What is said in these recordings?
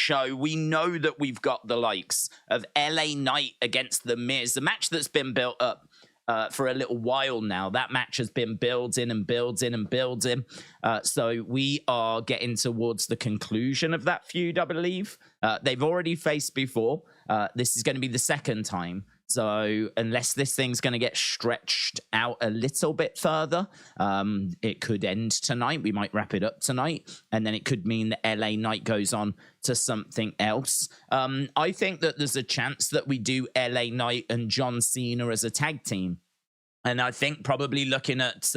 show, we know that we've got the likes of LA Knight against The Miz, a match that's been built up for a little while now. That match has been building and building and building. So we are getting towards the conclusion of that feud, I believe. They've already faced before. This is going to be the second time. So unless this thing's going to get stretched out a little bit further, it could end tonight. We might wrap it up tonight. And then it could mean that LA Knight goes on to something else. I think that there's a chance that we do LA Knight and John Cena as a tag team. And I think probably looking at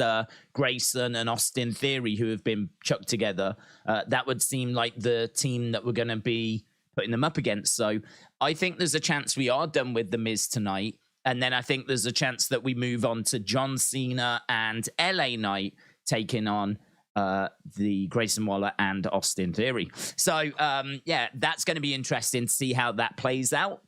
Grayson and Austin Theory, who have been chucked together, that would seem like the team that we're going to be putting them up against. So I think there's a chance we are done with The Miz tonight. And then I think there's a chance that we move on to John Cena and LA Knight taking on the Grayson Waller and Austin Theory. So, yeah, that's going to be interesting to see how that plays out.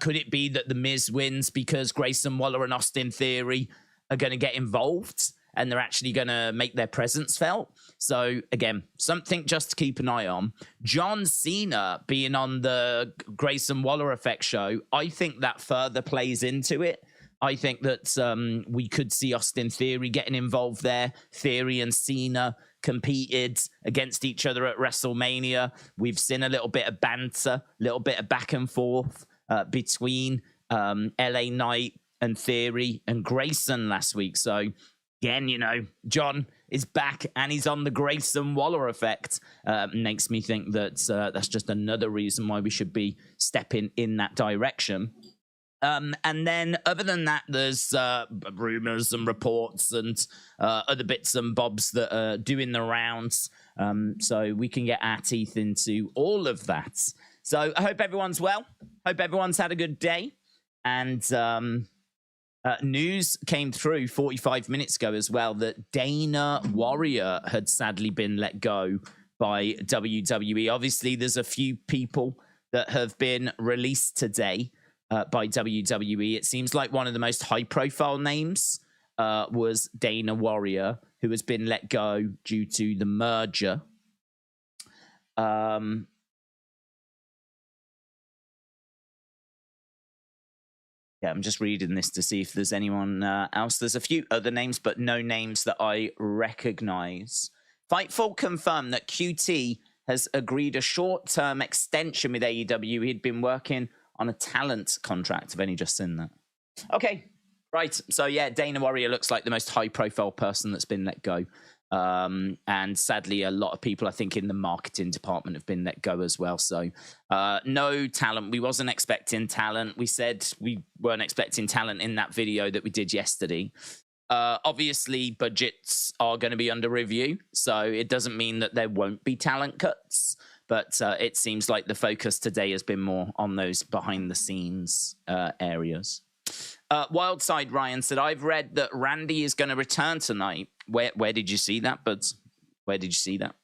Could it be that The Miz wins because Grayson Waller and Austin Theory are going to get involved and they're actually going to make their presence felt? So, again, something just to keep an eye on. John Cena being on the Grayson Waller Effect show, I think that further plays into it. I think that we could see Austin Theory getting involved there. Theory and Cena competed against each other at WrestleMania. We've seen a little bit of banter, a little bit of back and forth between LA Knight and Theory and Grayson last week. So, again, you know, John is back and he's on the Grayson Waller Effect. Makes me think that that's just another reason why we should be stepping in that direction. And then other than that, there's rumors and reports and other bits and bobs that are doing the rounds. So we can get our teeth into all of that. So I hope everyone's well. Hope everyone's had a good day. And news came through 45 minutes ago as well that Dana Warrior had sadly been let go by WWE. Obviously, there's a few people that have been released today by WWE. It seems like one of the most high-profile names was Dana Warrior, who has been let go due to the merger. Yeah, I'm just reading this to see if there's anyone else. There's a few other names, but no names that I recognize. Fightful confirmed that QT has agreed a short-term extension with AEW. He'd been working on a talent contract. I've only just seen that. Okay, right. So, yeah, Dana Warrior looks like the most high-profile person that's been let go. And sadly, a lot of people, I think, in the marketing department have been let go as well. So no talent. We wasn't expecting talent. We said we weren't expecting talent in that video that we did yesterday. Obviously, budgets are going to be under review. So it doesn't mean that there won't be talent cuts. But it seems like the focus today has been more on those behind-the-scenes areas. Wildside Ryan said, I've read that Randy is going to return tonight. Where did you see that, Buds? Where did you see that?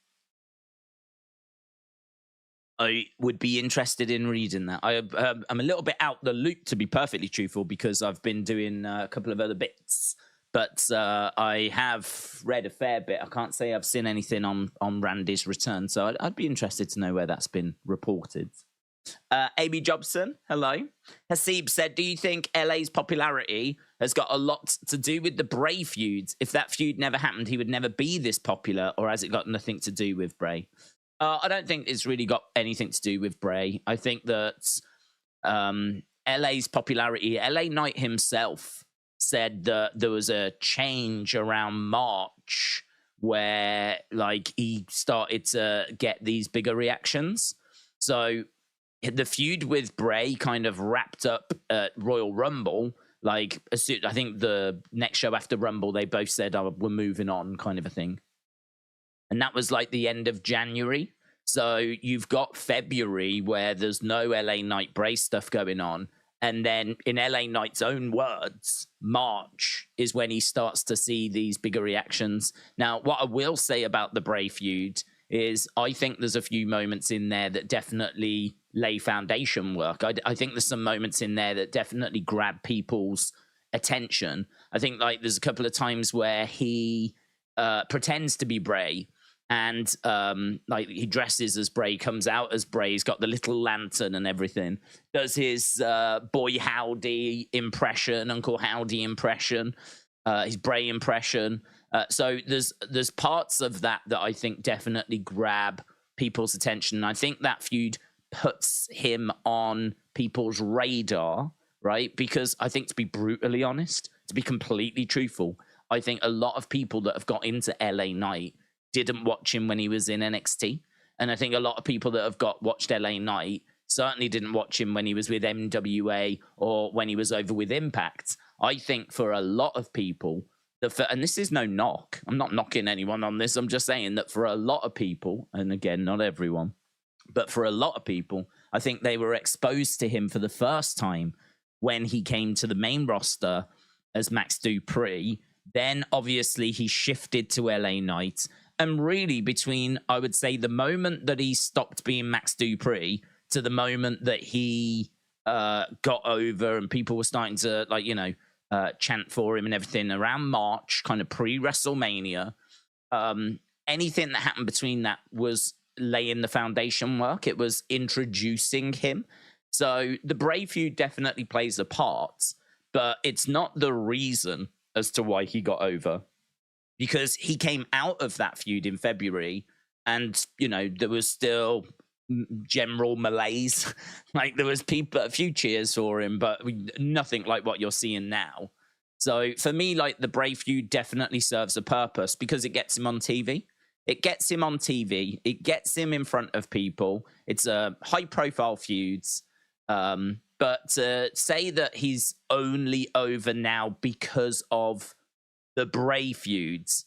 I would be interested in reading that. I'm a little bit out the loop, to be perfectly truthful, because I've been doing a couple of other bits. But I have read a fair bit. I can't say I've seen anything on Randy's return. So I'd be interested to know where that's been reported. Amy Jobson, hello. Hasib said, do you think LA's popularity has got a lot to do with the Bray feud? If that feud never happened, he would never be this popular, or has it got nothing to do with Bray? I don't think it's really got anything to do with Bray. I think that LA's popularity, LA Knight himself said that there was a change around March where like he started to get these bigger reactions. So the feud with Bray kind of wrapped up at Royal Rumble. Like, I think the next show after Rumble, they both said, oh, we're moving on, kind of a thing. And that was like the end of January. So you've got February where there's no LA Knight Bray stuff going on. And then in LA Knight's own words, March is when he starts to see these bigger reactions. Now, what I will say about the Bray feud is I think there's a few moments in there that definitely lay foundation work. I think there's some moments in there that definitely grab people's attention. I think like there's a couple of times where he pretends to be Bray and like he dresses as Bray, comes out as Bray. He's got the little lantern and everything. Does his Boy Howdy impression, Uncle Howdy impression, his Bray impression. So there's parts of that I think definitely grab people's attention. And I think that feud puts him on people's radar, right? Because I think, to be brutally honest, to be completely truthful, I think a lot of people that have got into LA Knight didn't watch him when he was in NXT. And I think a lot of people that have watched LA Knight certainly didn't watch him when he was with MWA or when he was over with Impact. I think for a lot of people, and this is no knock, I'm not knocking anyone on this, I'm just saying that for a lot of people, and again, not everyone, but for a lot of people, I think they were exposed to him for the first time when he came to the main roster as Max Dupree. Then obviously he shifted to LA Knight. And really between, I would say, the moment that he stopped being Max Dupree to the moment that he got over and people were starting to, like, you know, chant for him and everything around March, kind of pre-WrestleMania, anything that happened between that was laying the foundation work. It was introducing him. So the Bray feud definitely plays a part, but it's not the reason as to why he got over, because he came out of that feud in February and, you know, there was still general malaise. Like, there was a few cheers for him, but nothing like what you're seeing now. So for me, like, the Bray feud definitely serves a purpose because it gets him on TV. It gets him on TV. It gets him in front of people. It's a high-profile feuds. But to say that he's only over now because of the Bray feuds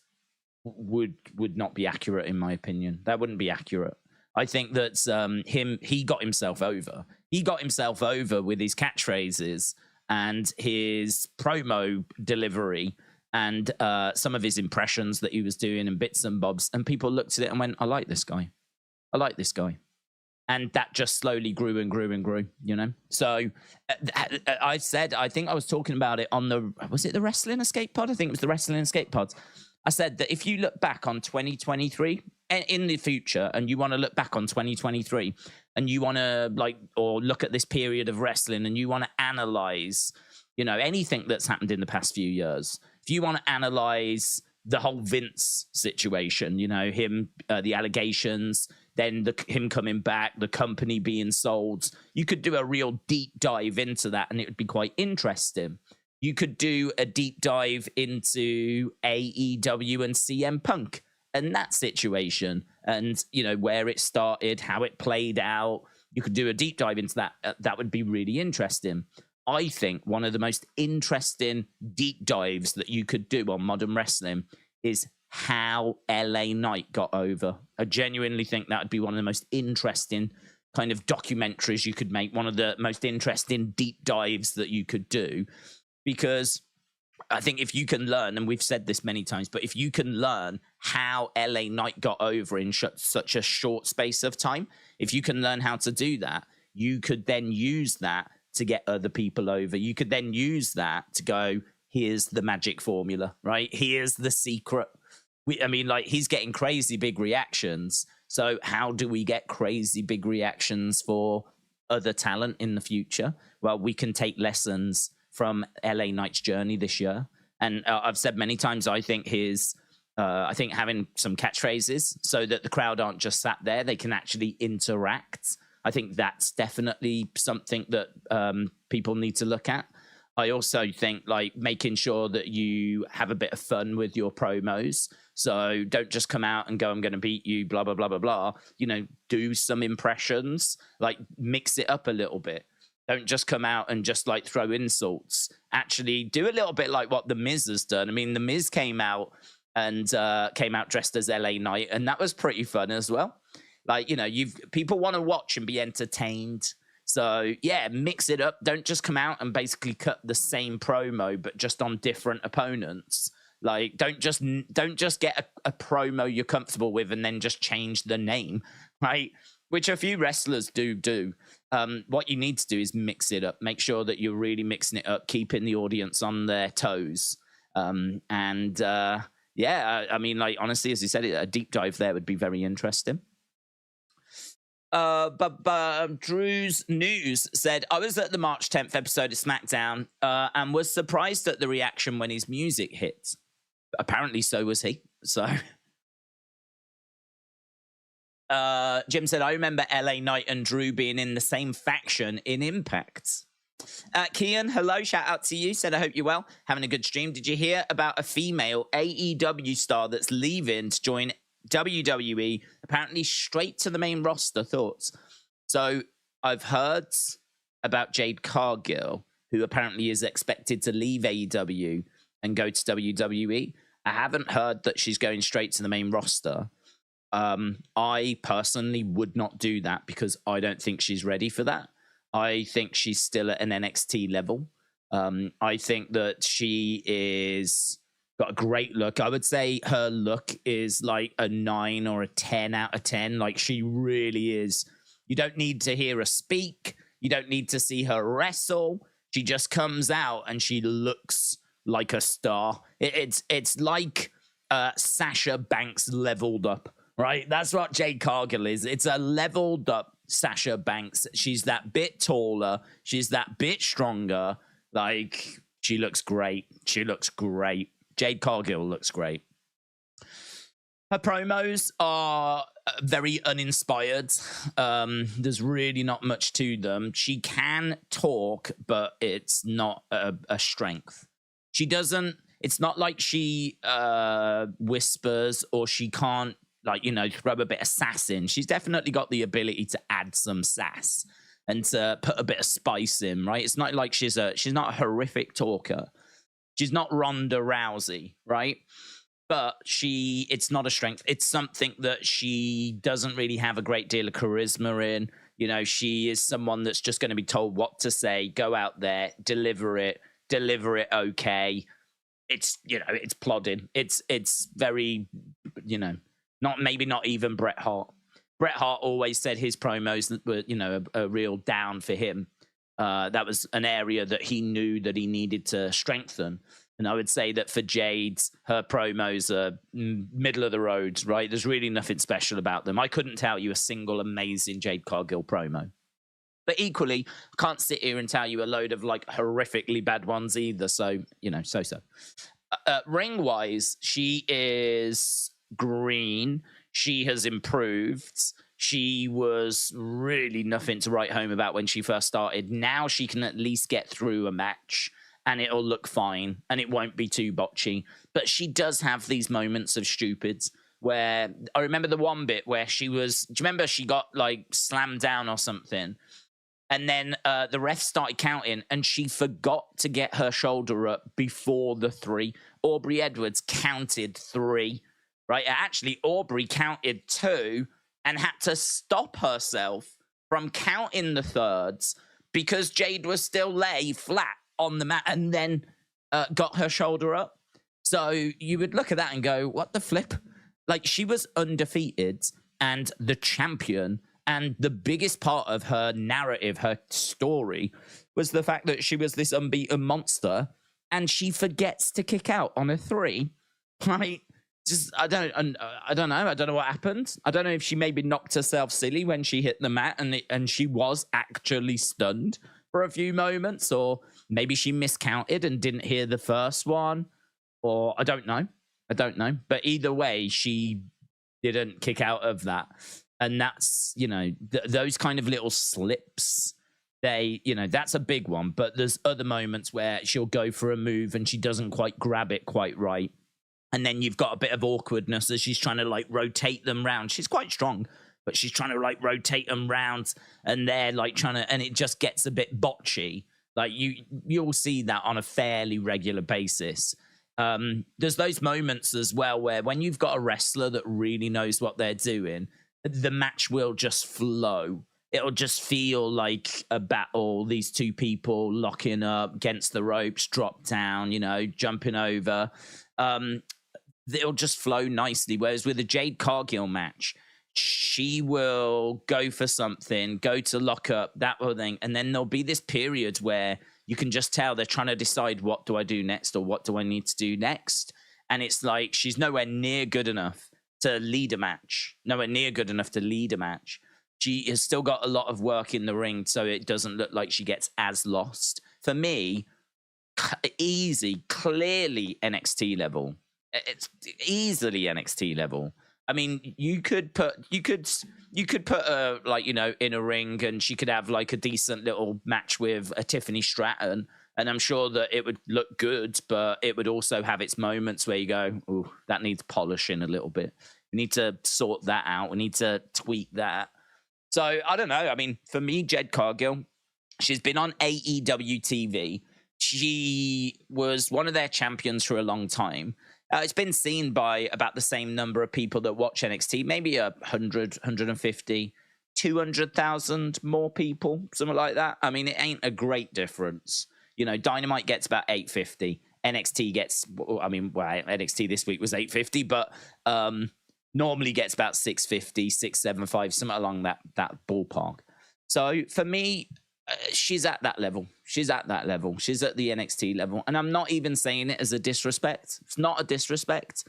would not be accurate, in my opinion. That wouldn't be accurate. I think that he got himself over. He got himself over with his catchphrases and his promo delivery and some of his impressions that he was doing and bits and bobs. And people looked at it and went, I like this guy. I like this guy. And that just slowly grew and grew and grew, you know? So I think I was talking about it on was it the Wrestling Escape Pod? I think it was the Wrestling Escape Pod. I said that if you look back on 2023 in the future and you want to look back on 2023 and you want to or look at this period of wrestling and you want to analyze, you know, anything that's happened in the past few years, if you want to analyze the whole Vince situation, you know, him, the allegations, then him coming back, the company being sold, you could do a real deep dive into that and it would be quite interesting. You could do a deep dive into AEW and CM Punk and that situation and, you know, where it started, how it played out. You could do a deep dive into that. That would be really interesting. I think one of the most interesting deep dives that you could do on modern wrestling is how LA Knight got over. I genuinely think that would be one of the most interesting kind of documentaries you could make, one of the most interesting deep dives that you could do, because I think if you can learn, and we've said this many times, but if you can learn how LA Knight got over in such a short space of time, if you can learn how to do that, you could then use that to get other people over. You could then use that to go, here's the magic formula, right? Here's the secret. I mean, like, he's getting crazy big reactions. So how do we get crazy big reactions for other talent in the future? Well, we can take lessons from LA Knight's journey this year. And I've said many times, I think having some catchphrases so that the crowd aren't just sat there, they can actually interact. I think that's definitely something that people need to look at. I also think, like, making sure that you have a bit of fun with your promos. So don't just come out and go, I'm going to beat you, blah, blah, blah, blah, blah. You know, do some impressions, like, mix it up a little bit. Don't just come out and just, like, throw insults. Actually do a little bit like what The Miz has done. I mean, The Miz came out dressed as LA Knight, and that was pretty fun as well. Like, you know, people want to watch and be entertained. So, yeah, mix it up. Don't just come out and basically cut the same promo, but just on different opponents. Like, don't just get a promo you're comfortable with and then just change the name, right? Which a few wrestlers do. What you need to do is mix it up. Make sure that you're really mixing it up, keeping the audience on their toes. yeah, I mean, like, honestly, as you said, a deep dive there would be very interesting. But Drew's News said, I was at the March 10th episode of SmackDown and was surprised at the reaction when his music hit. Apparently so was he. So Jim said, I remember LA Knight and Drew being in the same faction in Impact. Kian, hello, shout out to you. Said, I hope you're well. Having a good stream. Did you hear about a female AEW star that's leaving to join WWE? Apparently straight to the main roster. Thoughts? So I've heard about Jade Cargill, who apparently is expected to leave AEW and go to WWE. I haven't heard that she's going straight to the main roster. I personally would not do that because I don't think she's ready for that. I think she's still at an NXT level. I think that she is got a great look. I would say her look is like a 9 or a 10 out of 10. Like, she really is. You don't need to hear her speak. You don't need to see her wrestle. She just comes out and she looks like a star. It's like Sasha Banks leveled up, right? That's what Jade Cargill is. It's a leveled up Sasha Banks. She's that bit taller. She's that bit stronger. Like, she looks great. She looks great. Jade Cargill looks great. Her promos are very uninspired. There's really not much to them. She can talk, but it's not a strength. She doesn't, it's not like she whispers or she can't, like, you know, throw a bit of sass in. She's definitely got the ability to add some sass and to put a bit of spice in, right? It's not like she's not a horrific talker. She's not Ronda Rousey, right? But it's not a strength. It's something that she doesn't really have a great deal of charisma in. You know, she is someone that's just going to be told what to say, go out there, deliver it okay. It's, you know, it's plodding. It's very, you know, not even Bret Hart. Bret Hart always said his promos were, you know, a real down for him. That was an area that he knew that he needed to strengthen. And I would say that for Jade's, her promos are middle of the road, right? There's really nothing special about them. I couldn't tell you a single amazing Jade Cargill promo. But equally, I can't sit here and tell you a load of, like, horrifically bad ones either. So, you know, so. Ring-wise, she is green. She has improved. She was really nothing to write home about when she first started. Now she can at least get through a match and it'll look fine and it won't be too botchy. But she does have these moments of stupids where I remember the one bit where do you remember she got, like, slammed down or something? And then the ref started counting and she forgot to get her shoulder up before the 3. Aubrey Edwards counted 3, right? Actually, Aubrey counted 2 and had to stop herself from counting the thirds because Jade was still lay flat on the mat and then got her shoulder up. So you would look at that and go, what the flip? Like, she was undefeated and the champion. And the biggest part of her narrative, her story, was the fact that she was this unbeaten monster and she forgets to kick out on a 3. Right? Just, I don't know. I don't know what happened. I don't know if she maybe knocked herself silly when she hit the mat and she was actually stunned for a few moments, or maybe she miscounted and didn't hear the first one, or I don't know. But either way, she didn't kick out of that. And that's, you know, those kind of little slips, that's a big one. But there's other moments where she'll go for a move and she doesn't quite grab it quite right. And then you've got a bit of awkwardness as she's trying to, like, rotate them round. She's quite strong, but she's trying to, like, rotate them round and they're, like, and it just gets a bit botchy. Like, you'll see that on a fairly regular basis. There's those moments as well where when you've got a wrestler that really knows what they're doing, the match will just flow. It'll just feel like a battle. These two people locking up against the ropes, drop down, you know, jumping over. It'll just flow nicely. Whereas with a Jade Cargill match, she will go for something, go to lock up, that whole thing. And then there'll be this period where you can just tell they're trying to decide, what do I do next or what do I need to do next? and it's like she's nowhere near good enough to lead a match. Nowhere near good enough to lead a match. She has still got a lot of work in the ring, so it doesn't look like she gets as lost. For me, easy, clearly NXT level. It's easily NXT level. I mean, you could put her like, you know, in a ring, and she could have like a decent little match with a Tiffany Stratton, and I'm sure that it would look good, but it would also have its moments where you go, "Ooh, that needs polishing a little bit. We need to sort that out. We need to tweak that." So I don't know. I mean, for me, Jade Cargill, she's been on AEW TV. She was one of their champions for a long time. It's been seen by about the same number of people that watch NXT, maybe 100, 150, 200,000 more people, something like that. I mean, it ain't a great difference. You know, Dynamite gets about 850. NXT gets, I mean, well, NXT this week was 850, but normally gets about 650, 675, something along that ballpark. So for me, she's at that level. She's at that level. She's at the NXT level. And I'm not even saying it as a disrespect. It's not a disrespect.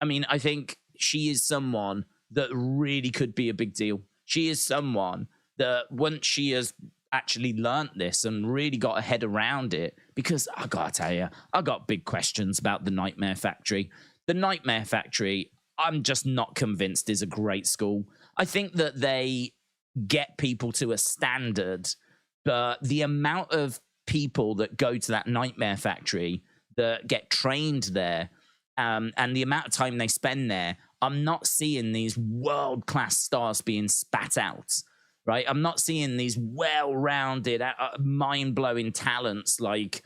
I mean, I think she is someone that really could be a big deal. She is someone that once she has actually learnt this and really got a head around it, because I gotta tell you, I got big questions about the Nightmare Factory. The Nightmare Factory, I'm just not convinced is a great school. I think that they get people to a standard, but the amount of people that go to that Nightmare Factory that get trained there, and the amount of time they spend there, I'm not seeing these world-class stars being spat out, right? I'm not seeing these well-rounded, mind-blowing talents. Like,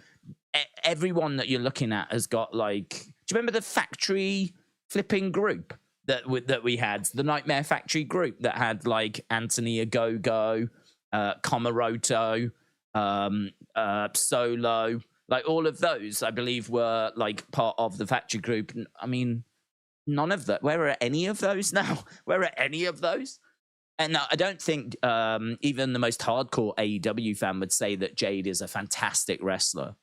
everyone that you're looking at has got, like... Do you remember the factory flipping group that we had? The Nightmare Factory group that had, like, Anthony Ogogo, Komoroto, Solo, like all of those, I believe, were like part of the Factory group. I mean, none of that. Where are any of those now? Where are any of those? And I don't think even the most hardcore AEW fan would say that Jade is a fantastic wrestler.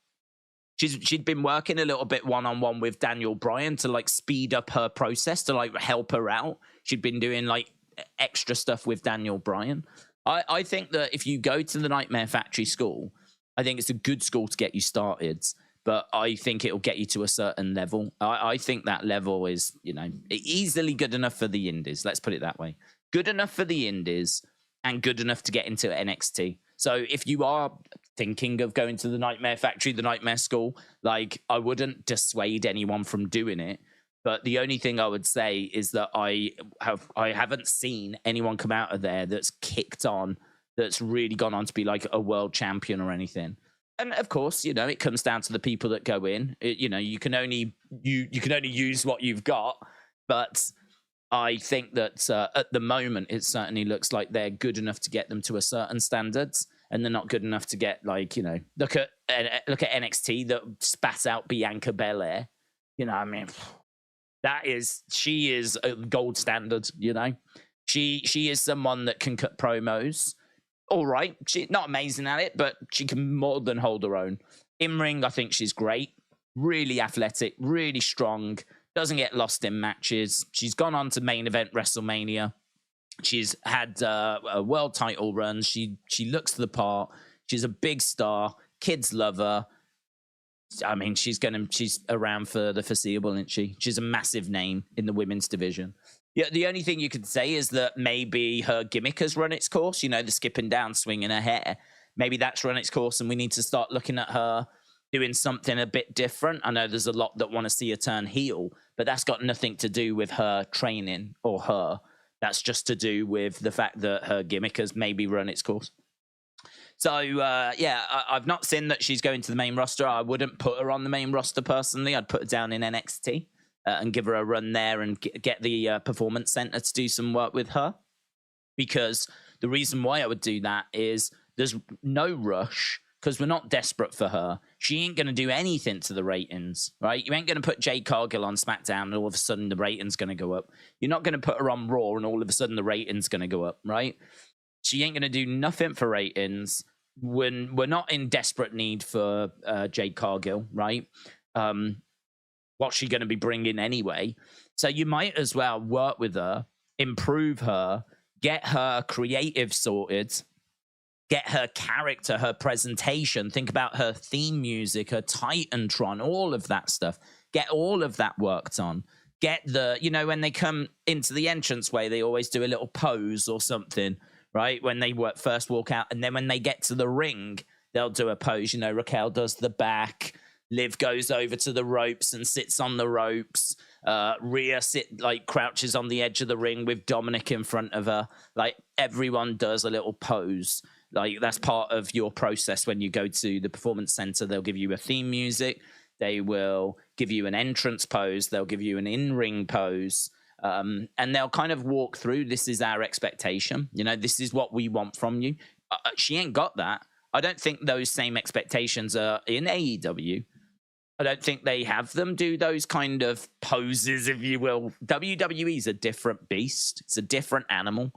She'd been working a little bit one-on-one with Daniel Bryan to like speed up her process, to like help her out. She'd been doing like extra stuff with Daniel Bryan. I think that if you go to the Nightmare Factory school, I think it's a good school to get you started, but I think it'll get you to a certain level. I think that level is, you know, easily good enough for the indies. Let's put it that way. Good enough for the indies and good enough to get into NXT. So if you are thinking of going to the Nightmare Factory, the Nightmare School, like, I wouldn't dissuade anyone from doing it. But the only thing I would say is that I haven't seen anyone come out of there that's kicked on, that's really gone on to be like a world champion or anything. And of course, you know, it comes down to the people that go in. You know, you can only use what you've got. But I think that at the moment, it certainly looks like they're good enough to get them to a certain standards, and they're not good enough to get, like, you know, look at NXT that spat out Bianca Belair. You know, I mean, she is a gold standard. You know, she is someone that can cut promos. All right, she's not amazing at it, but she can more than hold her own. In ring, I think she's great. Really athletic, really strong. Doesn't get lost in matches. She's gone on to main event WrestleMania. She's had a world title run. She looks the part. She's a big star. Kids love her. I mean, she's around for the foreseeable, isn't she? She's a massive name in the women's division. Yeah, the only thing you could say is that maybe her gimmick has run its course. You know, the skipping down, swinging her hair. Maybe that's run its course, and we need to start looking at her doing something a bit different. I know there's a lot that want to see her turn heel, but that's got nothing to do with her training or her. That's just to do with the fact that her gimmick has maybe run its course. So, I've not seen that she's going to the main roster. I wouldn't put her on the main roster personally. I'd put her down in NXT and give her a run there and get the Performance Center to do some work with her. Because the reason why I would do that is there's no rush, because we're not desperate for her. She ain't going to do anything to the ratings, right? You ain't going to put Jade Cargill on SmackDown and all of a sudden the rating's going to go up. You're not going to put her on Raw and all of a sudden the rating's going to go up, right? She ain't going to do nothing for ratings. When we're not in desperate need for Jade Cargill, right? what's she going to be bringing anyway? So you might as well work with her, improve her, get her creative sorted, get her character, her presentation. Think about her theme music, her Titantron, all of that stuff. Get all of that worked on. Get the, when they come into the entranceway, they always do a little pose or something, right? When they first walk out. And then when they get to the ring, they'll do a pose. Raquel does the back. Liv goes over to the ropes and sits on the ropes. Rhea crouches on the edge of the ring with Dominic in front of her. Like, everyone does a little pose. Like, that's part of your process when you go to the Performance Center. They'll give you a theme music. They will give you an entrance pose. They'll give you an in-ring pose. And they'll kind of walk through, this is our expectation. This is what we want from you. She ain't got that. I don't think those same expectations are in AEW. I don't think they have them do those kind of poses, if you will. WWE is a different beast. It's a different animal.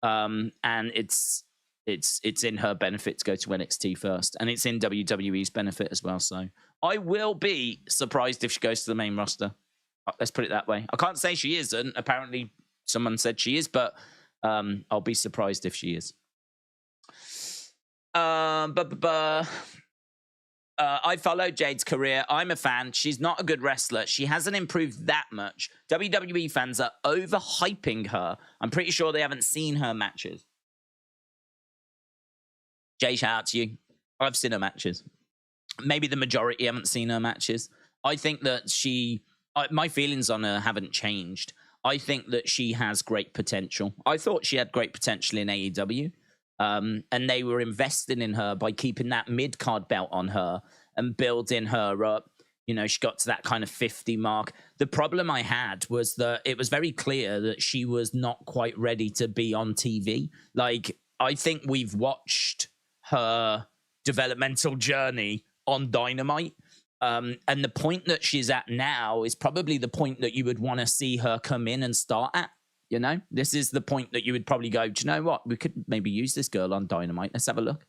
And it's in her benefit to go to NXT first. And it's in WWE's benefit as well. So I will be surprised if she goes to the main roster. Let's put it that way. I can't say she isn't. Apparently someone said she is, but I'll be surprised if she is. I followed Jade's career. I'm a fan. She's not a good wrestler. She hasn't improved that much. WWE fans are overhyping her. I'm pretty sure they haven't seen her matches. Jay, shout out to you. I've seen her matches. Maybe the majority haven't seen her matches. I think that my feelings on her haven't changed. I think that she has great potential. I thought she had great potential in AEW. And they were investing in her by keeping that mid-card belt on her and building her up. She got to that kind of 50 mark. The problem I had was that it was very clear that she was not quite ready to be on TV. Like, I think we've watched her developmental journey on Dynamite. And the point that she's at now is probably the point that you would want to see her come in and start at. This is the point that you would probably go, do you know what? We could maybe use this girl on Dynamite. Let's have a look.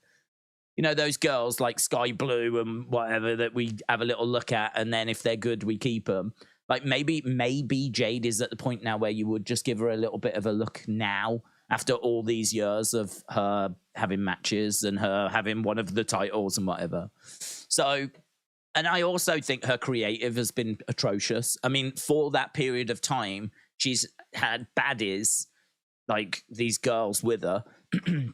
Those girls like Sky Blue and whatever that we have a little look at. And then if they're good, we keep them. Like, maybe Jade is at the point now where you would just give her a little bit of a look now after all these years of her having matches and her having one of the titles and whatever. So, and I also think her creative has been atrocious. I mean, for that period of time, she's had baddies, like these girls with her,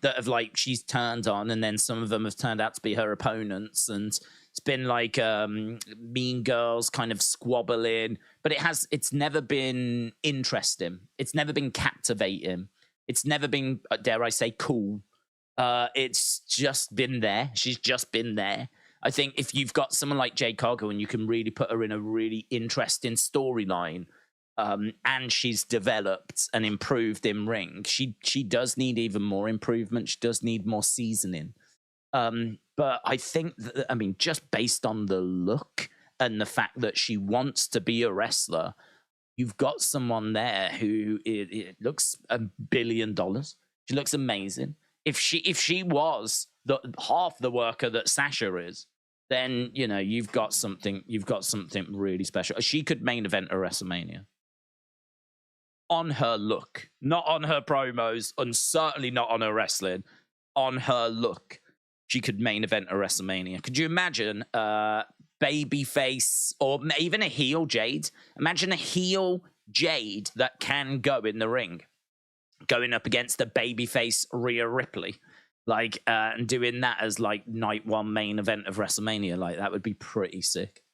that have she's turned on, and then some of them have turned out to be her opponents. And it's been like mean girls kind of squabbling, but it's never been interesting. It's never been captivating. It's never been, dare I say, cool. It's just been there. She's just been there. I think if you've got someone like Jade Cargill and you can really put her in a really interesting storyline, and she's developed and improved in ring, she does need even more improvement. She does need more seasoning. But I think that, just based on the look and the fact that she wants to be a wrestler, you've got someone there who it looks $1 billion. She looks amazing. If she was half the worker that Sasha is, then you've got something really special. She could main event a WrestleMania. On her look, not on her promos, and certainly not on her wrestling. On her look, she could main event a WrestleMania. Could you imagine babyface or even a heel Jade? Imagine a heel Jade that can go in the ring, going up against a babyface Rhea Ripley, and doing that as night one main event of WrestleMania. That would be pretty sick.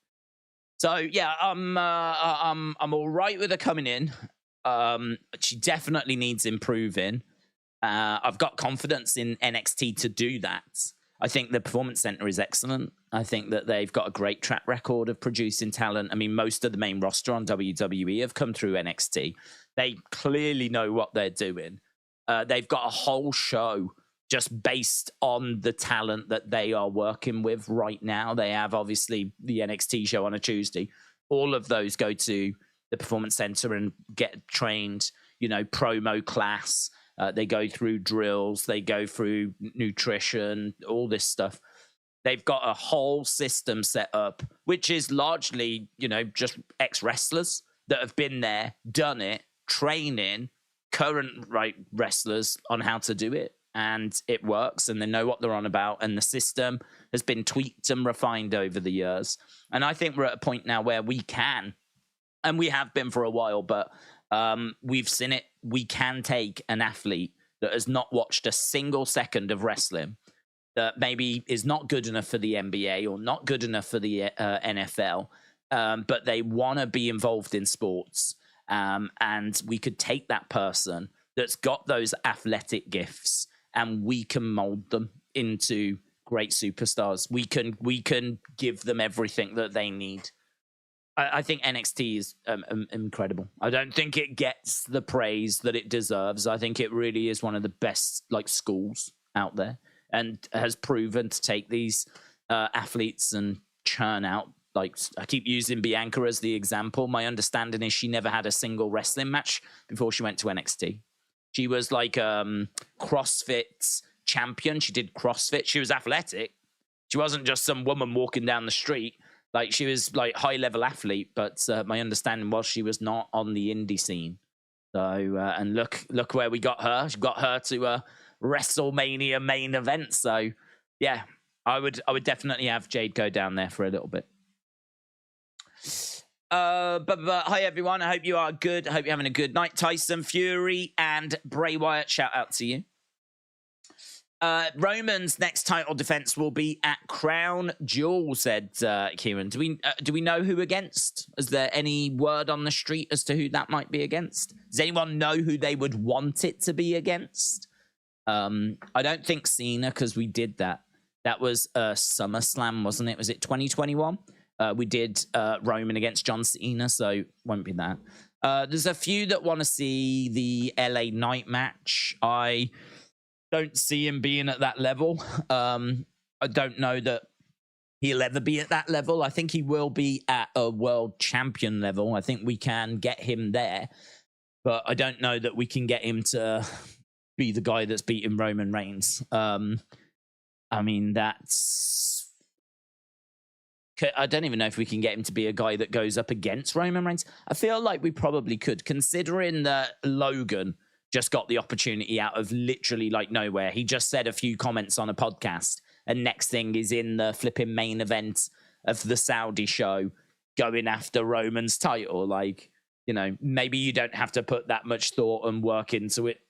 So yeah, I'm all right with her coming in. She definitely needs improving. I've got confidence in NXT to do that. I think the Performance Center is excellent. I think that they've got a great track record of producing talent. Most of the main roster on WWE have come through NXT. They clearly know what they're doing. They've got a whole show just based on the talent that they are working with right now. They have, obviously, the NXT show on a Tuesday. All of those go to the Performance Center and get trained, promo class. They go through drills. They go through nutrition, all this stuff. They've got a whole system set up, which is largely, just ex-wrestlers that have been there, done it, training current wrestlers on how to do it. And it works, and they know what they're on about. And the system has been tweaked and refined over the years. And I think we're at a point now where we can, and we have been for a while, but we've seen it. We can take an athlete that has not watched a single second of wrestling, that maybe is not good enough for the NBA or not good enough for the NFL, but they want to be involved in sports. And we could take that person that's got those athletic gifts, and we can mold them into great superstars. We can give them everything that they need. I think NXT is incredible. I don't think it gets the praise that it deserves. I think it really is one of the best schools out there, and has proven to take these athletes and churn out. I keep using Bianca as the example. My understanding is she never had a single wrestling match before she went to NXT. She was CrossFit champion. She did CrossFit. She was athletic. She wasn't just some woman walking down the street. She was high level athlete, but my understanding was she was not on the indie scene. So and look where we got her. She got her to a WrestleMania main event. So yeah, I would definitely have Jade go down there for a little bit. But hi everyone, I hope you are good. I hope you're having a good night. Tyson Fury and Bray Wyatt, shout out to you. Roman's next title defense will be at Crown Jewel, said Kieran. Do we know who against? Is there any word on the street as to who that might be against? Does anyone know who they would want it to be against? I don't think Cena, because we did that. That was SummerSlam, wasn't it? Was it 2021? We did Roman against John Cena, so won't be that. There's a few that want to see the LA Knight match. I don't see him being at that level. I don't know that he'll ever be at that level. I think he will be at a world champion level. I think we can get him there, but I don't know that we can get him to be the guy that's beating Roman Reigns. I mean, I don't even know if we can get him to be a guy that goes up against Roman Reigns. I feel like we probably could, considering that Logan just got the opportunity out of literally nowhere. He just said a few comments on a podcast, and next thing is in the flipping main event of the Saudi show going after Roman's title. Maybe you don't have to put that much thought and work into it.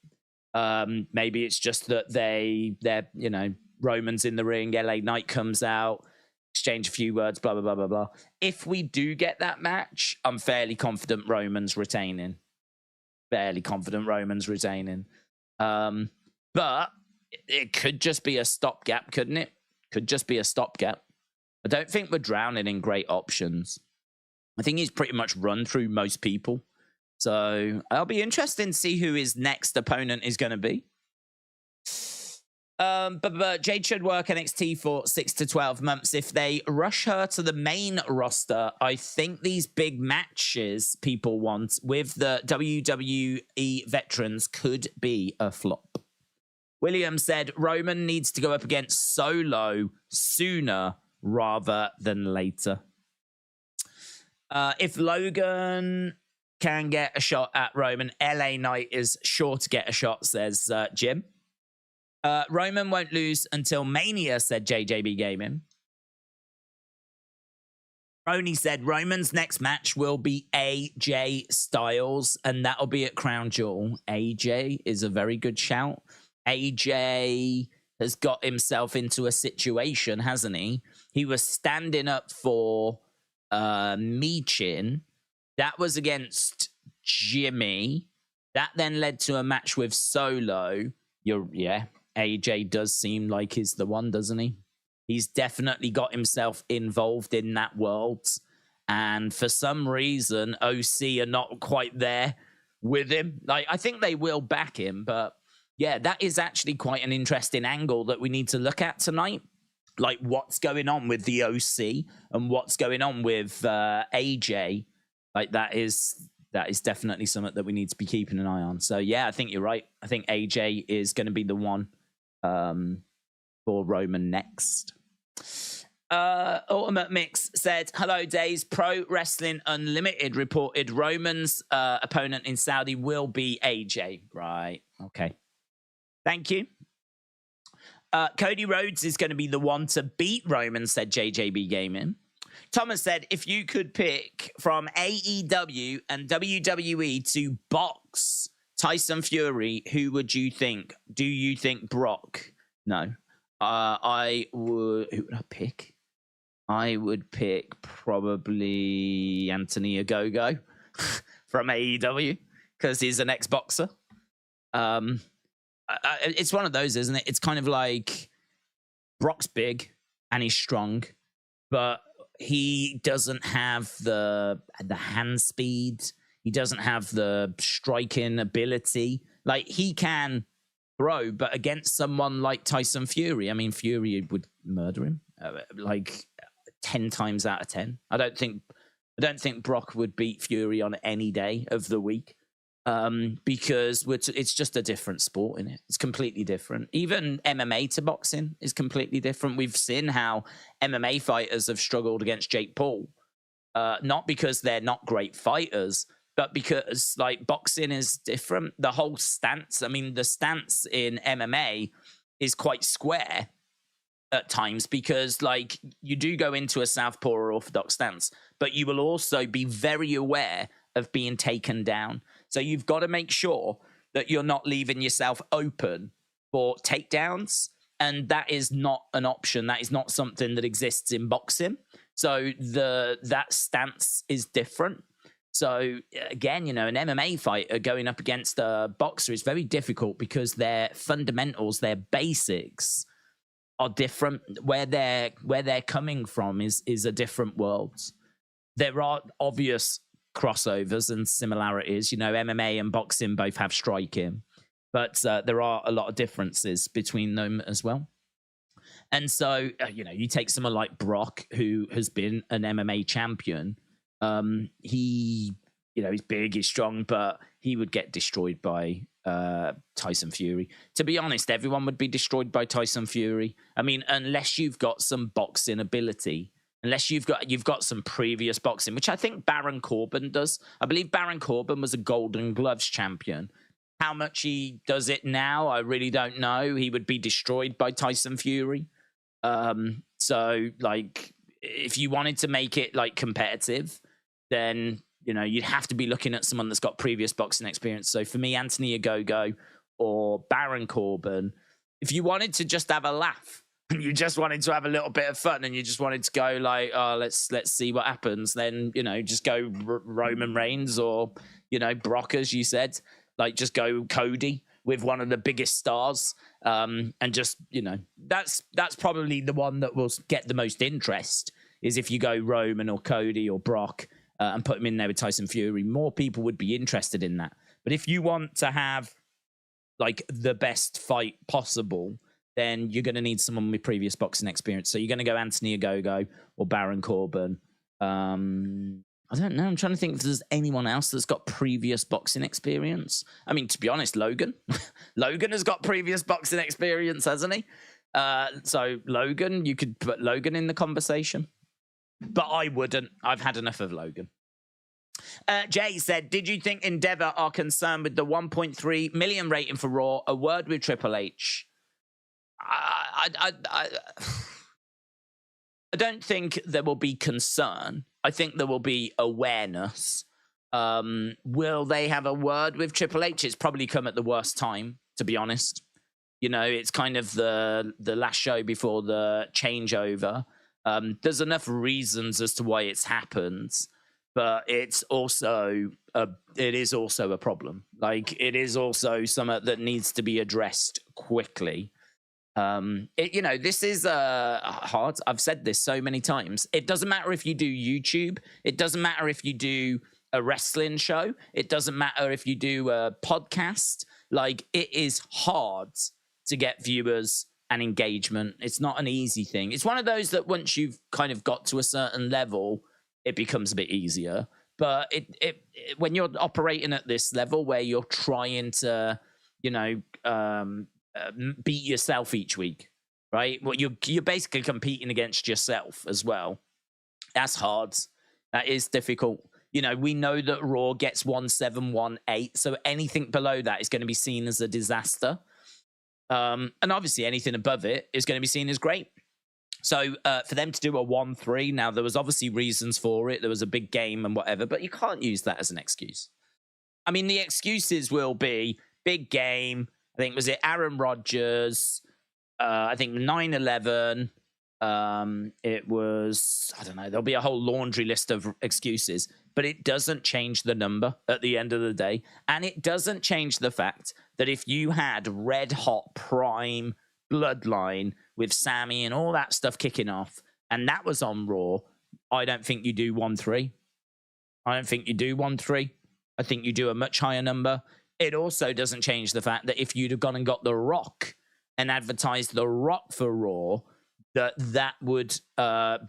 Maybe it's just that they're Roman's in the ring, LA Knight comes out, exchange a few words, blah, blah, blah, blah, blah. If we do get that match, I'm fairly confident Roman's retaining. But it could just be a stopgap, couldn't it? Could just be a stopgap. I don't think we're drowning in great options. I think he's pretty much run through most people. So I'll be interested to see who his next opponent is going to be. But Jade should work NXT for 6 to 12 months. If they rush her to the main roster, I think these big matches people want with the WWE veterans could be a flop. William said Roman needs to go up against Solo sooner rather than later. If Logan can get a shot at Roman, LA Knight is sure to get a shot, says Jim. Roman won't lose until Mania, said JJB Gaming. Roni said Roman's next match will be AJ Styles, and that'll be at Crown Jewel. AJ is a very good shout. AJ has got himself into a situation, hasn't he? He was standing up for Michin. That was against Jimmy. That then led to a match with Solo. AJ does seem like he's the one, doesn't he? He's definitely got himself involved in that world. And for some reason, OC are not quite there with him. I think they will back him. But yeah, that is actually quite an interesting angle that we need to look at tonight. What's going on with the OC and what's going on with AJ. That is definitely something that we need to be keeping an eye on. So yeah, I think you're right. I think AJ is going to be the one for Roman next. Ultimate Mix said, hello, Days. Pro Wrestling Unlimited reported Roman's opponent in Saudi will be AJ. Right. Okay. Thank you. Cody Rhodes is going to be the one to beat Roman, said JJB Gaming. Thomas said, if you could pick from AEW and WWE to box Tyson Fury, who would you think? Do you think Brock? No. I would. Who would I pick? I would pick probably Anthony Ogogo from AEW because he's an ex-boxer. It's one of those, isn't it? It's kind of like Brock's big and he's strong, but he doesn't have the hand speed. He doesn't have the striking ability. Like, he can throw, but against someone like Tyson Fury, I mean, Fury would murder him like 10 times out of 10. I don't think Brock would beat Fury on any day of the week. Because it's just a different sport in it. It's completely different. Even MMA to boxing is completely different. We've seen how MMA fighters have struggled against Jake Paul. Not because they're not great fighters, but because like boxing is different. The whole stance, I mean, the stance in MMA is quite square at times because like you do go into a southpaw or orthodox stance, but you will also be very aware of being taken down. So you've got to make sure that you're not leaving yourself open for takedowns. And that is not an option. That is not something that exists in boxing. So that stance is different. So again, you know, an MMA fighter going up against a boxer is very difficult because their fundamentals, their basics are different. Where they're coming from is a different world. There are obvious crossovers and similarities. You know, MMA and boxing both have striking, but there are a lot of differences between them as well. And so, you know, you take someone like Brock, who has been an MMA champion. He, you know, he's big, he's strong, but he would get destroyed by Tyson Fury. To be honest, everyone would be destroyed by Tyson Fury. I mean, unless you've got some boxing ability. Unless you've got some previous boxing, which I think Baron Corbin does. I believe Baron Corbin was a Golden Gloves champion. How much he does it now, I really don't know. He would be destroyed by Tyson Fury. So, like, if you wanted to make it, like, competitive, then, you know, you'd have to be looking at someone that's got previous boxing experience. So, for me, Anthony Ogogo or Baron Corbin, if you wanted to just have a laugh, you just wanted to have a little bit of fun and you just wanted to go like, oh, let's see what happens, then, you know, just go Roman Reigns or, you know, Brock, as you said, like just go Cody with one of the biggest stars, and just, you know, that's probably the one that will get the most interest, is if you go Roman or Cody or Brock and put them in there with Tyson Fury. More people would be interested in that. But if you want to have like the best fight possible, then you're going to need someone with previous boxing experience. So you're going to go Anthony Ogogo or Baron Corbin. I don't know. I'm trying to think if there's anyone else that's got previous boxing experience. I mean, to be honest, Logan. Logan has got previous boxing experience, hasn't he? So Logan, you could put Logan in the conversation. But I wouldn't. I've had enough of Logan. Jay said, did you think Endeavor are concerned with the 1.3 million rating for Raw? A word with Triple H. I don't think there will be concern. I think there will be awareness. Will they have a word with Triple H? It's probably come at the worst time, to be honest. You know, it's kind of the last show before the changeover. There's enough reasons as to why it's happened, but it is also a problem. Like, it is also something that needs to be addressed quickly. You know, this is hard. I've said this so many times. It doesn't matter if you do YouTube. It doesn't matter if you do a wrestling show. It doesn't matter if you do a podcast. Like, it is hard to get viewers and engagement. It's not an easy thing. It's one of those that once you've kind of got to a certain level, it becomes a bit easier. But when you're operating at this level where you're trying to, you know, beat yourself each week, right? Well, you're basically competing against yourself as well. That's hard. That is difficult. You know, we know that Raw gets 1718, so anything below that is going to be seen as a disaster. And obviously anything above it is going to be seen as great. So for them to do a 1-3, now there was obviously reasons for it. There was a big game and whatever, but you can't use that as an excuse. I mean, the excuses will be big game. I think, was it Aaron Rodgers? I think 9/11. It was, I don't know, there'll be a whole laundry list of excuses, but it doesn't change the number at the end of the day. And it doesn't change the fact that if you had red hot prime bloodline with Sammy and all that stuff kicking off, and that was on Raw, I don't think you do 1-3. I don't think you do 1-3. I think you do a much higher number. It also doesn't change the fact that if you'd have gone and got The Rock and advertised The Rock for Raw, that would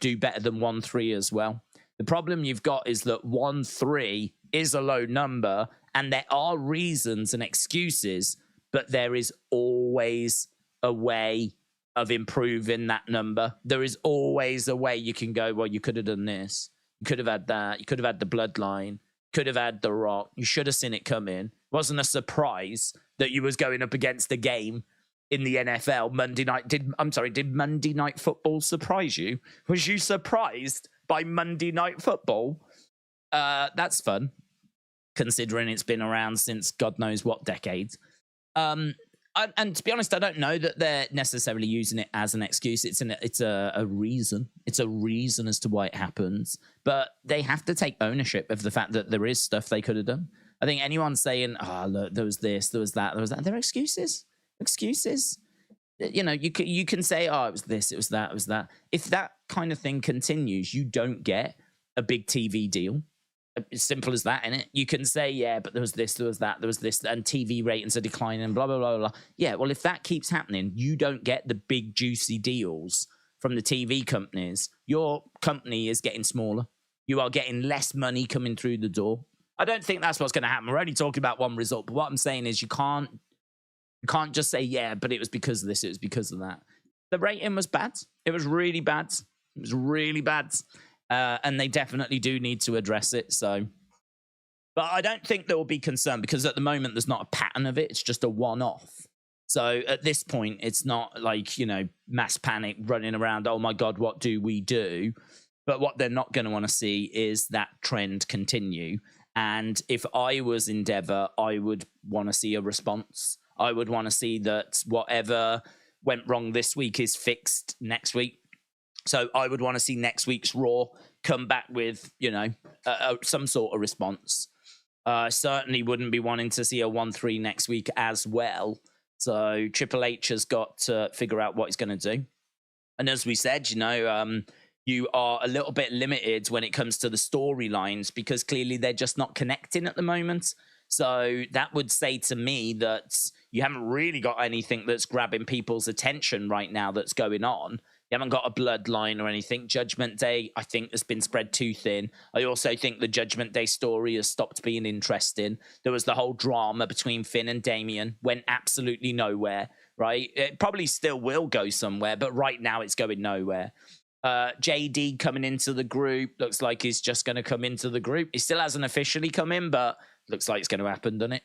do better than 1-3 as well. The problem you've got is that 1-3 is a low number, and there are reasons and excuses, but there is always a way of improving that number. There is always a way you can go, well, you could have done this. You could have had that. You could have had the bloodline. Could have had The Rock. You should have seen it come in. It wasn't a surprise that you was going up against the game in the NFL Monday night. Did Monday Night Football surprise you? Was you surprised by Monday Night Football? That's fun, considering it's been around since God knows what decades. And to be honest, I don't know that they're necessarily using it as an excuse. It's a reason. It's a reason as to why it happens. But they have to take ownership of the fact that there is stuff they could have done. I think anyone saying, look, there was this, there was that, they're excuses. Excuses. You know, you can say, it was this, it was that, it was that. If that kind of thing continues, you don't get a big TV deal. As simple as that, innit? You can say, yeah, but there was this, there was that, there was this, and TV ratings are declining, blah, blah, blah, blah. Yeah, well, if that keeps happening, you don't get the big, juicy deals from the TV companies. Your company is getting smaller. You are getting less money coming through the door. I don't think that's what's going to happen. We're only talking about one result, but what I'm saying is you can't just say, yeah, but it was because of this, it was because of that. The rating was bad. It was really bad. It was really bad. And they definitely do need to address it. So, but I don't think there will be concern because at the moment there's not a pattern of it. It's just a one-off. So at this point, it's not like, you know, mass panic running around. Oh my God, what do we do? But what they're not going to want to see is that trend continue. And if I was Endeavour, I would want to see a response. I would want to see that whatever went wrong this week is fixed next week. So I would want to see next week's Raw come back with, you know, some sort of response. Certainly wouldn't be wanting to see a 1-3 next week as well. So Triple H has got to figure out what he's going to do. And as we said, you know, you are a little bit limited when it comes to the storylines because clearly they're just not connecting at the moment. So that would say to me that you haven't really got anything that's grabbing people's attention right now that's going on. You haven't got a bloodline or anything. Judgment Day, I think, has been spread too thin. I also think the Judgment Day story has stopped being interesting. There was the whole drama between Finn and Damian, went absolutely nowhere, right? It probably still will go somewhere, but right now it's going nowhere. JD coming into the group, looks like he's just going to come into the group. He still hasn't officially come in, but looks like it's going to happen, doesn't it?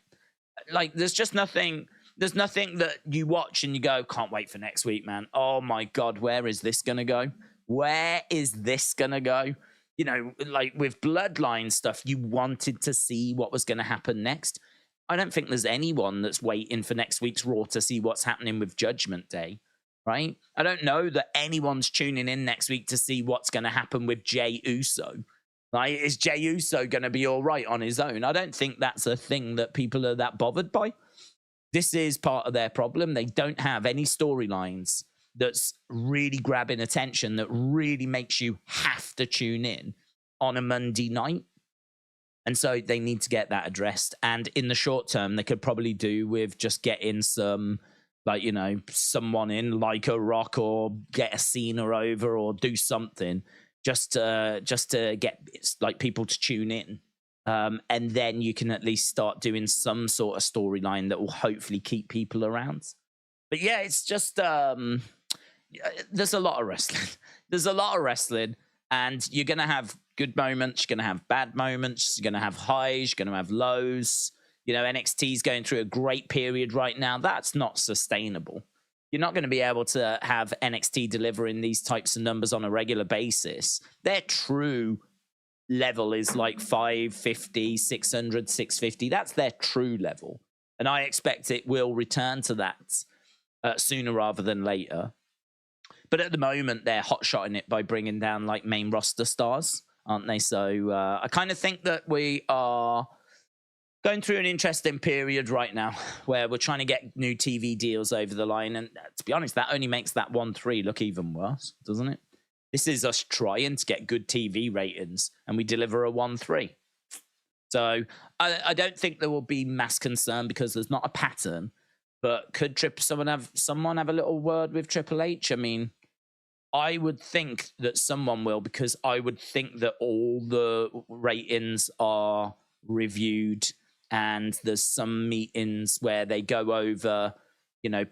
Like, there's just nothing... There's nothing that you watch and you go, can't wait for next week, man. Oh, my God, where is this going to go? Where is this going to go? You know, like with Bloodline stuff, you wanted to see what was going to happen next. I don't think there's anyone that's waiting for next week's Raw to see what's happening with Judgment Day, right? I don't know that anyone's tuning in next week to see what's going to happen with Jey Uso. Like, is Jey Uso going to be all right on his own? I don't think that's a thing that people are that bothered by. This is part of their problem. They don't have any storylines that's really grabbing attention, that really makes you have to tune in on a Monday night. And so they need to get that addressed. And in the short term, they could probably do with just getting some, like, you know, someone in like a Rock or get a Cena over or do something just to get like people to tune in. And then you can at least start doing some sort of storyline that will hopefully keep people around. But yeah, it's just there's a lot of wrestling. There's a lot of wrestling, and you're going to have good moments. You're going to have bad moments. You're going to have highs. You're going to have lows. You know, NXT is going through a great period right now. That's not sustainable. You're not going to be able to have NXT delivering these types of numbers on a regular basis. Their true level is like 550, 600, 650. That's their true level. And I expect it will return to that sooner rather than later. But at the moment, they're hot-shotting it by bringing down like main roster stars, aren't they? So I kind of think that we are going through an interesting period right now where we're trying to get new TV deals over the line. And to be honest, that only makes that 1-3 look even worse, doesn't it? This is us trying to get good TV ratings, and we deliver a 1-3. So I don't think there will be mass concern because there's not a pattern. But could someone have a little word with Triple H? I mean, I would think that someone will, because I would think that all the ratings are reviewed, and there's some meetings where they go over, you know,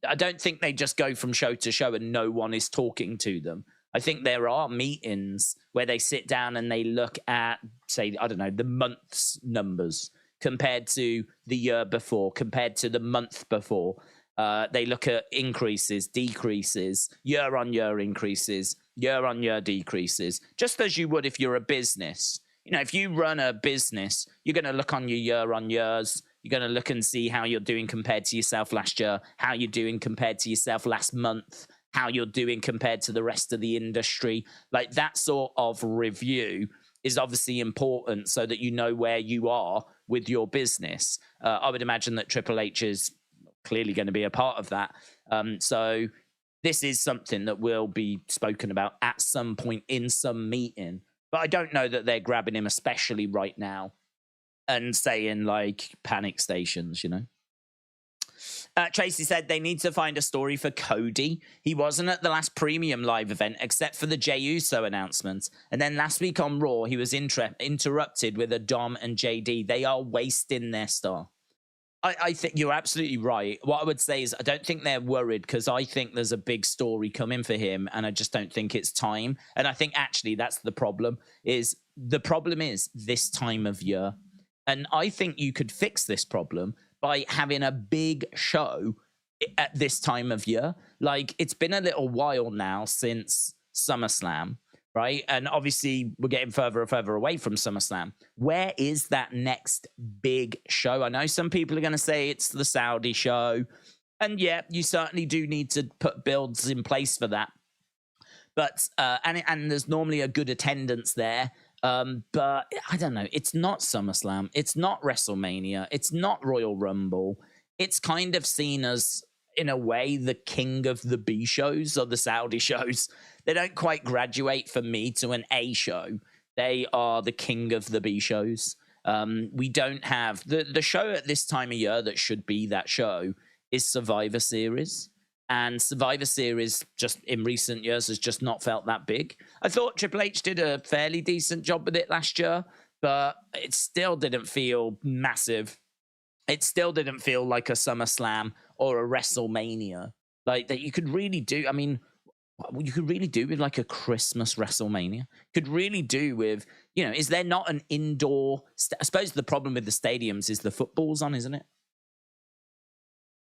I don't think they just go from show to show and no one is talking to them. I think there are meetings where they sit down and they look at, say, I don't know, the month's numbers compared to the year before, compared to the month before. They look at increases, decreases, year-on-year increases, year-on-year decreases, just as you would if you're a business. You know, if you run a business, you're going to look on your year-on-years. You're going to look and see how you're doing compared to yourself last year, how you're doing compared to yourself last month, how you're doing compared to the rest of the industry. Like, that sort of review is obviously important so that you know where you are with your business. I would imagine that Triple H is clearly going to be a part of that. So this is something that will be spoken about at some point in some meeting. But I don't know that they're grabbing him, especially right now, and saying, like, panic stations, you know? Tracy said they need to find a story for Cody. He wasn't at the last premium live event except for the Jey Uso announcement. And then last week on Raw, he was interrupted with a Dom and JD. They are wasting their star. I think you're absolutely right. What I would say is I don't think they're worried, because I think there's a big story coming for him, and I just don't think it's time. And I think actually that's the problem is this time of year. And I think you could fix this problem by having a big show at this time of year. Like, it's been a little while now since SummerSlam, right? And obviously we're getting further and further away from SummerSlam. Where is that next big show? I know some people are going to say it's the Saudi show. And yeah, you certainly do need to put builds in place for that. But, and there's normally a good attendance there. But I don't know. It's not SummerSlam. It's not WrestleMania. It's not Royal Rumble. It's kind of seen as, in a way, the king of the B shows or the Saudi shows. They don't quite graduate for me to an A show. They are the king of the B shows. We don't have the show at this time of year that should be that show is Survivor Series. And Survivor Series, just in recent years, has just not felt that big. I thought Triple H did a fairly decent job with it last year, but it still didn't feel massive. It still didn't feel like a SummerSlam or a WrestleMania. Like, that you could really do. I mean, you could really do with like a Christmas WrestleMania. Could really do with, you know, is there not an indoor? I suppose the problem with the stadiums is the football's on, isn't it?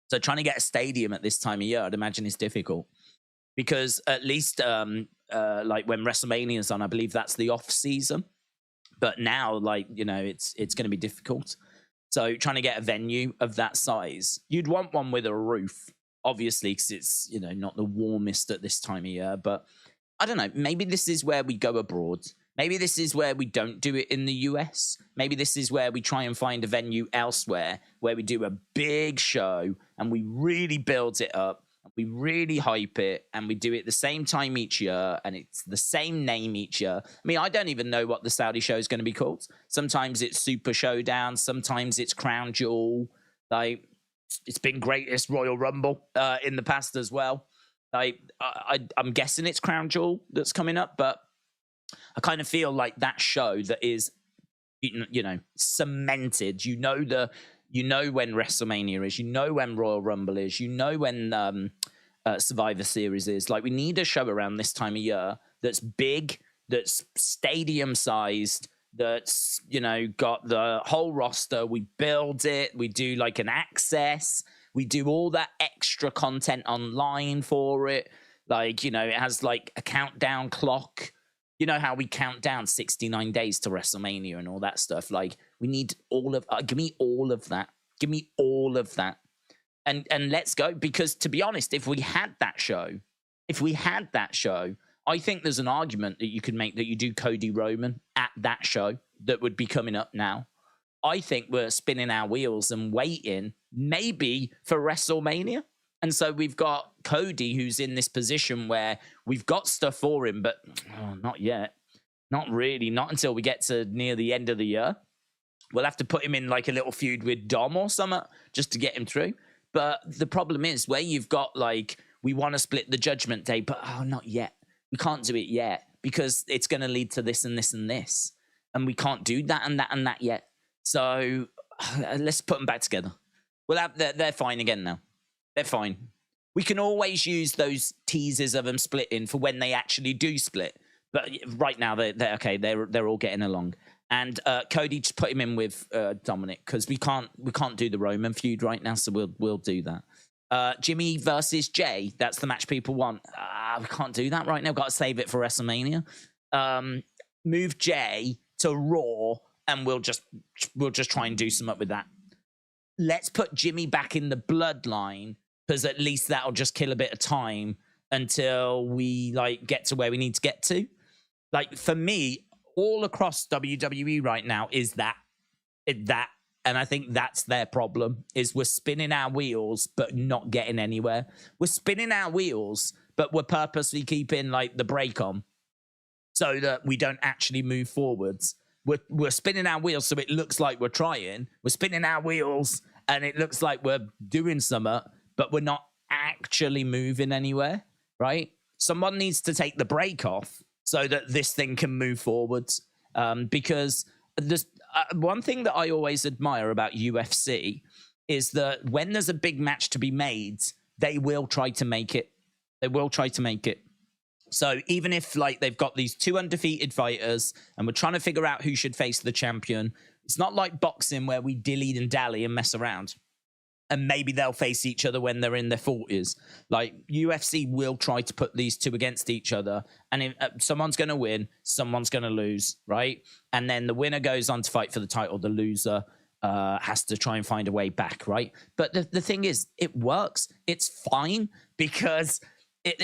So trying to get a stadium at this time of year, I'd imagine, is difficult, because at least like when WrestleMania is on, I believe that's the off season. But now, like, you know, it's going to be difficult. So trying to get a venue of that size, you'd want one with a roof, obviously, because it's, you know, not the warmest at this time of year. But I don't know. Maybe this is where we go abroad. Maybe this is where we don't do it in the US. Maybe this is where we try and find a venue elsewhere where we do a big show and we really build it up, and we really hype it, and we do it the same time each year, and it's the same name each year. I mean, I don't even know what the Saudi show is going to be called. Sometimes it's Super Showdown. Sometimes it's Crown Jewel. Like, it's been Greatest Royal Rumble in the past as well. Like, I'm guessing it's Crown Jewel that's coming up, but I kind of feel like that show that is, you know, cemented. You know when WrestleMania is. You know when Royal Rumble is. You know when Survivor Series is. Like, we need a show around this time of year that's big, that's stadium sized, that's, you know, got the whole roster. We build it, we do like an access, we do all that extra content online for it. Like, you know, it has like a countdown clock. You know how we count down 69 days to WrestleMania and all that stuff. Like, we need all of give me all of that. Give me all of that. And let's go. Because to be honest, if we had that show, I think there's an argument that you could make that you do Cody Roman at that show that would be coming up now. I think we're spinning our wheels and waiting maybe for WrestleMania. And so we've got Cody, who's in this position where we've got stuff for him, but not yet. Not really. Not until we get to near the end of the year. We'll have to put him in like a little feud with Dom or something just to get him through. But the problem is where you've got like, we want to split the Judgment Day, but not yet. We can't do it yet because it's going to lead to this and this and this. And we can't do that and that and that yet. So let's put them back together. We'll have, they're fine again now. They're fine. We can always use those teasers of them splitting for when they actually do split. But right now, they're okay. They're all getting along. And Cody, just put him in with Dominic because we can't do the Roman feud right now. So we'll do that. Jimmy versus Jay. That's the match people want. We can't do that right now. Got to save it for WrestleMania. Move Jay to Raw, and we'll just try and do something with that. Let's put Jimmy back in the Bloodline, because at least that'll just kill a bit of time until we like get to where we need to get to. Like, for me, all across WWE right now is that. And I think that's their problem, is we're spinning our wheels but not getting anywhere. We're spinning our wheels, but we're purposely keeping like the brake on so that we don't actually move forwards. We're spinning our wheels so it looks like we're trying. We're spinning our wheels and it looks like we're doing something, but we're not actually moving anywhere, right? Someone needs to take the brake off so that this thing can move forwards. Because there's one thing that I always admire about UFC is that when there's a big match to be made, they will try to make it. They will try to make it. So even if like they've got these two undefeated fighters and we're trying to figure out who should face the champion, it's not like boxing where we dilly and dally and mess around. And maybe they'll face each other when they're in their 40s. Like, UFC will try to put these two against each other. And if, someone's going to win, someone's going to lose, right? And then the winner goes on to fight for the title. The loser has to try and find a way back, right? But the thing is, it works. It's fine because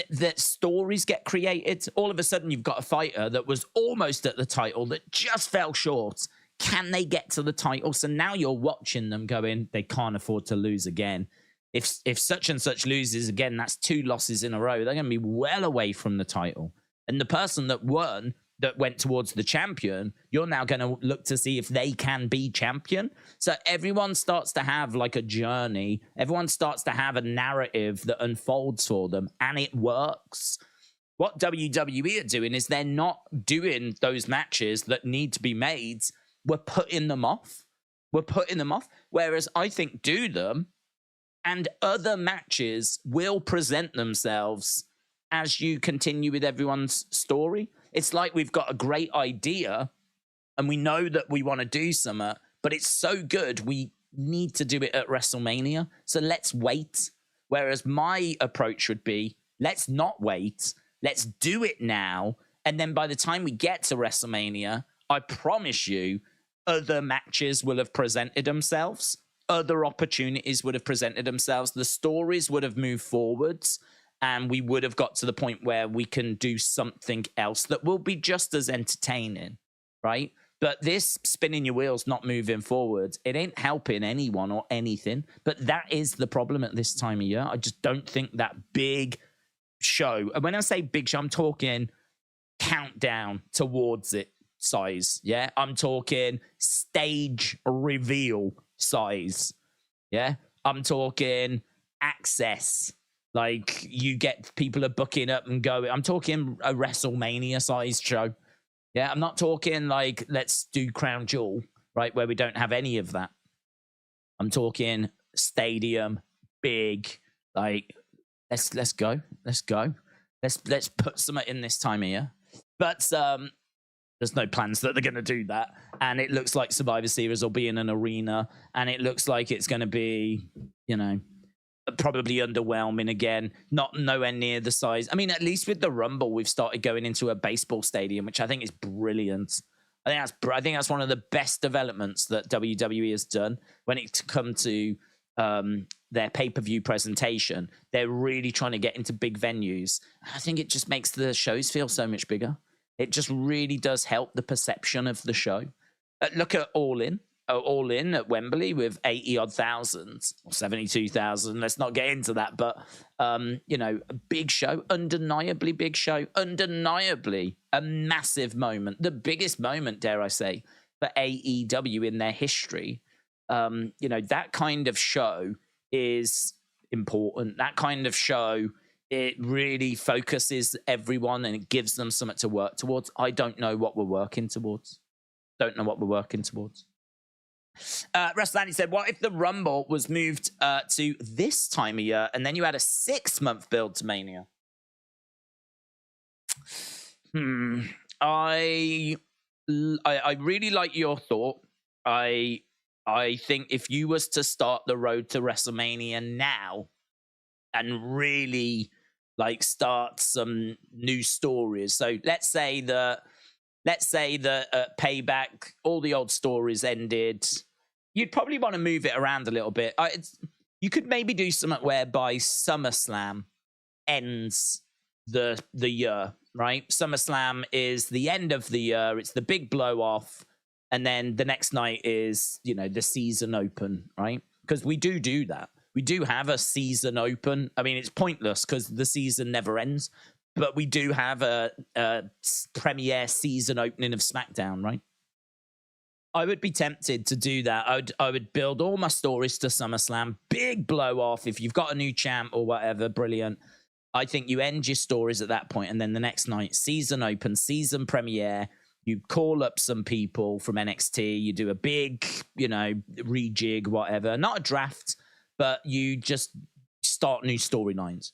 that stories get created. All of a sudden, you've got a fighter that was almost at the title that just fell short. Can they get to the title? So now you're watching them going, they can't afford to lose again. If such and such loses again, that's 2 losses in a row. They're going to be well away from the title. And the person that won, that went towards the champion, you're now going to look to see if they can be champion. So everyone starts to have like a journey. Everyone starts to have a narrative that unfolds for them, and it works. What WWE are doing is they're not doing those matches that need to be made. We're putting them off. Whereas I think do them, and other matches will present themselves as you continue with everyone's story. It's like we've got a great idea and we know that we want to do something, but it's so good we need to do it at WrestleMania. So let's wait. Whereas my approach would be, let's not wait. Let's do it now. And then by the time we get to WrestleMania, I promise you, other matches will have presented themselves. Other opportunities would have presented themselves. The stories would have moved forwards, and we would have got to the point where we can do something else that will be just as entertaining, right? But this spinning your wheels, not moving forward, it ain't helping anyone or anything. But that is the problem at this time of year. I just don't think that big show, and when I say big show, I'm talking countdown towards it size. Yeah, I'm talking stage reveal size. Yeah, I'm talking access. Like, you get people are booking up and going. I'm talking a WrestleMania sized show. Yeah, I'm not talking like let's do Crown Jewel, right, where we don't have any of that. I'm talking stadium, big, like let's go. Let's put something in this time of year. But there's no plans that they're going to do that, and it looks like Survivor Series will be in an arena, and it looks like it's going to be, probably underwhelming again. Not nowhere near the size. I mean, at least with the Rumble, we've started going into a baseball stadium, which I think is brilliant. I think that's one of the best developments that WWE has done when it's come to their pay-per-view presentation. They're really trying to get into big venues. I think it just makes the shows feel so much bigger. It just really does help the perception of the show. Look at All In at Wembley with 80-odd thousand or 72,000. Let's not get into that, but a big show, undeniably big show, undeniably a massive moment, the biggest moment, dare I say, for AEW in their history. That kind of show is important. That kind of show, it really focuses everyone and it gives them something to work towards. I don't know what we're working towards. Russell said, what if the Rumble was moved to this time of year and then you had a 6-month build to Mania? I really like your thought. I think if you was to start the road to WrestleMania now and really start some new stories. So let's say that Payback, all the old stories ended. You'd probably want to move it around a little bit. You could maybe do something whereby SummerSlam ends the year, right? SummerSlam is the end of the year. It's the big blow off. And then the next night is, the season open, right? Because we do that. We do have a season open. I mean, it's pointless because the season never ends. But we do have a premiere season opening of SmackDown, right? I would be tempted to do that. I would build all my stories to SummerSlam. Big blow off. If you've got a new champ or whatever, brilliant. I think you end your stories at that point, and then the next night, season open, season premiere. You call up some people from NXT. You do a big, rejig, whatever. Not a draft, but you just start new storylines.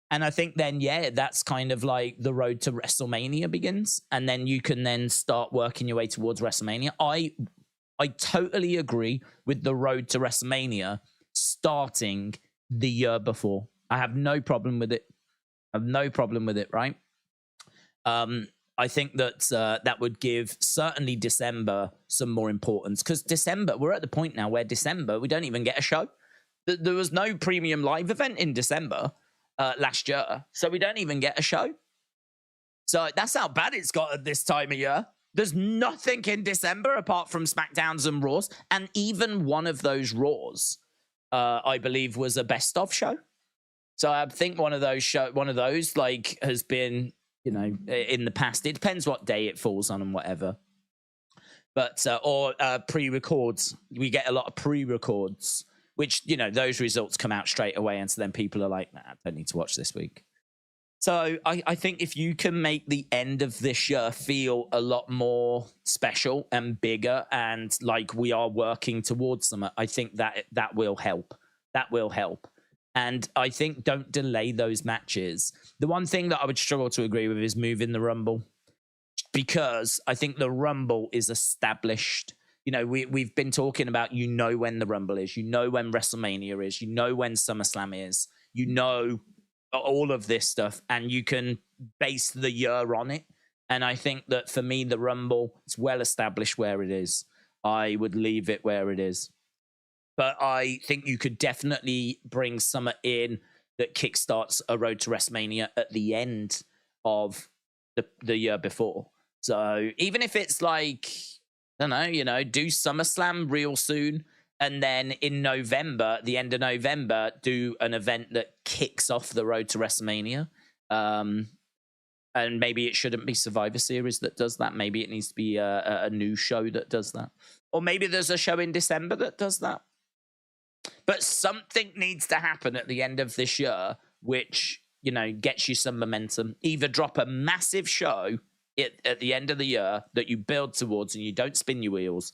And I think then, that's kind of like the road to WrestleMania begins. And then you can then start working your way towards WrestleMania. I totally agree with the road to WrestleMania starting the year before. I have no problem with it. Right? I think that that would give certainly December some more importance. Because December, we're at the point now where December, we don't even get a show. There was no premium live event in December last year, so we don't even get a show. So that's how bad it's got at this time of year. There's nothing in December apart from SmackDowns and Raws, and even one of those Raws, I believe, was a best of show. So I think one of those has been, in the past. It depends what day it falls on and whatever. But or pre-records, we get a lot of pre-records, which, those results come out straight away. And so then people are like, nah, I don't need to watch this week. So I think if you can make the end of this year feel a lot more special and bigger and like we are working towards something, I think that will help. That will help. And I think don't delay those matches. The one thing that I would struggle to agree with is moving the Rumble, because I think the Rumble is established. We've been talking about, when the Rumble is, when WrestleMania is, when SummerSlam is, all of this stuff, and you can base the year on it. And I think that for me, the Rumble is well established where it is. I would leave it where it is. But I think you could definitely bring something in that kickstarts a road to WrestleMania at the end of the year before. So even if it's like, I don't know, do SummerSlam real soon, and then in November, the end of November, do an event that kicks off the road to WrestleMania. And maybe it shouldn't be Survivor Series that does that. Maybe it needs to be a new show that does that. Or maybe there's a show in December that does that. But something needs to happen at the end of this year, which, gets you some momentum. Either drop a massive show at the end of the year that you build towards and you don't spin your wheels,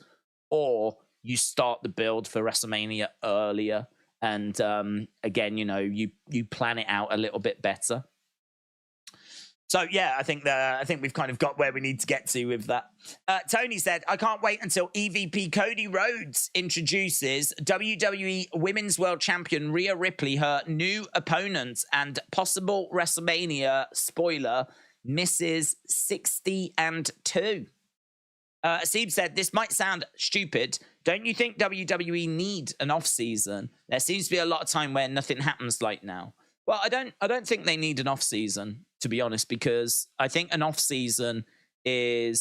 or you start the build for WrestleMania earlier And again, you plan it out a little bit better. So yeah, I think we've kind of got where we need to get to with that. Tony said, I can't wait until EVP Cody Rhodes introduces WWE Women's World Champion Rhea Ripley, her new opponent, and possible WrestleMania spoiler, Mrs. 60-2. Aseeb said, this might sound stupid. Don't you think WWE need an off season? There seems to be a lot of time where nothing happens like now. Well, I don't think they need an off season, to be honest, because I think an off season I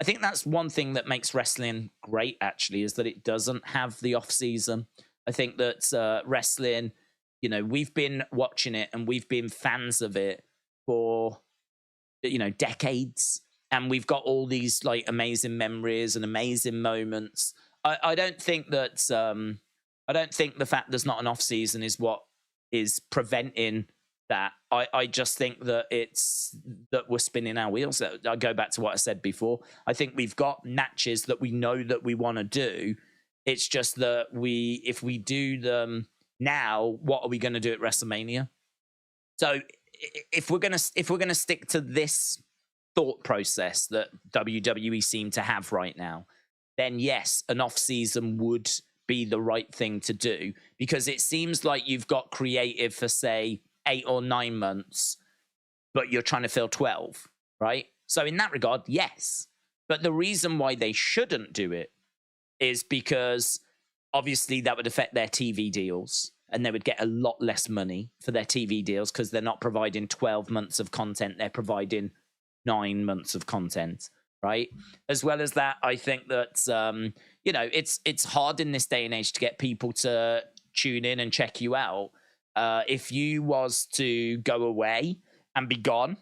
think that's one thing that makes wrestling great, actually, is that it doesn't have the off season. I think that wrestling, we've been watching it and we've been fans of it for, decades. And we've got all these like amazing memories and amazing moments. I don't think that I don't think the fact there's not an off season is what is preventing that. I just think that that we're spinning our wheels. I go back to what I said before. I think we've got matches that we know that we want to do. It's just that if we do them now, what are we going to do at WrestleMania? So if we're gonna stick to this thought process that WWE seem to have right now, then yes, an off season would be the right thing to do, because it seems like you've got creative for say 8 or 9 months, but you're trying to fill 12, right? So in that regard, yes. But the reason why they shouldn't do it is because obviously that would affect their TV deals, and they would get a lot less money for their TV deals because they're not providing 12 months of content, they're providing 9 months of content, right? As well as that, I think that it's hard in this day and age to get people to tune in and check you out. If you was to go away and be gone,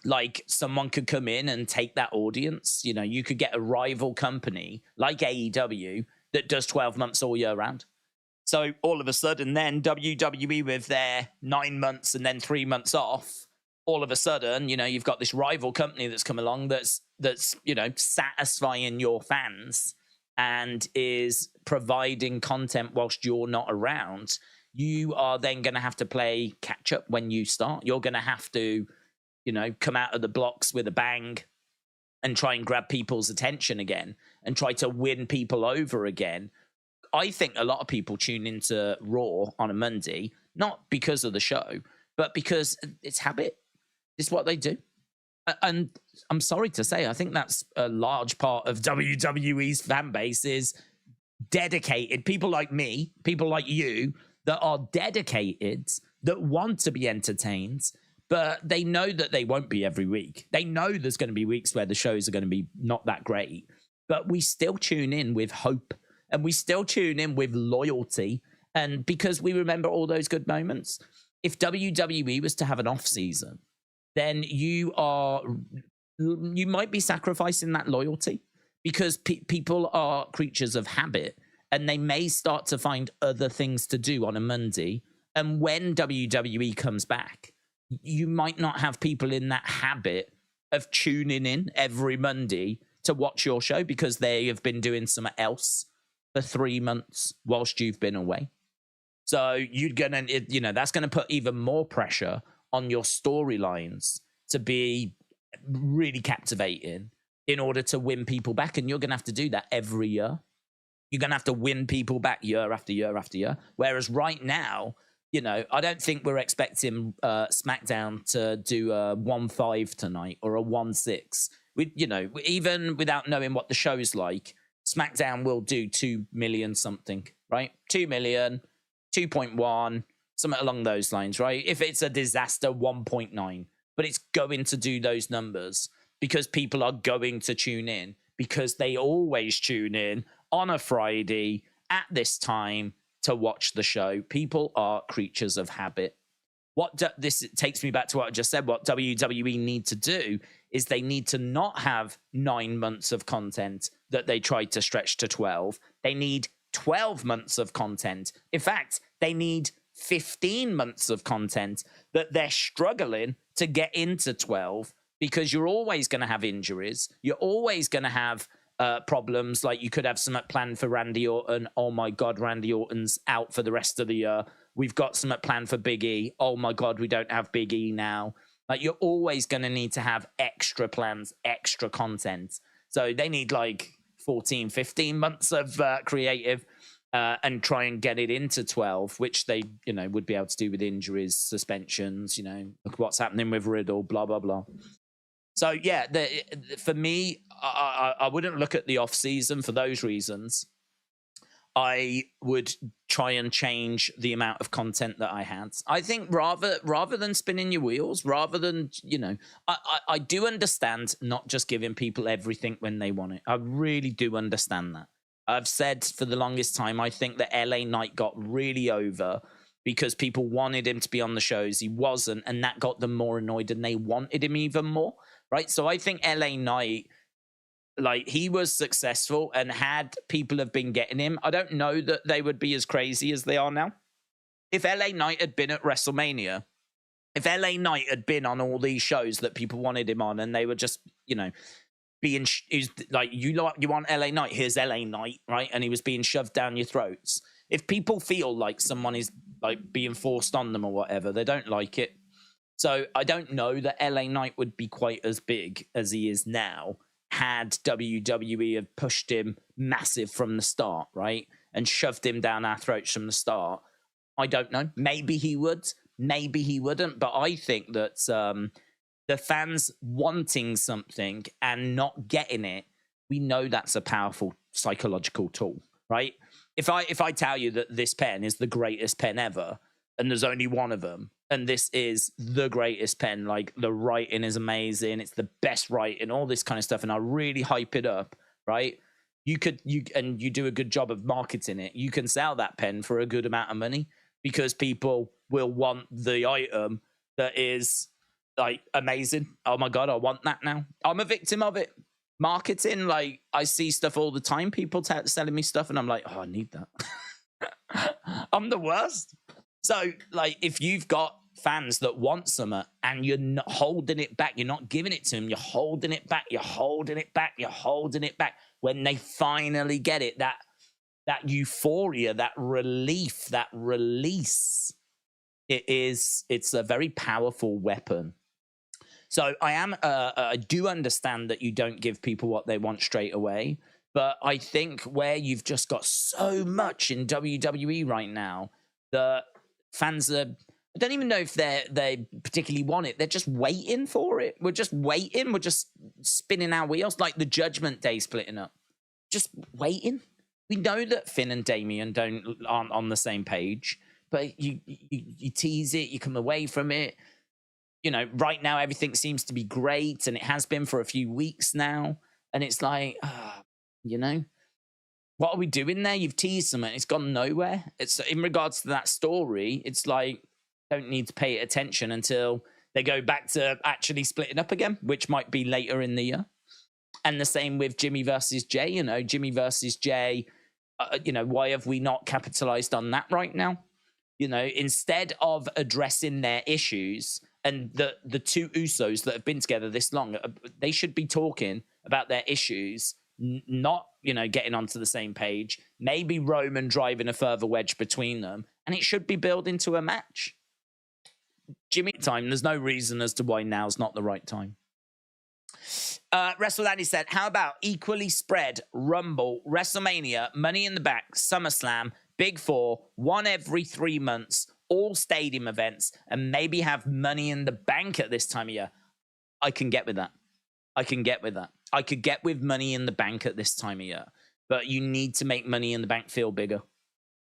like someone could come in and take that audience. You could get a rival company like AEW that does 12 months all year round. So all of a sudden then WWE with their 9 months and then 3 months off, all of a sudden, you've got this rival company that's come along that's satisfying your fans and is providing content whilst you're not around. You are then going to have to play catch up when you start. You're going to have to, come out of the blocks with a bang and try and grab people's attention again and try to win people over again. I think a lot of people tune into Raw on a Monday, not because of the show, but because it's habit. It's what they do. And I'm sorry to say, I think that's a large part of WWE's fan base is dedicated. People like me, people like you, that are dedicated, that want to be entertained, but they know that they won't be every week. They know there's going to be weeks where the shows are going to be not that great, but we still tune in with hope, and we still tune in with loyalty, and because we remember all those good moments. If WWE was to have an off season, then you might be sacrificing that loyalty, because people are creatures of habit, and they may start to find other things to do on a Monday. And when WWE comes back, you might not have people in that habit of tuning in every Monday to watch your show because they have been doing something else for 3 months whilst you've been away. So that's going to put even more pressure on your storylines to be really captivating in order to win people back. And you're going to have to do that every year. You're going to have to win people back year after year after year. Whereas right now, I don't think we're expecting SmackDown to do a 1-5 tonight or a 1-6. Even without knowing what the show's like, SmackDown will do 2 million something, right? 2 million, 2.1, something along those lines, right? If it's a disaster, 1.9. But it's going to do those numbers because people are going to tune in, because they always tune in on a Friday at this time to watch the show. People are creatures of habit. This takes me back to what I just said. What WWE need to do is they need to not have 9 months of content that they tried to stretch to 12. They need 12 months of content. In fact, they need 15 months of content that they're struggling to get into 12, because you're always going to have injuries. You're always going to have problems. Like, you could have something planned for Randy Orton. Oh my God, Randy Orton's out for the rest of the year. We've got something planned for Big E. Oh my God, we don't have Big E now. Like, you're always going to need to have extra plans, extra content. So they need like 14, 15 months of creative and try and get it into 12, which they, would be able to do with injuries, suspensions, look what's happening with Riddle, blah, blah, blah. So, yeah, for me, I wouldn't look at the off season for those reasons. I would try and change the amount of content that I had. I think rather than spinning your wheels, rather than, I do understand not just giving people everything when they want it. I really do understand that. I've said for the longest time, I think that LA Knight got really over because people wanted him to be on the shows. He wasn't, and that got them more annoyed, and they wanted him even more, right? So I think LA Knight, like, he was successful, and had people have been getting him, I don't know that they would be as crazy as they are now. If LA Knight had been at WrestleMania, if LA Knight had been on all these shows that people wanted him on, and they were just, being like, you want LA Knight, here's LA Knight, right? And he was being shoved down your throats. If people feel like someone is like being forced on them or whatever, they don't like it. So I don't know that LA Knight would be quite as big as he is now had WWE have pushed him massive from the start, right? And shoved him down our throats from the start. I don't know. Maybe he would. Maybe he wouldn't. But I think that the fans wanting something and not getting it, we know that's a powerful psychological tool, right? If I tell you that this pen is the greatest pen ever, and there's only one of them, and this is the greatest pen, like, the writing is amazing, it's the best writing, all this kind of stuff, and I really hype it up, right? You do a good job of marketing it. You can sell that pen for a good amount of money because people will want the item that is, like, amazing. Oh my God, I want that now. I'm a victim of it. Marketing, like, I see stuff all the time, people selling me stuff, and I'm like, oh, I need that. I'm the worst. So, like, if you've got fans that want something and you're not holding it back, you're not giving it to them, you're holding it back, you're holding it back, you're holding it back. When they finally get it, that euphoria, that relief, that release, it's a very powerful weapon. So I do understand that you don't give people what they want straight away, but I think where you've just got so much in WWE right now, the fans are, I don't even know if they particularly want it. They're just waiting for it. We're just waiting. We're just spinning our wheels like the Judgment Day splitting up. Just waiting. We know that Finn and Damian aren't on the same page, but you tease it, you come away from it. Right now everything seems to be great, and it has been for a few weeks now. And it's like, what are we doing there? You've teased something, it's gone nowhere. It's in regards to that story. It's like, don't need to pay attention until they go back to actually splitting up again, which might be later in the year. And the same with Jimmy versus Jay. Jimmy versus Jay. Why have we not capitalized on that right now? Instead of addressing their issues, and the two Usos that have been together this long, they should be talking about their issues, not, getting onto the same page. Maybe Roman driving a further wedge between them, and it should be built into a match. Jimmy time, there's no reason as to why now's not the right time. WrestleLandy said, how about equally spread Rumble, WrestleMania, Money in the Bank, SummerSlam, Big Four, one every 3 months, all stadium events, and maybe have Money in the Bank at this time of year? I can get with that. I could get with Money in the Bank at this time of year, but you need to make Money in the Bank feel bigger.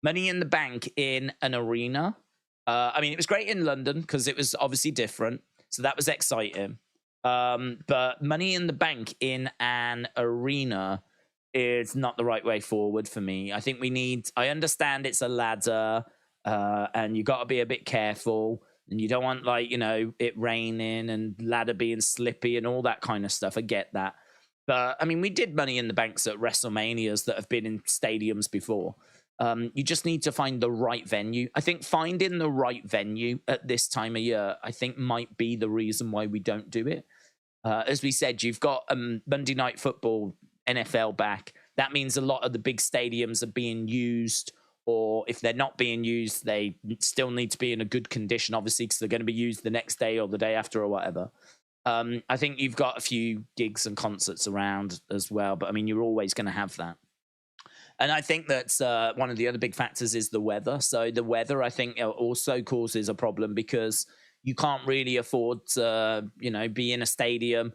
Money in the Bank in an arena. It was great in London because it was obviously different, so that was exciting. But Money in the Bank in an arena is not the right way forward for me. I think I understand it's a ladder, and you got to be a bit careful, and you don't want, it raining and ladder being slippy and all that kind of stuff. I get that. But, we did Money in the Banks at WrestleManias that have been in stadiums before. You just need to find the right venue. I think finding the right venue at this time of year, I think, might be the reason why we don't do it. As we said, you've got Monday Night Football NFL back, that means a lot of the big stadiums are being used, or if they're not being used, they still need to be in a good condition, obviously, because they're going to be used the next day or the day after or whatever. I think you've got a few gigs and concerts around as well, but I mean, you're always going to have that. And I think that's one of the other big factors is the weather. So the weather, I think, also causes a problem because you can't really afford to, be in a stadium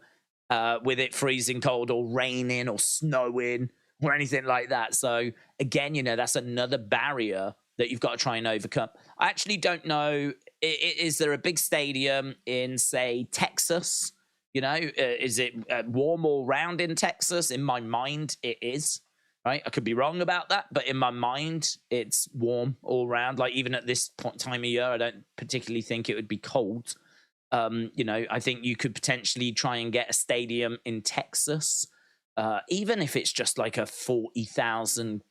with it freezing cold or raining or snowing or anything like that. So again, that's another barrier that you've got to try and overcome. I actually don't know. Is there a big stadium in, say, Texas? Is it warm all round in Texas? In my mind, it is. Right, I could be wrong about that, but in my mind, it's warm all round. Like even at this time of year, I don't particularly think it would be cold. I think you could potentially try and get a stadium in Texas, even if it's just like a 40,000,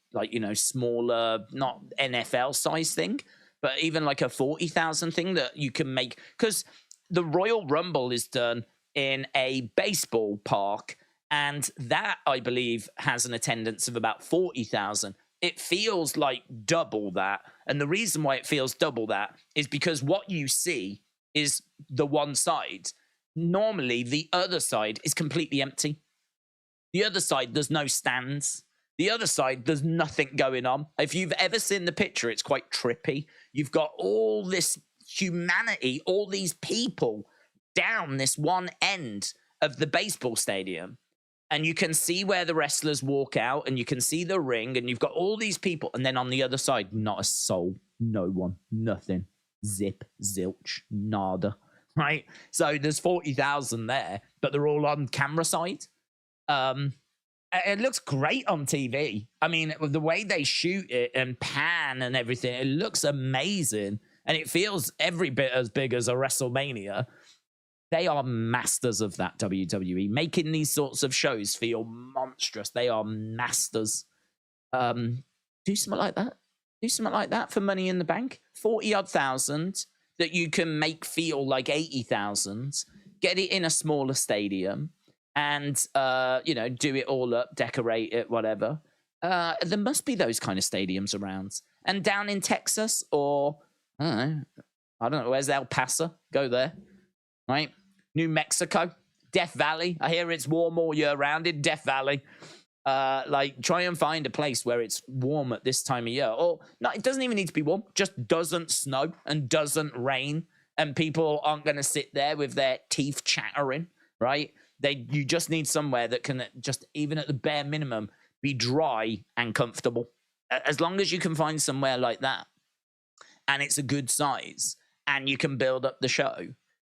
smaller, not NFL size thing, but even like a 40,000 thing that you can make. Because the Royal Rumble is done in a baseball park, and that, I believe, has an attendance of about 40,000. It feels like double that. And the reason why it feels double that is because what you see is the one side. Normally, the other side is completely empty. The other side, there's no stands. The other side, there's nothing going on. If you've ever seen the picture, it's quite trippy. You've got all this humanity, all these people down this one end of the baseball stadium. And you can see where the wrestlers walk out, and you can see the ring, and you've got all these people. And then on the other side, not a soul, no one, nothing, zip, zilch, nada, right? So there's 40,000 there, but they're all on camera side. It looks great on TV. I mean, the way they shoot it and pan and everything, it looks amazing. And it feels every bit as big as a WrestleMania. They are masters of that, WWE. Making these sorts of shows feel monstrous. They are masters. Do something like that. Do something like that for Money in the Bank. 40-odd thousand that you can make feel like 80,000. Get it in a smaller stadium and, do it all up, decorate it, whatever. There must be those kind of stadiums around. And down in Texas or, I don't know, where's El Paso? Go there, right? New Mexico, Death Valley. I hear it's warm all year round in Death Valley. Try and find a place where it's warm at this time of year. Or, no, it doesn't even need to be warm. Just doesn't snow and doesn't rain. And people aren't going to sit there with their teeth chattering, right? You just need somewhere that can just, even at the bare minimum, be dry and comfortable. As long as you can find somewhere like that, and it's a good size, and you can build up the show,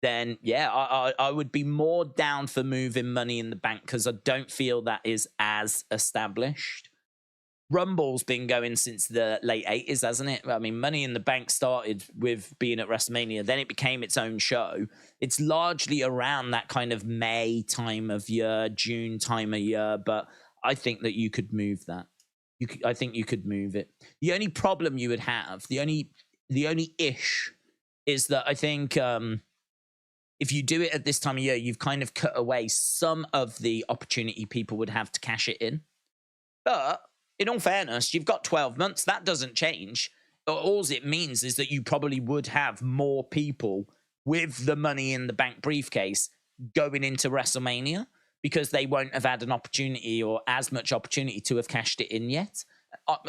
then yeah, I would be more down for moving Money in the Bank because I don't feel that is as established. Rumble's been going since the late 80s, hasn't it? I mean, Money in the Bank started with being at WrestleMania, then it became its own show. It's largely around that kind of May time of year, June time of year, but I think that you could move that. I think you could move it. The only problem you would have, the only ish, is that I think if you do it at this time of year, you've kind of cut away some of the opportunity people would have to cash it in. But in all fairness, you've got 12 months. That doesn't change. All it means is that you probably would have more people with the Money in the Bank briefcase going into WrestleMania because they won't have had an opportunity or as much opportunity to have cashed it in yet.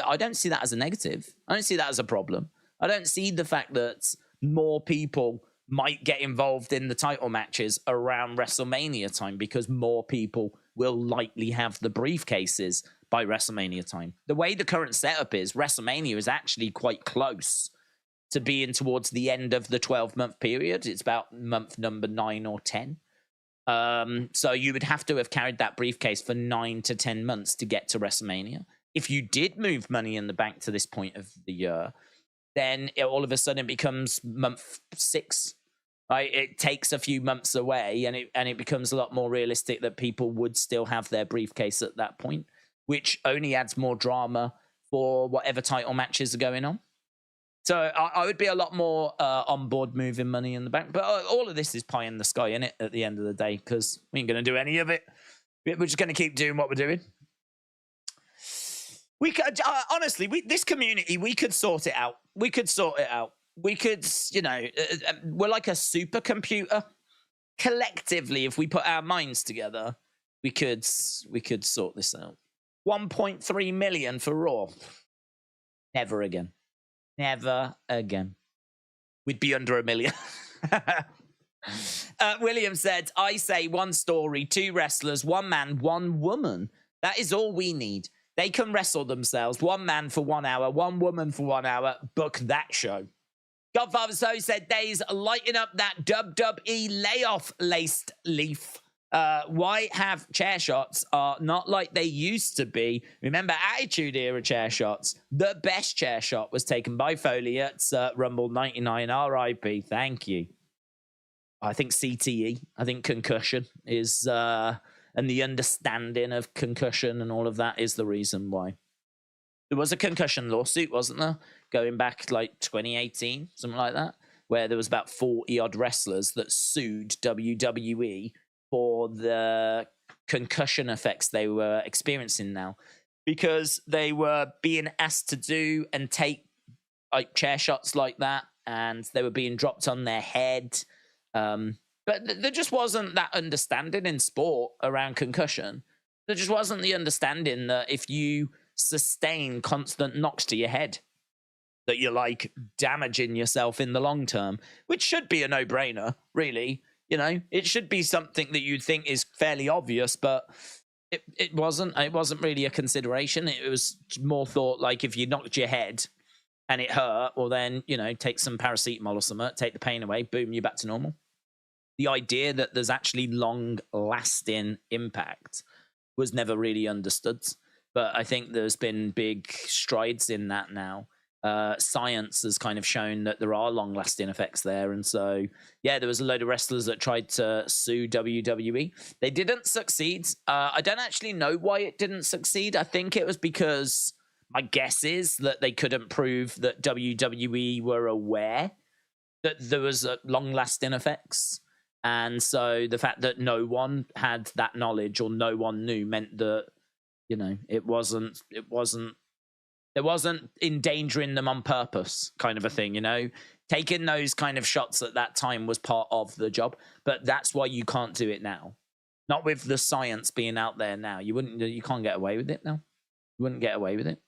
I don't see that as a negative. I don't see that as a problem. I don't see the fact that more people might get involved in the title matches around WrestleMania time because more people will likely have the briefcases by WrestleMania time. The way the current setup is, WrestleMania is actually quite close to being towards the end of the 12-month period. It's about month number 9 or 10. So you would have to have carried that briefcase for 9 to 10 months to get to WrestleMania. If you did move Money in the Bank to this point of the year, then all of a sudden it becomes month 6. Right? It takes a few months away, and it becomes a lot more realistic that people would still have their briefcase at that point, which only adds more drama for whatever title matches are going on. So I would be a lot more on board moving Money in the Bank. But all of this is pie in the sky, innit, at the end of the day, because we ain't going to do any of it. We're just going to keep doing what we're doing. We could honestly, this community, we could sort it out. We could sort it out. We could, we're like a supercomputer. Collectively, if we put our minds together, we could sort this out. 1.3 million for Raw. Never again. Never again. We'd be under 1 million. William said, I say 1 story, 2 wrestlers, 1 man, 1 woman. That is all we need. They can wrestle themselves. 1 man for 1 hour, 1 woman for 1 hour. Book that show. Godfather So said, Days lighting up that WWE layoff laced leaf. Why have chair shots are not like they used to be? Remember Attitude Era chair shots? The best chair shot was taken by Foley at Rumble 99. RIP. Thank you. I think CTE. I think concussion is, and the understanding of concussion and all of that is the reason why. There was a concussion lawsuit, wasn't there? Going back like 2018, something like that, where there was about 40 odd wrestlers that sued WWE for the concussion effects they were experiencing now, because they were being asked to do and take like chair shots like that, and they were being dropped on their head. But there just wasn't that understanding in sport around concussion. There just wasn't the understanding that if you sustain constant knocks to your head, that you're like damaging yourself in the long term, which should be a no-brainer, really. You know, it should be something that you'd think is fairly obvious, but it wasn't. It wasn't really a consideration. It was more thought like if you knocked your head and it hurt, well then, take some paracetamol or something, take the pain away, boom, you're back to normal. The idea that there's actually long-lasting impact was never really understood. But I think there's been big strides in that now. Science has kind of shown that there are long-lasting effects there. And so, yeah, there was a load of wrestlers that tried to sue WWE. They didn't succeed. I don't actually know why it didn't succeed. I think it was because my guess is that they couldn't prove that WWE were aware that there was long-lasting effects. And so the fact that no one had that knowledge or no one knew meant that, it wasn't endangering them on purpose, kind of a thing, Taking those kind of shots at that time was part of the job, but that's why you can't do it now. Not with the science being out there now. You can't get away with it now. You wouldn't get away with it.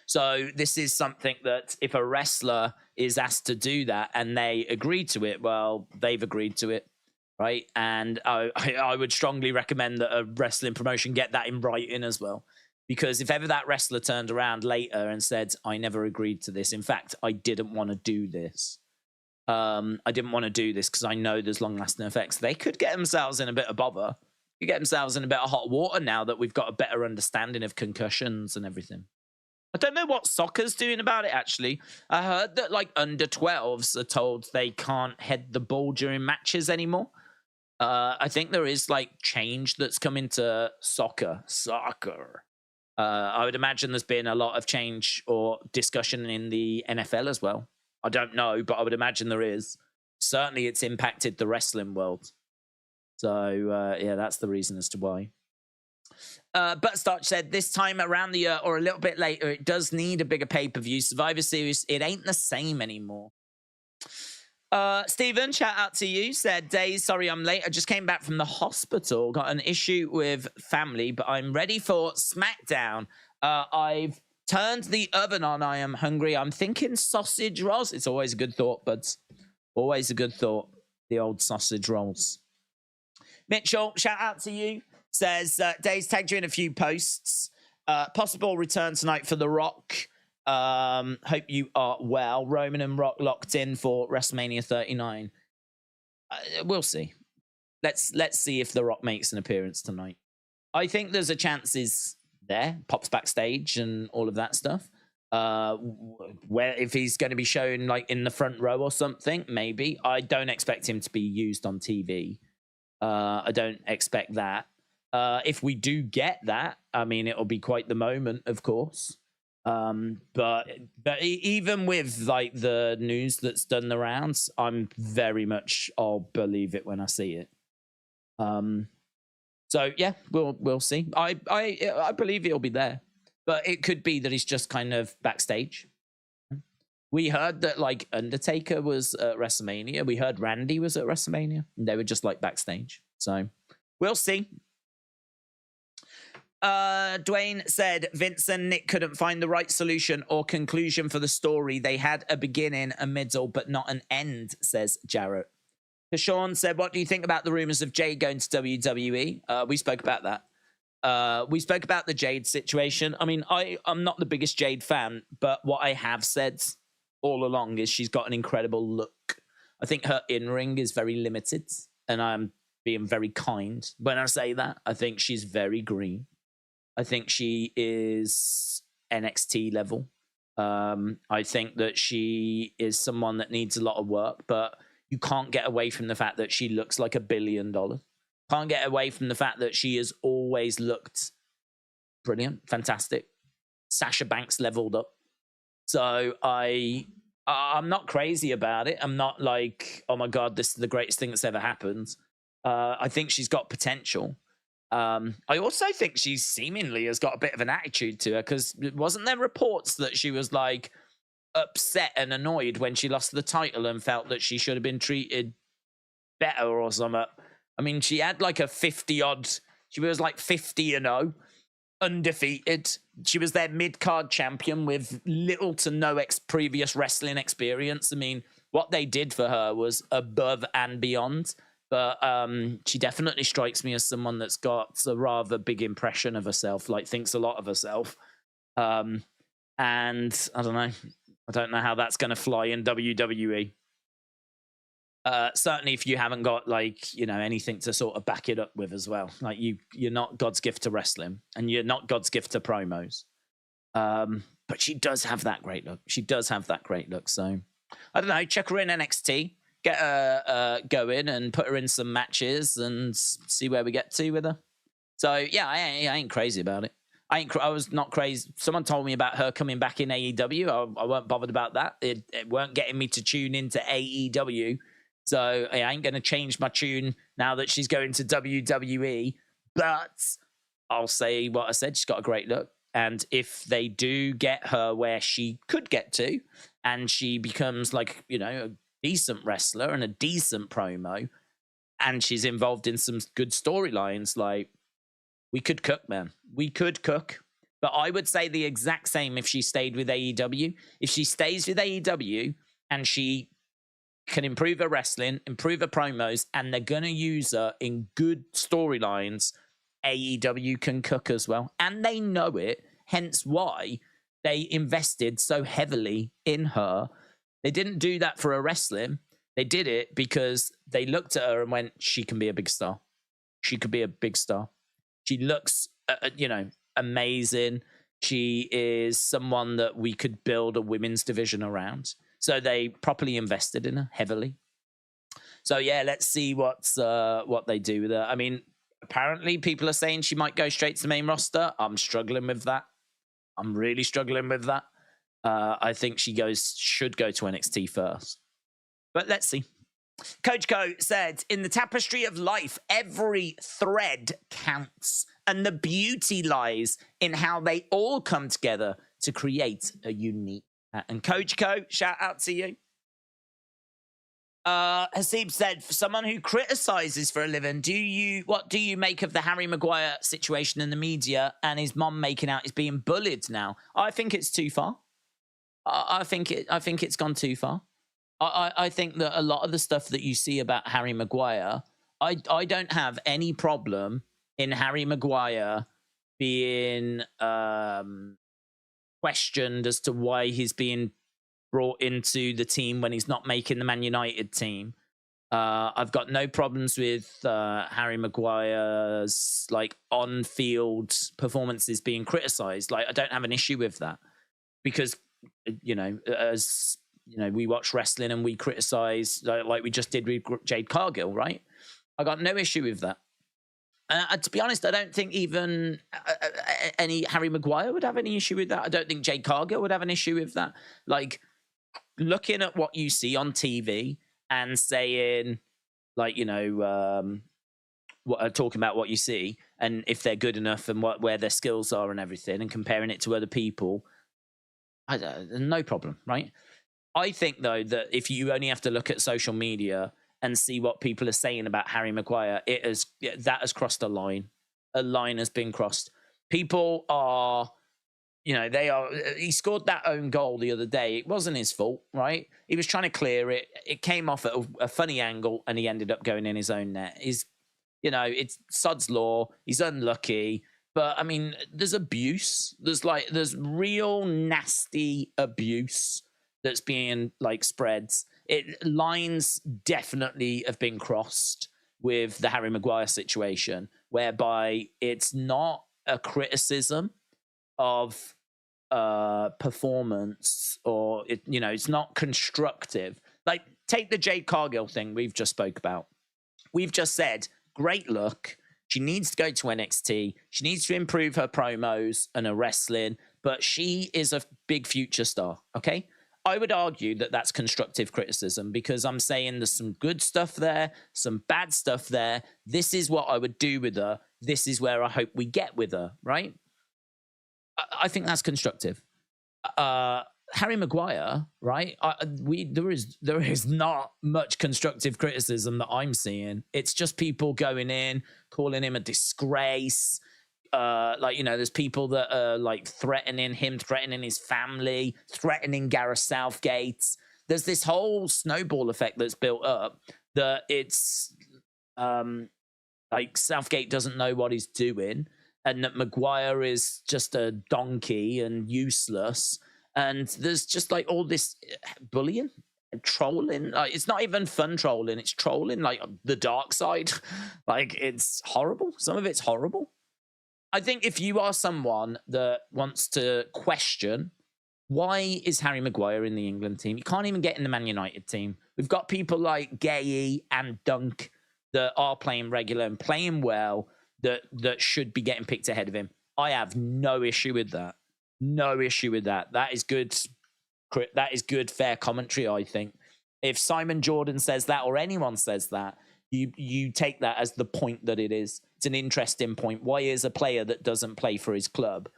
So this is something that if a wrestler is asked to do that and they agree to it, well, they've agreed to it, right? And I would strongly recommend that a wrestling promotion get that in writing as well. Because if ever that wrestler turned around later and said, I never agreed to this. In fact, I didn't want to do this. I didn't want to do this because I know there's long-lasting effects. They could get themselves in a bit of bother. They could get themselves in a bit of hot water now that we've got a better understanding of concussions and everything. I don't know what soccer's doing about it, actually. I heard that, under 12s are told they can't head the ball during matches anymore. I think there is, change that's come into soccer. I would imagine there's been a lot of change or discussion in the NFL as well. I don't know, but I would imagine there is. Certainly, it's impacted the wrestling world. So, yeah, that's the reason as to why. But Starch said, this time around the year or a little bit later, it does need a bigger pay-per-view. Survivor Series, it ain't the same anymore. Stephen, shout out to you, said, Days, sorry I'm late. I just came back from the hospital. Got an issue with family, but I'm ready for Smackdown. I've turned the oven on. I am hungry. I'm thinking sausage rolls. It's always a good thought, buds. Always a good thought. The old sausage rolls. Mitchell, shout out to you. Says, Days tagged you in a few posts. Possible return tonight for The Rock. Hope you are well. Roman and Rock locked in for WrestleMania 39. We'll see. Let's see if The Rock makes an appearance tonight. I think there's a chance he's there, pops backstage and all of that stuff. Where if he's going to be shown in the front row or something, maybe. I don't expect him to be used on TV. I don't expect that. If we do get that, I mean, it'll be quite the moment, of course. But even with the news that's done the rounds, I'm very much I'll believe it when I see it. So yeah, we'll see. I believe it'll be there. But it could be that he's just kind of backstage. We heard that like Undertaker was at WrestleMania. We heard Randy was at WrestleMania. And they were just like backstage. So we'll see. Dwayne said Vince and Nick couldn't find the right solution or conclusion for the story. They had a beginning, a middle, but not an end, says Jarrett. Sean said, what do you think about the rumors of Jade going to WWE? We spoke about that. We spoke about the Jade situation. I mean, I'm not the biggest Jade fan, but what I have said all along is she's got an incredible look. I think her in-ring is very limited, and I'm being very kind when I say that. I think she's very green. I think she is NXT level. I think that she is someone that needs a lot of work, but you can't get away from the fact that she looks like $1 billion. Can't get away from the fact that she has always looked brilliant, fantastic. Sasha Banks leveled up. So I'm not crazy about it. I'm not like, oh my God, this is the greatest thing that's ever happened. I think she's got potential. I also think she seemingly has got a bit of an attitude to her, because wasn't there reports that she was like upset and annoyed when she lost the title and felt that she should have been treated better or something? I mean, she had like a 50-odd, she was like 50-0, undefeated. She was their mid-card champion with little to no previous wrestling experience. I mean, what they did for her was above and beyond. But she definitely strikes me as someone that's got a rather big impression of herself, like thinks a lot of herself. And I don't know. I don't know how that's going to fly in WWE. Certainly if you haven't got like, you know, anything to sort of back it up with as well. Like you're not God's gift to wrestling, and you're not God's gift to promos. But she does have that great look. She does have that great look. So I don't know, check her in NXT, get her going and put her in some matches and see where we get to with her. So yeah, I ain't crazy about it. I was not crazy. Someone told me about her coming back in AEW. I weren't bothered about that. It weren't getting me to tune into AEW. So I ain't going to change my tune now that she's going to WWE. But I'll say what I said. She's got a great look. And if they do get her where she could get to, and she becomes like, you know, a decent wrestler and a decent promo, and she's involved in some good storylines, like, we could cook, man. We could cook. But I would say the exact same if she stayed with AEW. If she stays with AEW and she can improve her wrestling, improve her promos, and they're going to use her in good storylines, AEW can cook as well. And they know it, hence why they invested so heavily in her. They didn't do that for her wrestling. They did it because they looked at her and went, she can be a big star. She could be a big star. She looks, you know, amazing. She is someone that we could build a women's division around. So they properly invested in her heavily. So yeah, let's see what they do with her. I mean, apparently people are saying she might go straight to the main roster. I'm struggling with that. I'm really struggling with that. I think she should go to NXT first. But let's see. Coach Co said, in the tapestry of life, every thread counts. And the beauty lies in how they all come together to create a unique. And Coach Co, shout out to you. Hasib said, for someone who criticizes for a living, what do you make of the Harry Maguire situation in the media and his mom making out he's being bullied now? I think it's too far. I think it's gone too far. I think that a lot of the stuff that you see about Harry Maguire, I don't have any problem in Harry Maguire being questioned as to why he's being brought into the team when he's not making the Man United team. I've got no problems with Harry Maguire's like on-field performances being criticised. Like, I don't have an issue with that because, you know, as you know, we watch wrestling and we criticise like we just did with Jade Cargill, right? I got no issue with that. To be honest, I don't think even any Harry Maguire would have any issue with that. I don't think Jade Cargill would have an issue with that. Like, looking at what you see on TV and saying, like, you know, talking about what you see and if they're good enough and where their skills are and everything, and comparing it to other people, no problem, right? I think though that if you only have to look at social media and see what people are saying about Harry Maguire, that has crossed a line. A line has been crossed. People are, he scored that own goal the other day. It wasn't his fault, right? He was trying to clear it. It came off at a funny angle and he ended up going in his own net. It's sod's law. He's unlucky. But I mean, there's abuse. There's real nasty abuse that's being spread. Lines definitely have been crossed with the Harry Maguire situation, whereby it's not a criticism of performance, or it's not constructive. Like, take the Jade Cargill thing we've just spoke about. We've just said, great look. She needs to go to NXT. She needs to improve her promos and her wrestling, but she is a big future star, okay? I would argue that that's constructive criticism, because I'm saying there's some good stuff there, some bad stuff there. This is what I would do with her. This is where I hope we get with her, right? I think that's constructive. Harry Maguire, right? There is not much constructive criticism that I'm seeing. It's just people going in, calling him a disgrace. There's people that are threatening him, threatening his family, threatening Gareth Southgate. There's this whole snowball effect that's built up that it's Southgate doesn't know what he's doing, and that Maguire is just a donkey and useless. And there's just all this bullying and trolling. It's not even fun trolling. It's trolling, the dark side. It's horrible. Some of it's horrible. I think if you are someone that wants to question, why is Harry Maguire in the England team? You can't even get in the Man United team. We've got people like Gay and Dunk that are playing regular and playing well, that should be getting picked ahead of him. I have no issue with that. No issue with that. That is good. That is good, fair commentary, I think. If Simon Jordan says that, or anyone says that, you take that as the point that it is. It's an interesting point. Why is a player that doesn't play for his club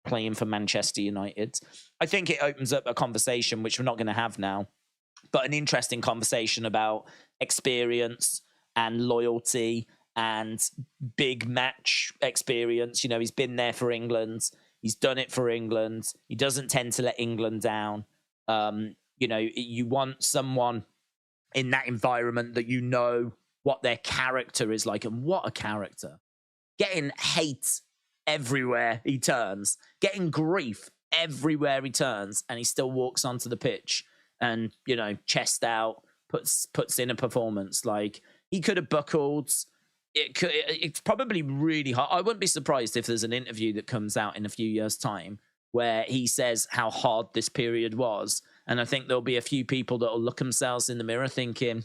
playing for Manchester United? I think it opens up a conversation, which we're not going to have now, but an interesting conversation about experience and loyalty and big match experience. He's been there for England. He's done it for England. He doesn't tend to let England down. You want someone in that environment that what their character is like, and what a character. Getting hate everywhere he turns, getting grief everywhere he turns, and he still walks onto the pitch and, chest out, puts in a performance. He could have buckled. It's probably really hard. I wouldn't be surprised if there's an interview that comes out in a few years' time where he says how hard this period was. And I think there'll be a few people that will look themselves in the mirror thinking,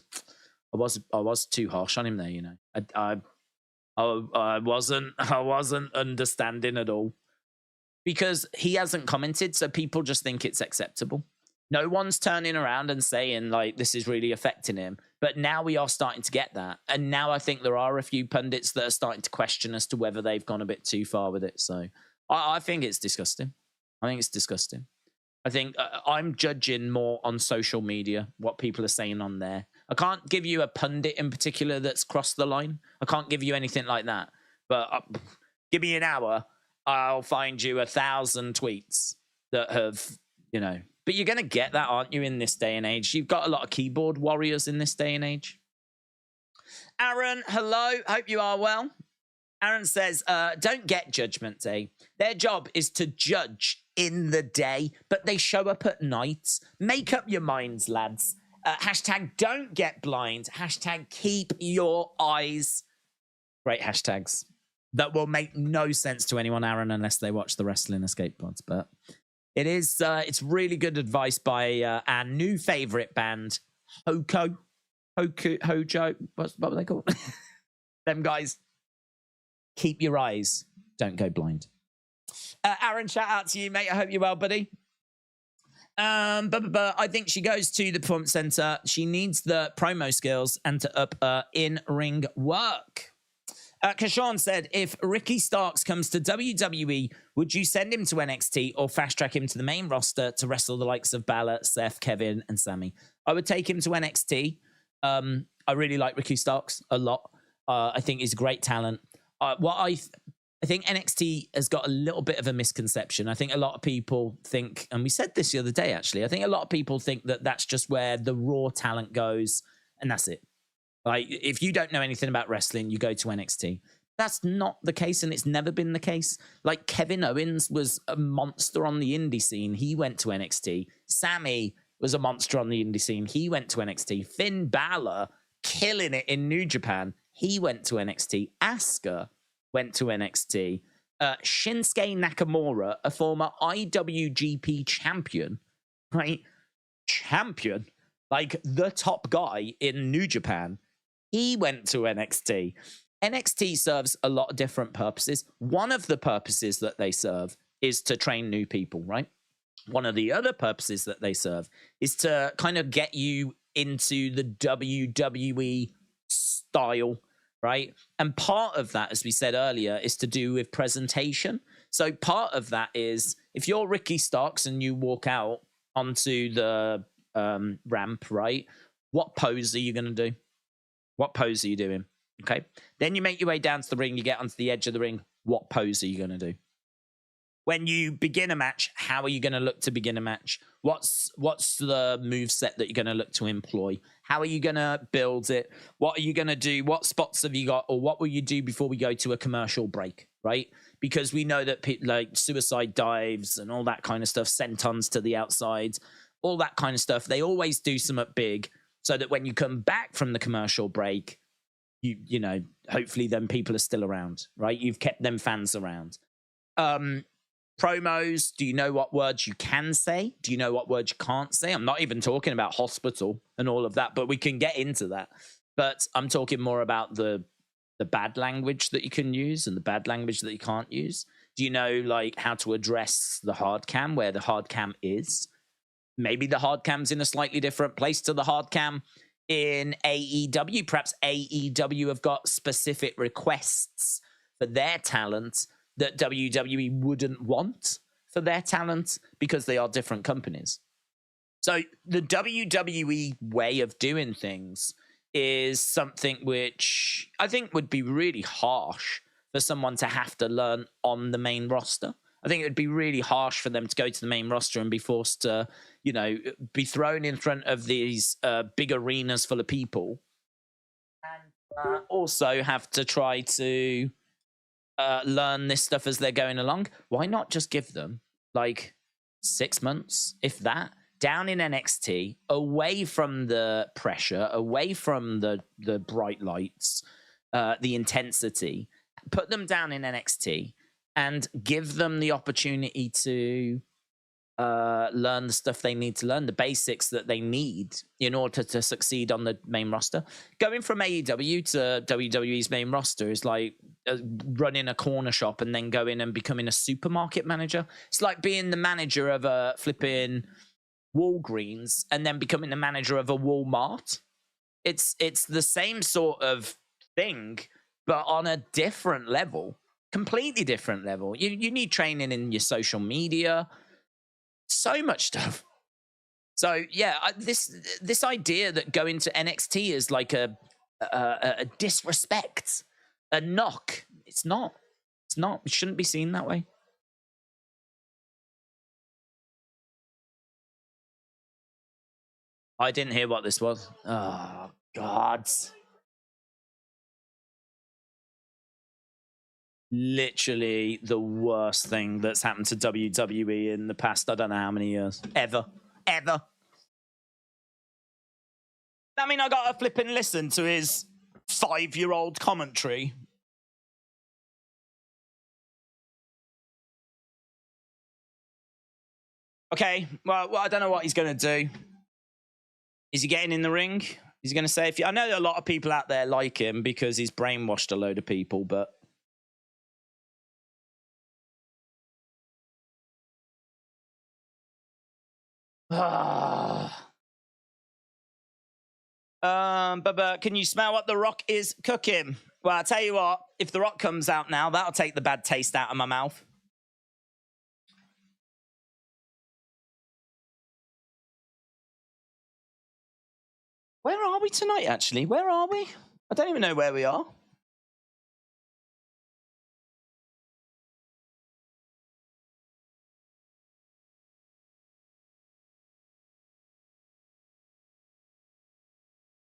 I was too harsh on him there, I wasn't understanding at all. Because he hasn't commented, so people just think it's acceptable. No one's turning around and saying, this is really affecting him. But now we are starting to get that. And now I think there are a few pundits that are starting to question as to whether they've gone a bit too far with it. So I think it's disgusting. I think I'm judging more on social media, what people are saying on there. I can't give you a pundit in particular that's crossed the line. I can't give you anything like that. But give me an hour, I'll find you 1,000 tweets that have, But you're going to get that, aren't you, in this day and age? You've got a lot of keyboard warriors in this day and age. Aaron, hello. Hope you are well. Aaron says, don't get Judgment Day. Their job is to judge in the day, but they show up at night. Make up your minds, lads. Hashtag don't get blind. Hashtag keep your eyes. Great hashtags. That will make no sense to anyone, Aaron, unless they watch the Wrestling Escape Pods. But it's really good advice by our new favorite band, Hojo. What were they called? Them guys. Keep your eyes. Don't go blind. Aaron, shout out to you, mate. I hope you're well, buddy. I think she goes to the Performance Center. She needs the promo skills and to up in-ring work. Kashawn said, if Ricky Starks comes to WWE, would you send him to NXT or fast track him to the main roster to wrestle the likes of Balor, Seth, Kevin, and Sammy? I would take him to NXT. I really like Ricky Starks a lot. I think he's a great talent. I think NXT has got a little bit of a misconception. I think a lot of people think, and we said this the other day, actually, I think a lot of people think that that's just where the raw talent goes, and that's it. Like, if you don't know anything about wrestling, you go to NXT. That's not the case, and it's never been the case. Like, Kevin Owens was a monster on the indie scene. He went to NXT. Sammy was a monster on the indie scene. He went to NXT. Finn Balor, killing it in New Japan. He went to NXT. Asuka went to NXT. Shinsuke Nakamura, a former IWGP champion, right? Champion. Like, the top guy in New Japan. He went to NXT. NXT serves a lot of different purposes. One of the purposes that they serve is to train new people, right? One of the other purposes that they serve is to kind of get you into the WWE style, right? And part of that, as we said earlier, is to do with presentation. So part of that is, if you're Ricky Starks and you walk out onto the ramp, right? What pose are you going to do? What pose are you doing? Okay. Then you make your way down to the ring. You get onto the edge of the ring. What pose are you going to do? When you begin a match, how are you going to look to begin a match? What's the move set that you're going to look to employ? How are you going to build it? What are you going to do? What spots have you got? Or what will you do before we go to a commercial break, right? Because we know that like suicide dives and all that kind of stuff, sentons to the outside, all that kind of stuff, they always do something big so that when you come back from the commercial break, you know, hopefully then people are still around, right? You've kept them fans around. Promos, do you know what words you can say? Do you know what words you can't say? I'm not even talking about hospital and all of that, but we can get into that. But I'm talking more about the bad language that you can use and the bad language that you can't use. Do you know, like, how to address the hard cam, where the hard cam is? Maybe the hard cam's in a slightly different place to the hard cam in AEW. Perhaps AEW have got specific requests for their talent that WWE wouldn't want for their talent because they are different companies. So the WWE way of doing things is something which I think would be really harsh for someone to have to learn on the main roster. I think it would be really harsh for them to go to the main roster and be forced to, you know, be thrown in front of these big arenas full of people and also have to try to learn this stuff as they're going along. Why not just give them like 6 months, if that, down in NXT, away from the pressure, away from the bright lights, the intensity, put them down in NXT and give them the opportunity to learn the stuff they need to learn, the basics that they need in order to succeed on the main roster. Going from AEW to WWE's main roster is like running a corner shop and then going and becoming a supermarket manager. It's like being the manager of a flipping Walgreens and then becoming the manager of a Walmart. It's the same sort of thing, but on a different level, completely different level. You need training in your social media, so much stuff. So yeah, this idea that going to NXT is like a disrespect, a knock. It's not. It's not. It shouldn't be seen that way. I didn't hear what this was. Oh God. Literally the worst thing that's happened to WWE in the past, I don't know how many years. Ever. I mean, I got to flip and listen to his 5-year-old commentary. Okay, well, I don't know what he's going to do. Is he getting in the ring? Is he going to say, I know a lot of people out there like him because he's brainwashed a load of people, but but can you smell what The Rock is cooking? Well, I'll tell you what. If The Rock comes out now, that'll take the bad taste out of my mouth. Where are we tonight, actually? Where are we? I don't even know where we are.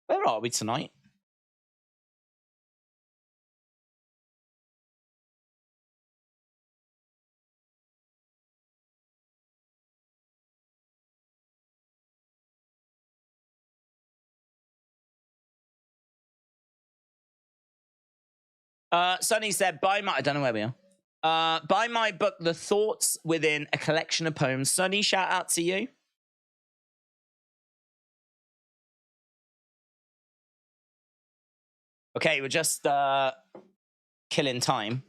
Where are we tonight? Sonny said, buy my... I don't know where we are. Buy my book, The Thoughts Within a Collection of Poems. Sonny, shout out to you. Okay, we're just killing time.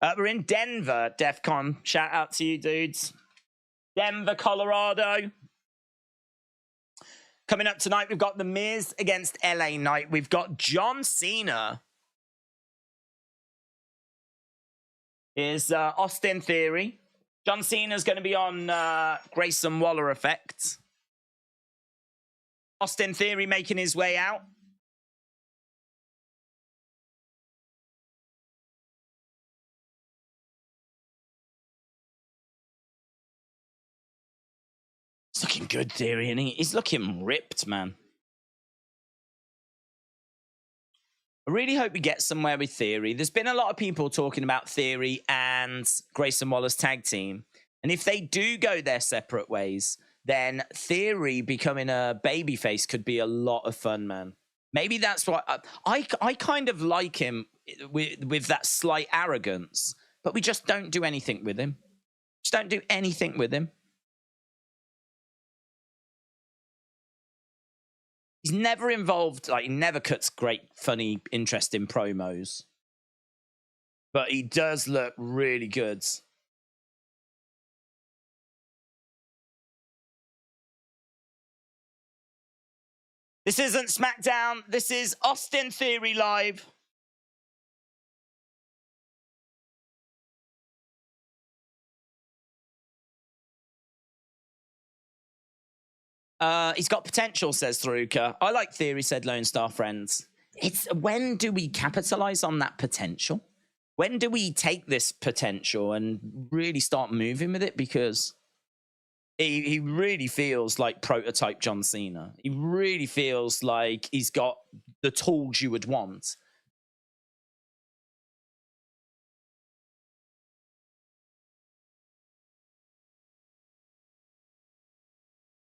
We're in Denver, DEF CON. Shout out to you, dudes. Denver, Colorado. Coming up tonight, we've got The Miz against LA Knight. We've got John Cena. Is Austin Theory. John Cena's going to be on Grayson Waller Effect. Austin Theory making his way out. He's looking good, Theory, and he's looking ripped, man. I really hope we get somewhere with Theory. There's been a lot of people talking about Theory and Grayson Waller's tag team. And if they do go their separate ways, then Theory becoming a babyface could be a lot of fun, man. Maybe that's what... I kind of like him with that slight arrogance, but we just don't do anything with him. Just don't do anything with him. He's never involved, like, he never cuts great, funny, interesting promos. But he does look really good. This isn't SmackDown. This is Austin Theory Live. He's got potential, says Tharuka. I like Theory, said Lone Star Friends. It's when do we capitalize on that potential? When do we take this potential and really start moving with it? Because he really feels like prototype John Cena. He really feels like he's got the tools you would want.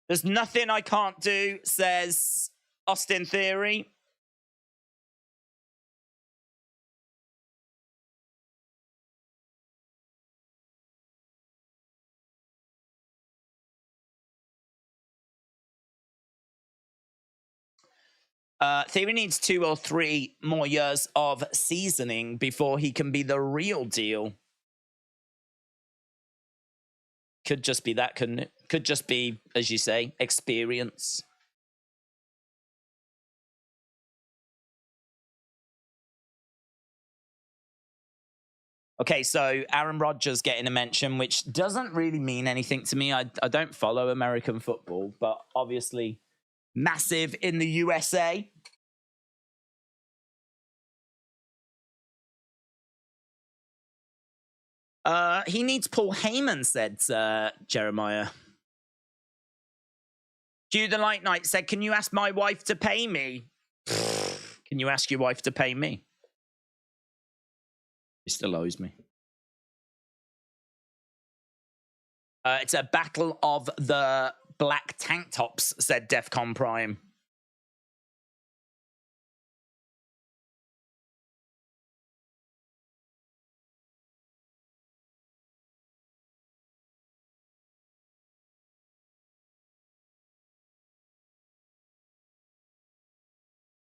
There's nothing I can't do, says Austin Theory. Theory needs 2 or 3 more years of seasoning before he can be the real deal. Could just be that, couldn't it? Could just be, as you say, experience. Okay, so Aaron Rodgers getting a mention, which doesn't really mean anything to me. I don't follow American football, but obviously massive in the USA. He needs Paul Heyman, said Jeremiah. Hugh the Light Knight said, can you ask my wife to pay me? Can you ask your wife to pay me? He still owes me. It's a battle of the black tank tops, said Defcon Prime.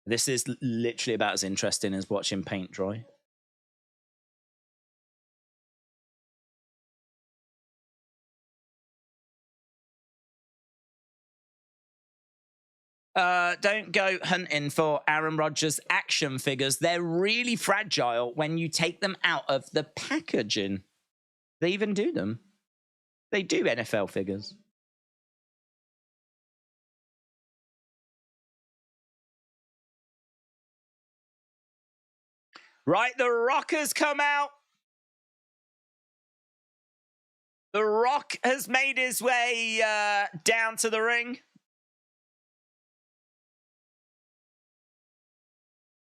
This is literally about as interesting as watching paint dry. Don't go hunting for Aaron Rodgers action figures. They're really fragile when you take them out of the packaging. They even do them. They do NFL figures. Right, the Rock has come out. The Rock has made his way down to the ring.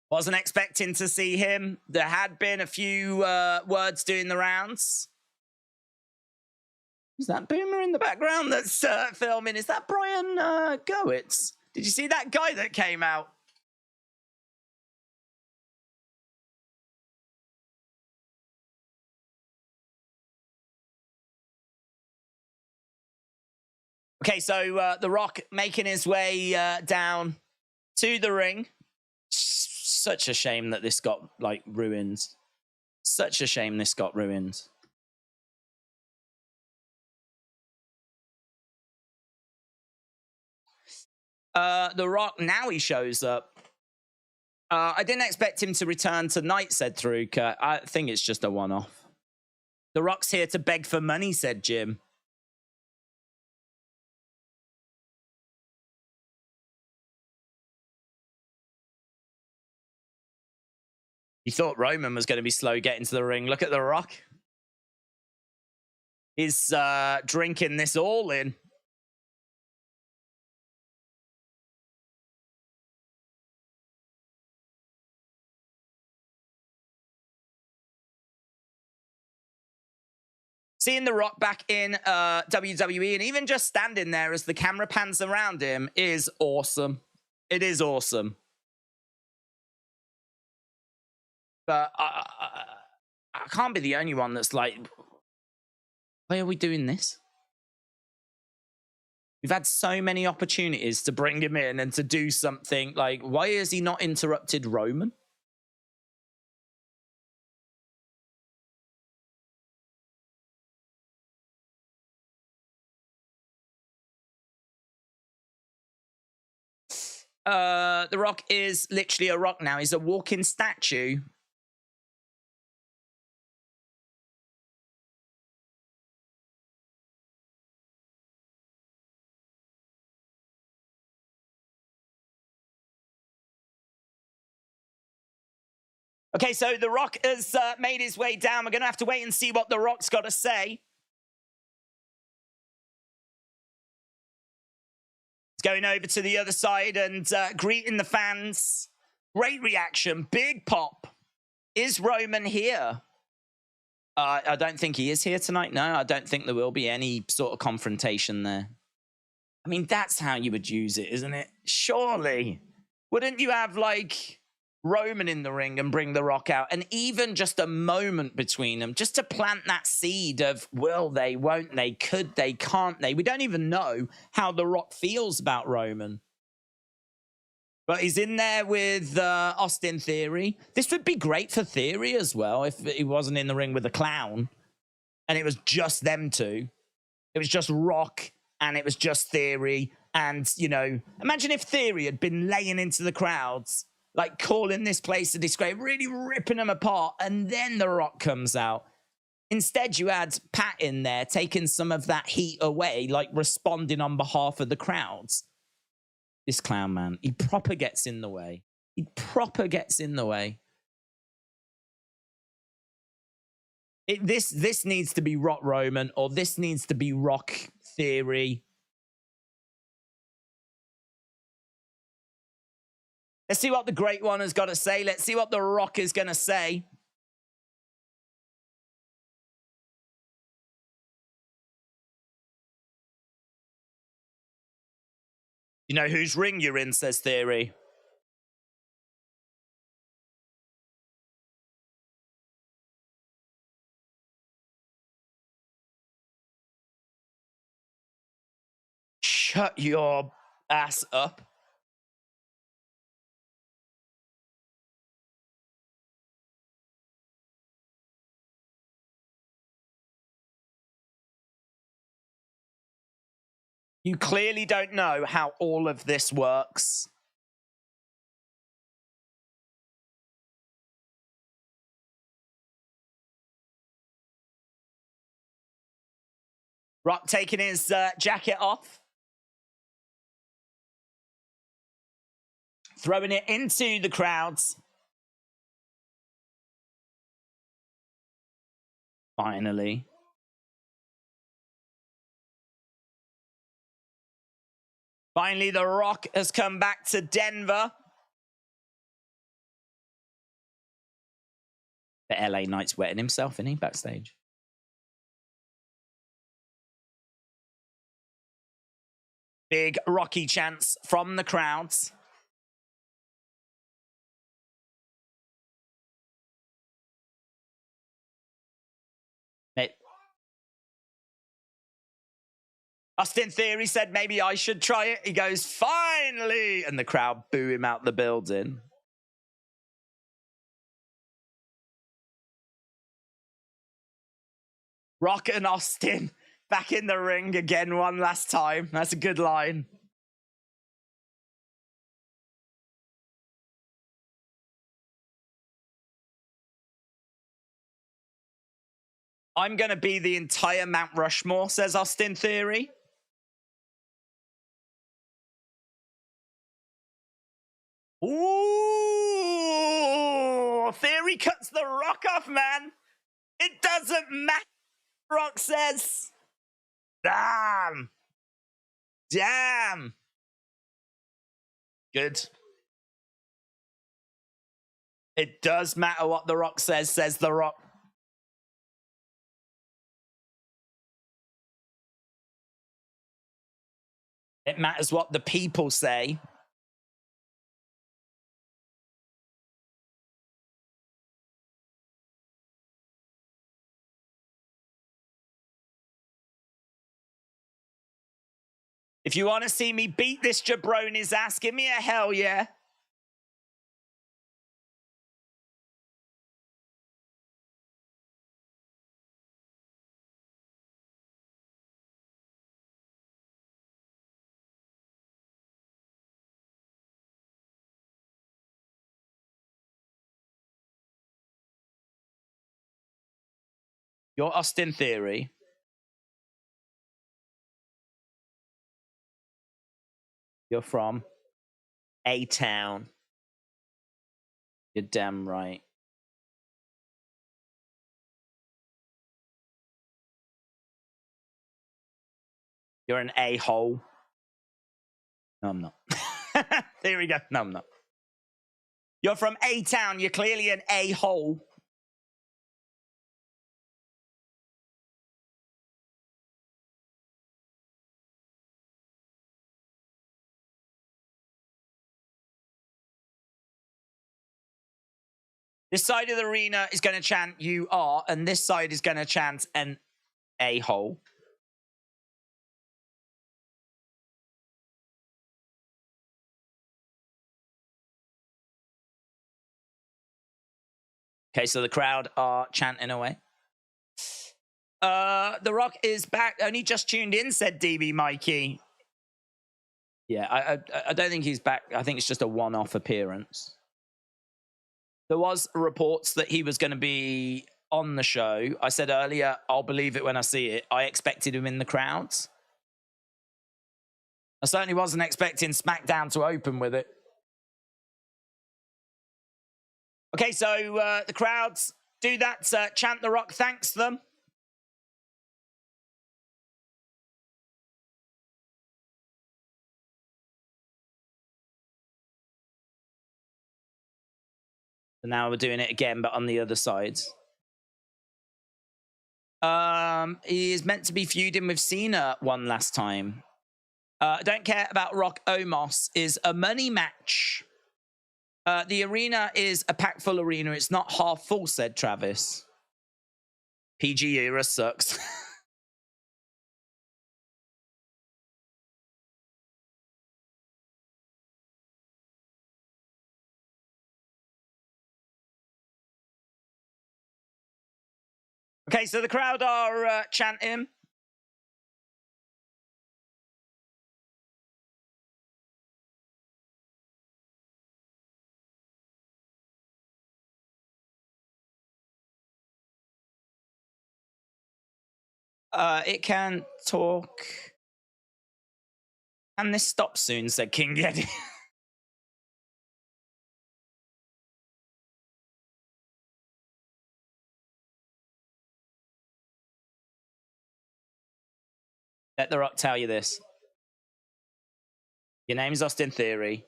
Wasn't expecting to see him. There had been a few words doing the rounds. Is that Boomer in the background that's filming? Is that Brian Goetz? Did you see that guy that came out? Okay, so The Rock making his way down to the ring. Such a shame that this got, like, ruined. Such a shame this got ruined. The Rock, now he shows up. I didn't expect him to return tonight, said Tharuka. I think it's just a one-off. The Rock's here to beg for money, said Jim. You thought Roman was going to be slow getting to the ring. Look at The Rock. He's drinking this all in. Seeing The Rock back in WWE and even just standing there as the camera pans around him is awesome. It is awesome. But I can't be the only one that's like, why are we doing this? We've had so many opportunities to bring him in and to do something. Like, why has he not interrupted Roman? The Rock is literally a rock now. He's a walking statue. Okay, so The Rock has made his way down. We're going to have to wait and see what The Rock's got to say. He's going over to the other side and greeting the fans. Great reaction. Big pop. Is Roman here? I don't think he is here tonight. No, I don't think there will be any sort of confrontation there. I mean, that's how you would use it, isn't it? Surely. Wouldn't you have, like, Roman in the ring and bring The Rock out? And even just a moment between them, just to plant that seed of, will they, won't they, could they, can't they? We don't even know how The Rock feels about Roman. But he's in there with Austin Theory. This would be great for Theory as well if he wasn't in the ring with a clown and it was just them two. It was just Rock and it was just Theory. And, you know, imagine if Theory had been laying into the crowds, like calling this place a disgrace, really ripping them apart, and then The Rock comes out. Instead, you had Pat in there taking some of that heat away, like responding on behalf of the crowds. This clown, man, he proper gets in the way. He proper gets in the way. This needs to be Rock Roman, or this needs to be Rock Theory. Let's see what the Great One has got to say. Let's see what The Rock is going to say. You know whose ring you're in, says Theory. Shut your ass up. You clearly don't know how all of this works. Rock taking his jacket off. Throwing it into the crowds. Finally. Finally, The Rock has come back to Denver. The LA Knight's wetting himself, isn't he, backstage? Big Rocky chants from the crowds. Austin Theory said maybe I should try it. He goes, finally! And the crowd boo him out the building. Rock and Austin back in the ring again one last time. That's a good line. I'm going to be the entire Mount Rushmore, says Austin Theory. Ooh! Theory cuts the Rock off, man. It doesn't matter, Rock says. Damn. Damn. Good. It does matter what the Rock says the Rock. It matters what the people say. If you want to see me beat this jabroni's ass, give me a hell yeah. You're Austin Theory. You're from A-Town. You're damn right. You're an a-hole. No, I'm not. There we go. No, I'm not. You're from A-Town. You're clearly an a-hole. This side of the arena is going to chant, you are, and this side is going to chant an a-hole. Okay, so the crowd are chanting away. The Rock is back. Only just tuned in, said DB Mikey. Yeah, I don't think he's back. I think it's just a one-off appearance. There was reports that he was going to be on the show. I said earlier, I'll believe it when I see it. I expected him in the crowds. I certainly wasn't expecting SmackDown to open with it. Okay, so the crowds do that. Chant the Rock thanks them. And now we're doing it again, but on the other side. He is meant to be feuding with Cena one last time. Don't care about Rock Omos is a money match. The arena is a packed full arena. It's not half full, said Travis. PG era sucks. Okay, so the crowd are chanting. It can talk. Can this stop soon? Said King Yeti. Let The Rock tell you this. Your name's Austin Theory.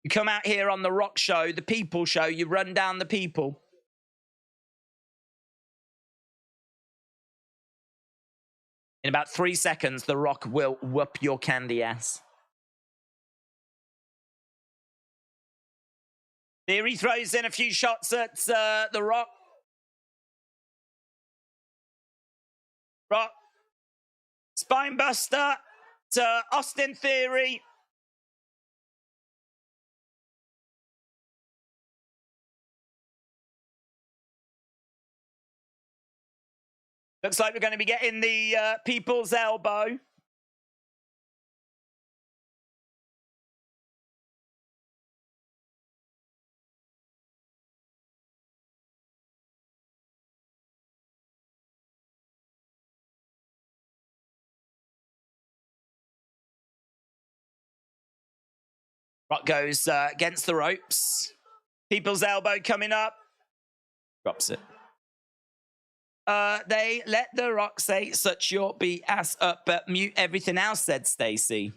You come out here on The Rock show, the People show, you run down the people. In about 3 seconds, The Rock will whoop your candy ass. Theory throws in a few shots at The Rock. Rock. Spinebuster to Austin Theory. Looks like we're going to be getting the People's Elbow. Rock goes against the ropes. People's Elbow coming up. Drops it. They let The Rock say, "Such your beat ass up," but mute everything else, said Stacy.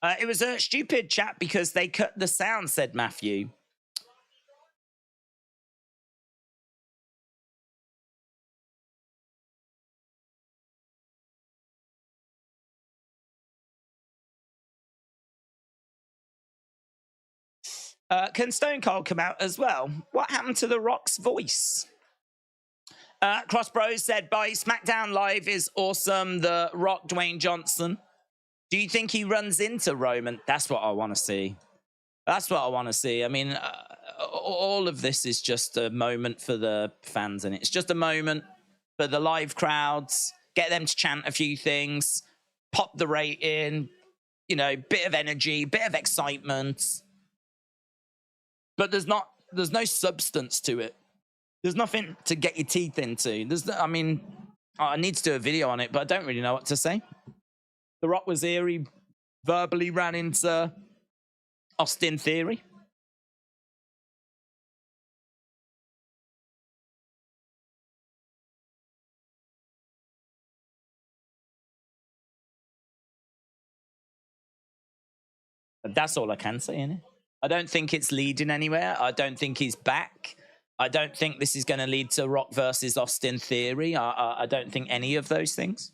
It was a stupid chat because they cut the sound, said Matthew. Can Stone Cold come out as well? What happened to The Rock's voice? Cross Bros said, "By SmackDown Live is awesome. The Rock, Dwayne Johnson. Do you think he runs into Roman?" That's what I want to see. That's what I want to see. I mean, all of this is just a moment for the fans, and it's just a moment for the live crowds. Get them to chant a few things, pop the rating, you know, bit of energy, bit of excitement. But there's no substance to it. There's nothing to get your teeth into. I mean, I need to do a video on it, but I don't really know what to say. The Rock was here. He verbally ran into Austin Theory. But that's all I can say, innit? I don't think it's leading anywhere. I don't think he's back. I don't think this is going to lead to Rock versus Austin Theory. I don't think any of those things.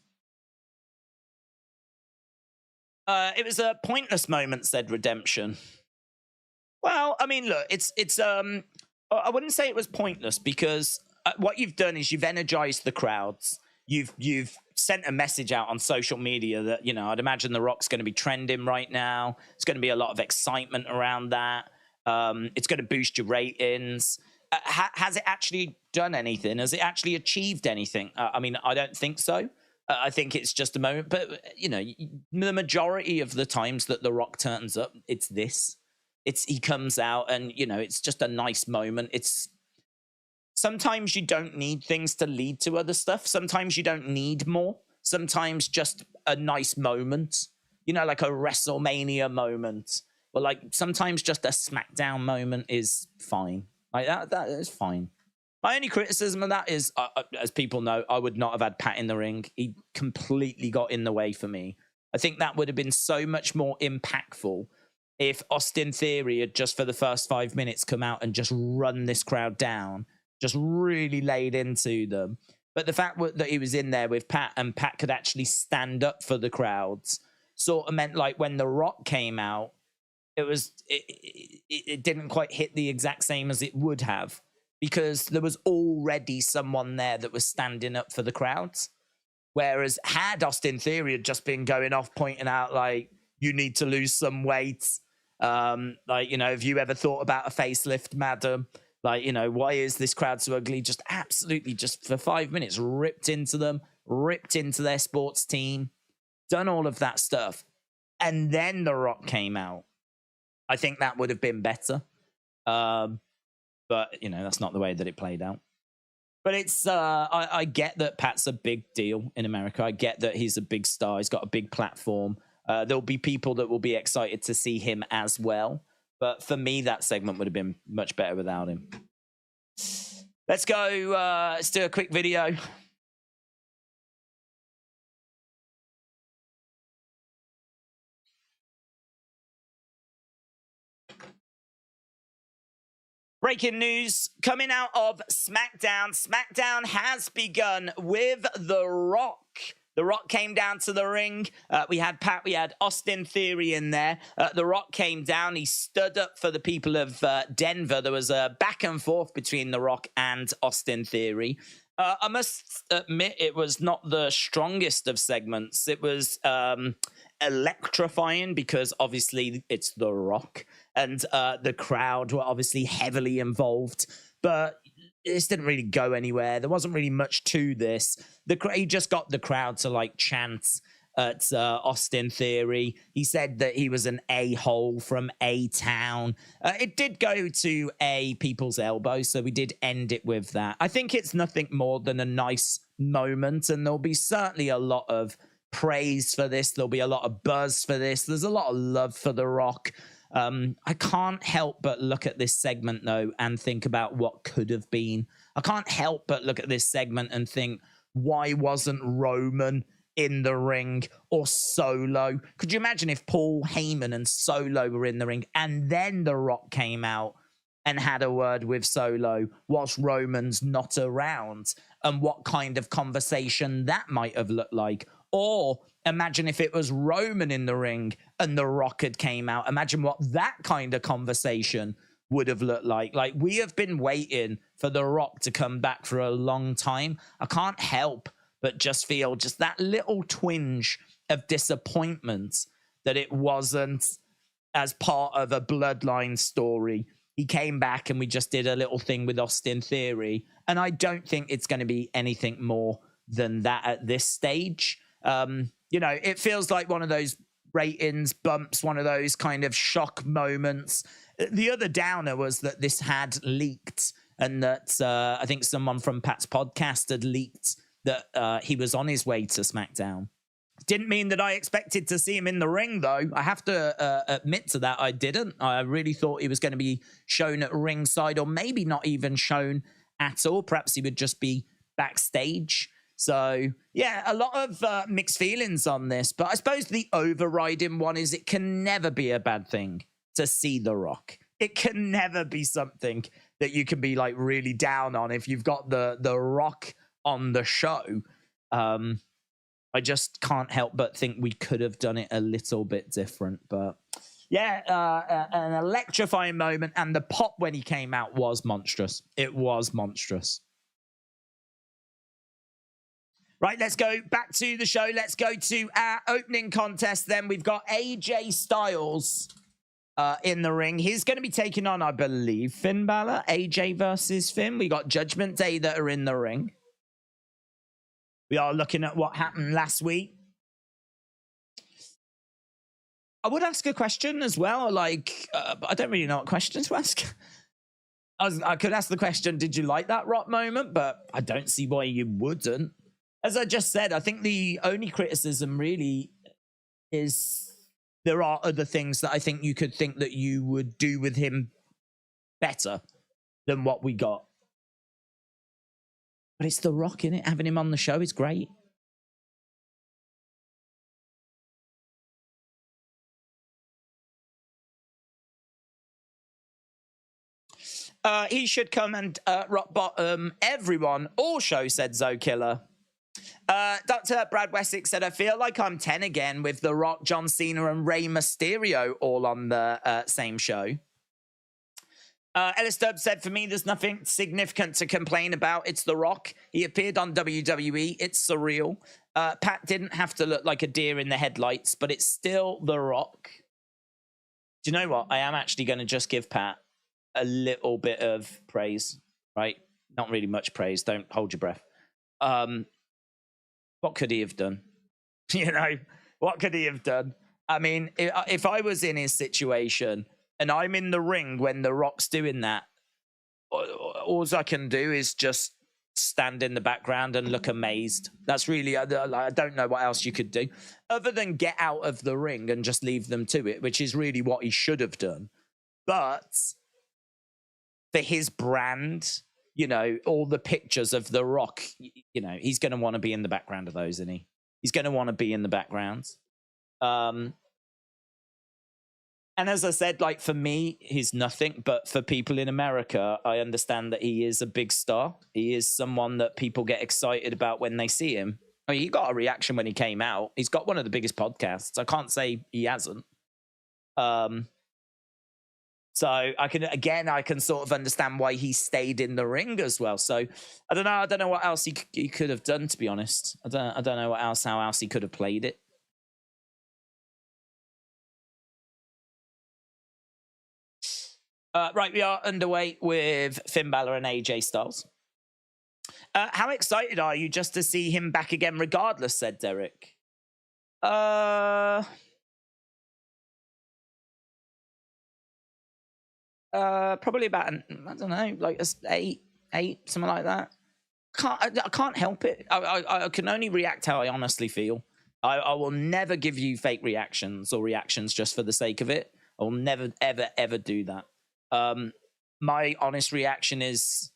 It was a pointless moment, said Redemption. Well, I mean, look, it's I wouldn't say it was pointless because what you've done is you've energized the crowds. You've sent a message out on social media that, you know, I'd imagine The Rock's going to be trending right now. It's going to be a lot of excitement around that. It's going to boost your ratings. Has it actually done anything? Has it actually achieved anything? I mean, I don't think so. I think it's just a moment. But, you know, the majority of the times that The Rock turns up, it's this. He comes out and, you know, it's just a nice moment. Sometimes you don't need things to lead to other stuff. Sometimes you don't need more. Sometimes just a nice moment, you know, like a WrestleMania moment. Or like sometimes just a SmackDown moment is fine. Like that is fine. My only criticism of that is, as people know, I would not have had Pat in the ring. He completely got in the way for me. I think that would have been so much more impactful if Austin Theory had just for the first 5 minutes come out and just run this crowd down, just really laid into them. But the fact that he was in there with Pat and Pat could actually stand up for the crowds sort of meant like when The Rock came out, it didn't quite hit the exact same as it would have because there was already someone there that was standing up for the crowds. Whereas had Austin Theory had just been going off pointing out like, you need to lose some weight. Like, you know, have you ever thought about a facelift, madam? Like, you know, why is this crowd so ugly? Just absolutely just for 5 minutes ripped into them, ripped into their sports team, done all of that stuff. And then The Rock came out. I think that would have been better. But, you know, that's not the way that it played out. But it's, I get that Pat's a big deal in America. I get that he's a big star. He's got a big platform. There'll be people that will be excited to see him as well. But for me, that segment would have been much better without him. Let's go. Let's do a quick video. Breaking news coming out of SmackDown. SmackDown has begun with The Rock. The Rock came down to the ring. We had Austin Theory in there. The Rock came down. He stood up for the people of Denver. There was a back and forth between The Rock and Austin Theory. I must admit, it was not the strongest of segments. It was electrifying because obviously it's The Rock. And the crowd were obviously heavily involved. But this didn't really go anywhere. There wasn't really much to this. He just got the crowd to like chant at Austin Theory. He said that he was an a-hole from A-Town. It did go to a people's elbow, so we did end it with that. I think it's nothing more than a nice moment, and there'll be certainly a lot of praise for this. There'll be a lot of buzz for this. There's a lot of love for The Rock. I can't help but look at this segment, though, and think about what could have been. I can't help but look at this segment and think, why wasn't Roman in the ring or Solo? Could you imagine if Paul Heyman and Solo were in the ring and then The Rock came out and had a word with Solo whilst Roman's not around, and what kind of conversation that might have looked like? Or imagine if it was Roman in the ring and The Rock had came out. Imagine what that kind of conversation would have looked like. Like, we have been waiting for The Rock to come back for a long time. I can't help but just feel just that little twinge of disappointment that it wasn't as part of a bloodline story. He came back and we just did a little thing with Austin Theory. And I don't think it's going to be anything more than that at this stage. You know, it feels like one of those ratings bumps, one of those kind of shock moments. The other downer was that this had leaked, and that I think someone from Pat's podcast had leaked that he was on his way to SmackDown. Didn't mean that I expected to see him in the ring, though. I have to admit to that, I didn't. I really thought he was going to be shown at ringside, or maybe not even shown at all. Perhaps he would just be backstage. So, yeah, a lot of mixed feelings on this. But I suppose the overriding one is it can never be a bad thing to see The Rock. It can never be something that you can be, like, really down on if you've got the Rock on the show. I just can't help but think we could have done it a little bit different. But, yeah, an electrifying moment. And the pop when he came out was monstrous. It was monstrous. Right, let's go back to the show. Let's go to our opening contest then. We've got AJ Styles in the ring. He's going to be taking on, I believe, Finn Balor. AJ versus Finn. We got Judgment Day that are in the ring. We are looking at what happened last week. I would ask a question as well. Like, I don't really know what question to ask. I could ask the question, did you like that Rock moment? But I don't see why you wouldn't. As I just said, I think the only criticism really is there are other things that I think you could think that you would do with him better than what we got. But it's The Rock, innit? Having him on the show is great. He should come and rock bottom everyone all show, said Zoe Killer. Dr. Brad Wessex said, I feel like I'm 10 again with The Rock, John Cena, and Rey Mysterio all on the same show. Ellis Stubbs said, for me, there's nothing significant to complain about. It's The Rock. He appeared on WWE. It's surreal. Pat didn't have to look like a deer in the headlights, but it's still The Rock. Do you know what? I am actually going to just give Pat a little bit of praise, right? Not really much praise. Don't hold your breath. What could he have done? You know, what could he have done? I mean, if I was in his situation and I'm in the ring when The Rock's doing that, all I can do is just stand in the background and look amazed. That's really, I don't know what else you could do other than get out of the ring and just leave them to it, which is really what he should have done. But for his brand, you know, all the pictures of The Rock, you know, he's going to want to be in the background of those, isn't he? He's going to want to be in the background. And as I said, like, for me, he's nothing. But for people in America, I understand that he is a big star. He is someone that people get excited about when they see him. I mean, he got a reaction when he came out. He's got one of the biggest podcasts. I can't say he hasn't. So I can sort of understand why he stayed in the ring as well. So I don't know what else he could have done, to be honest. I don't know how else he could have played it. Right, we are underway with Finn Balor and AJ Styles. How excited are you just to see him back again regardless, said Derek. Probably about, I don't know, like eight, something like that. I can't help it. I can only react how I honestly feel. I will never give you fake reactions or reactions just for the sake of it. I will never, ever, ever do that. My honest reaction is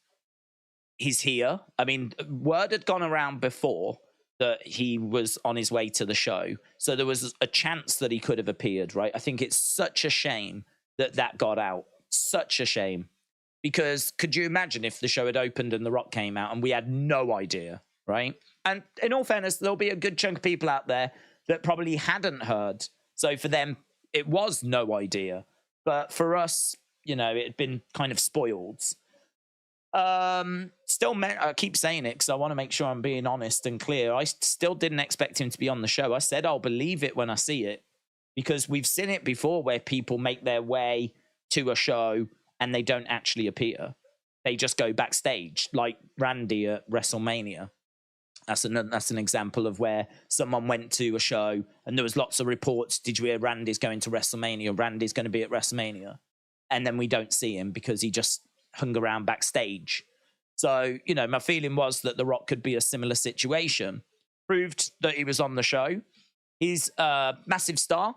he's here. I mean, word had gone around before that he was on his way to the show. So there was a chance that he could have appeared, right? I think it's such a shame that got out. Such a shame. Because could you imagine if the show had opened and The Rock came out and we had no idea, right? And in all fairness, there'll be a good chunk of people out there that probably hadn't heard. So for them, it was no idea. But for us, you know, it had been kind of spoiled. I keep saying it because I want to make sure I'm being honest and clear. I still didn't expect him to be on the show. I said I'll believe it when I see it, because we've seen it before where people make their way to a show and they don't actually appear. They just go backstage, like Randy at WrestleMania. That's an example of where someone went to a show and there was lots of reports. Did you hear Randy's going to WrestleMania? Randy's going to be at WrestleMania. And then we don't see him because he just hung around backstage. So, you know, my feeling was that The Rock could be a similar situation. Proved that he was on the show. He's a massive star.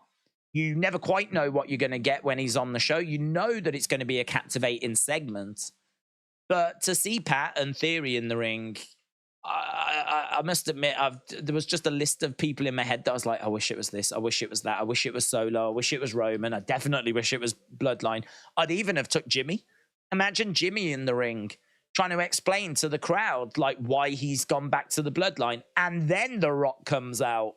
You never quite know what you're going to get when he's on the show. You know that it's going to be a captivating segment. But to see Pat and Theory in the ring, I must admit, there was just a list of people in my head that I was like, I wish it was this, I wish it was that, I wish it was Solo, I wish it was Roman, I definitely wish it was Bloodline. I'd even have took Jimmy. Imagine Jimmy in the ring trying to explain to the crowd like why he's gone back to the Bloodline, and then The Rock comes out.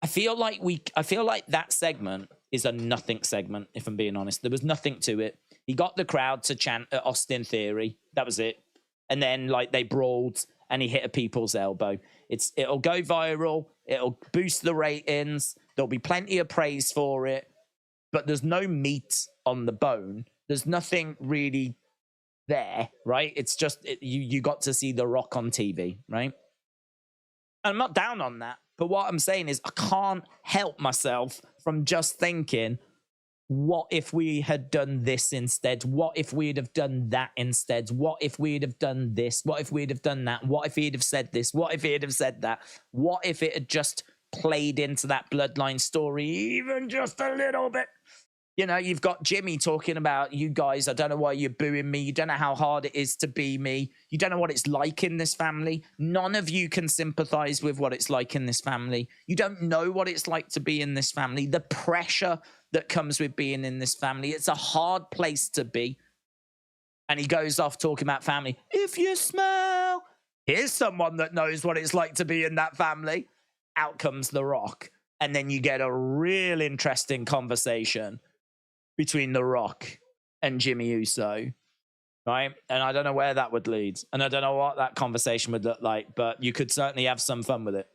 I feel like that segment is a nothing segment, if I'm being honest. There was nothing to it. He got the crowd to chant at Austin Theory. That was it. And then like they brawled and he hit a people's elbow. It'll go viral. It'll boost the ratings. There'll be plenty of praise for it. But there's no meat on the bone. There's nothing really there, right? It's just you got to see The Rock on TV, right? And I'm not down on that. But what I'm saying is I can't help myself from just thinking, what if we had done this instead? What if we'd have done that instead? What if we'd have done this? What if we'd have done that? What if he'd have said this? What if he'd have said that? What if it had just played into that Bloodline story even just a little bit? You know, you've got Jimmy talking about, you guys, I don't know why you're booing me. You don't know how hard it is to be me. You don't know what it's like in this family. None of you can sympathize with what it's like in this family. You don't know what it's like to be in this family. The pressure that comes with being in this family. It's a hard place to be. And he goes off talking about family. If you smell, here's someone that knows what it's like to be in that family. Out comes The Rock. And then you get a real interesting conversation between The Rock and Jimmy Uso, right? And I don't know where that would lead. And I don't know what that conversation would look like, but you could certainly have some fun with it.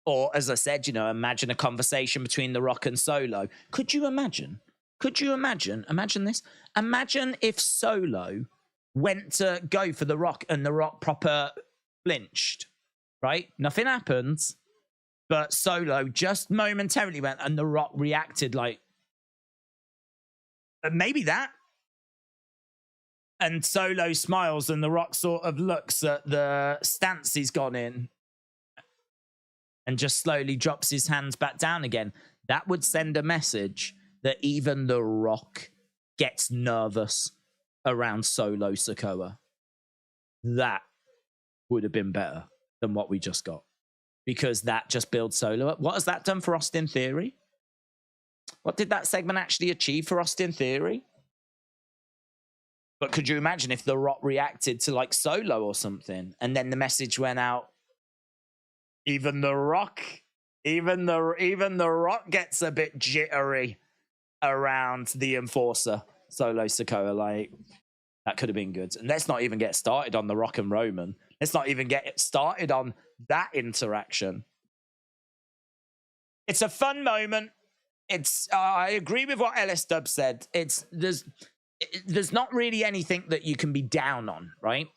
Or, as I said, you know, imagine a conversation between The Rock and Solo. Could you imagine? Imagine this. Imagine if Solo went to go for The Rock and The Rock proper flinched, right? Nothing happens, but Solo just momentarily went and The Rock reacted like, Maybe that. And Solo smiles and The Rock sort of looks at the stance he's gone in and just slowly drops his hands back down again. That would send a message that even The Rock gets nervous around Solo Sikoa. That would have been better than what we just got, because that just builds Solo up. What has that done for Austin Theory? What did that segment actually achieve for Austin Theory? But could you imagine if The Rock reacted to like Solo or something, and then the message went out, even The Rock gets a bit jittery around the enforcer, Solo Sikoa. Like, that could have been good. And let's not even get started on The Rock and Roman. Let's not even get started on that interaction. It's a fun moment. It's I agree with what LS Dub said. There's not really anything that you can be down on, right?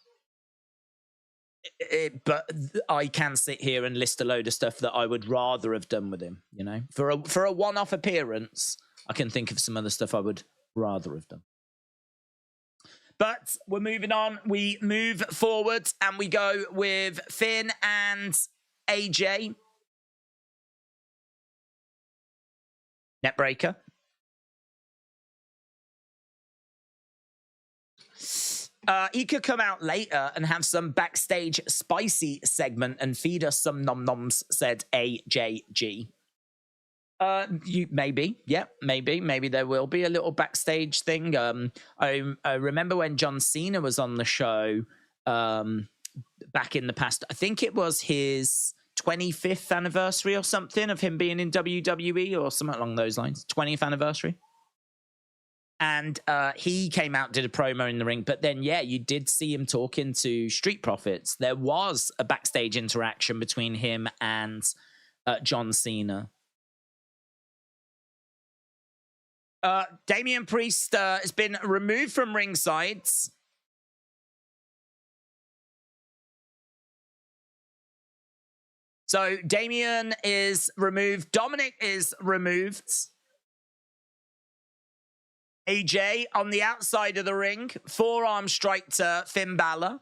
But I can sit here and list a load of stuff that I would rather have done with him, you know? For a one-off appearance, I can think of some other stuff I would rather have done. But we're moving on. We move forward and we go with Finn and AJ. Netbreaker. He could come out later and have some backstage spicy segment and feed us some nom-noms, said AJG. Maybe there will be a little backstage thing. I remember when John Cena was on the show back in the past. I think it was his 25th anniversary or something of him being in WWE or something along those lines. 20th anniversary. And he came out, did a promo in the ring. But then, yeah, you did see him talking to Street Profits. There was a backstage interaction between him and John Cena. Damian Priest has been removed from ringside. So Damian is removed. Dominic is removed. AJ on the outside of the ring. Forearm strike to Finn Balor.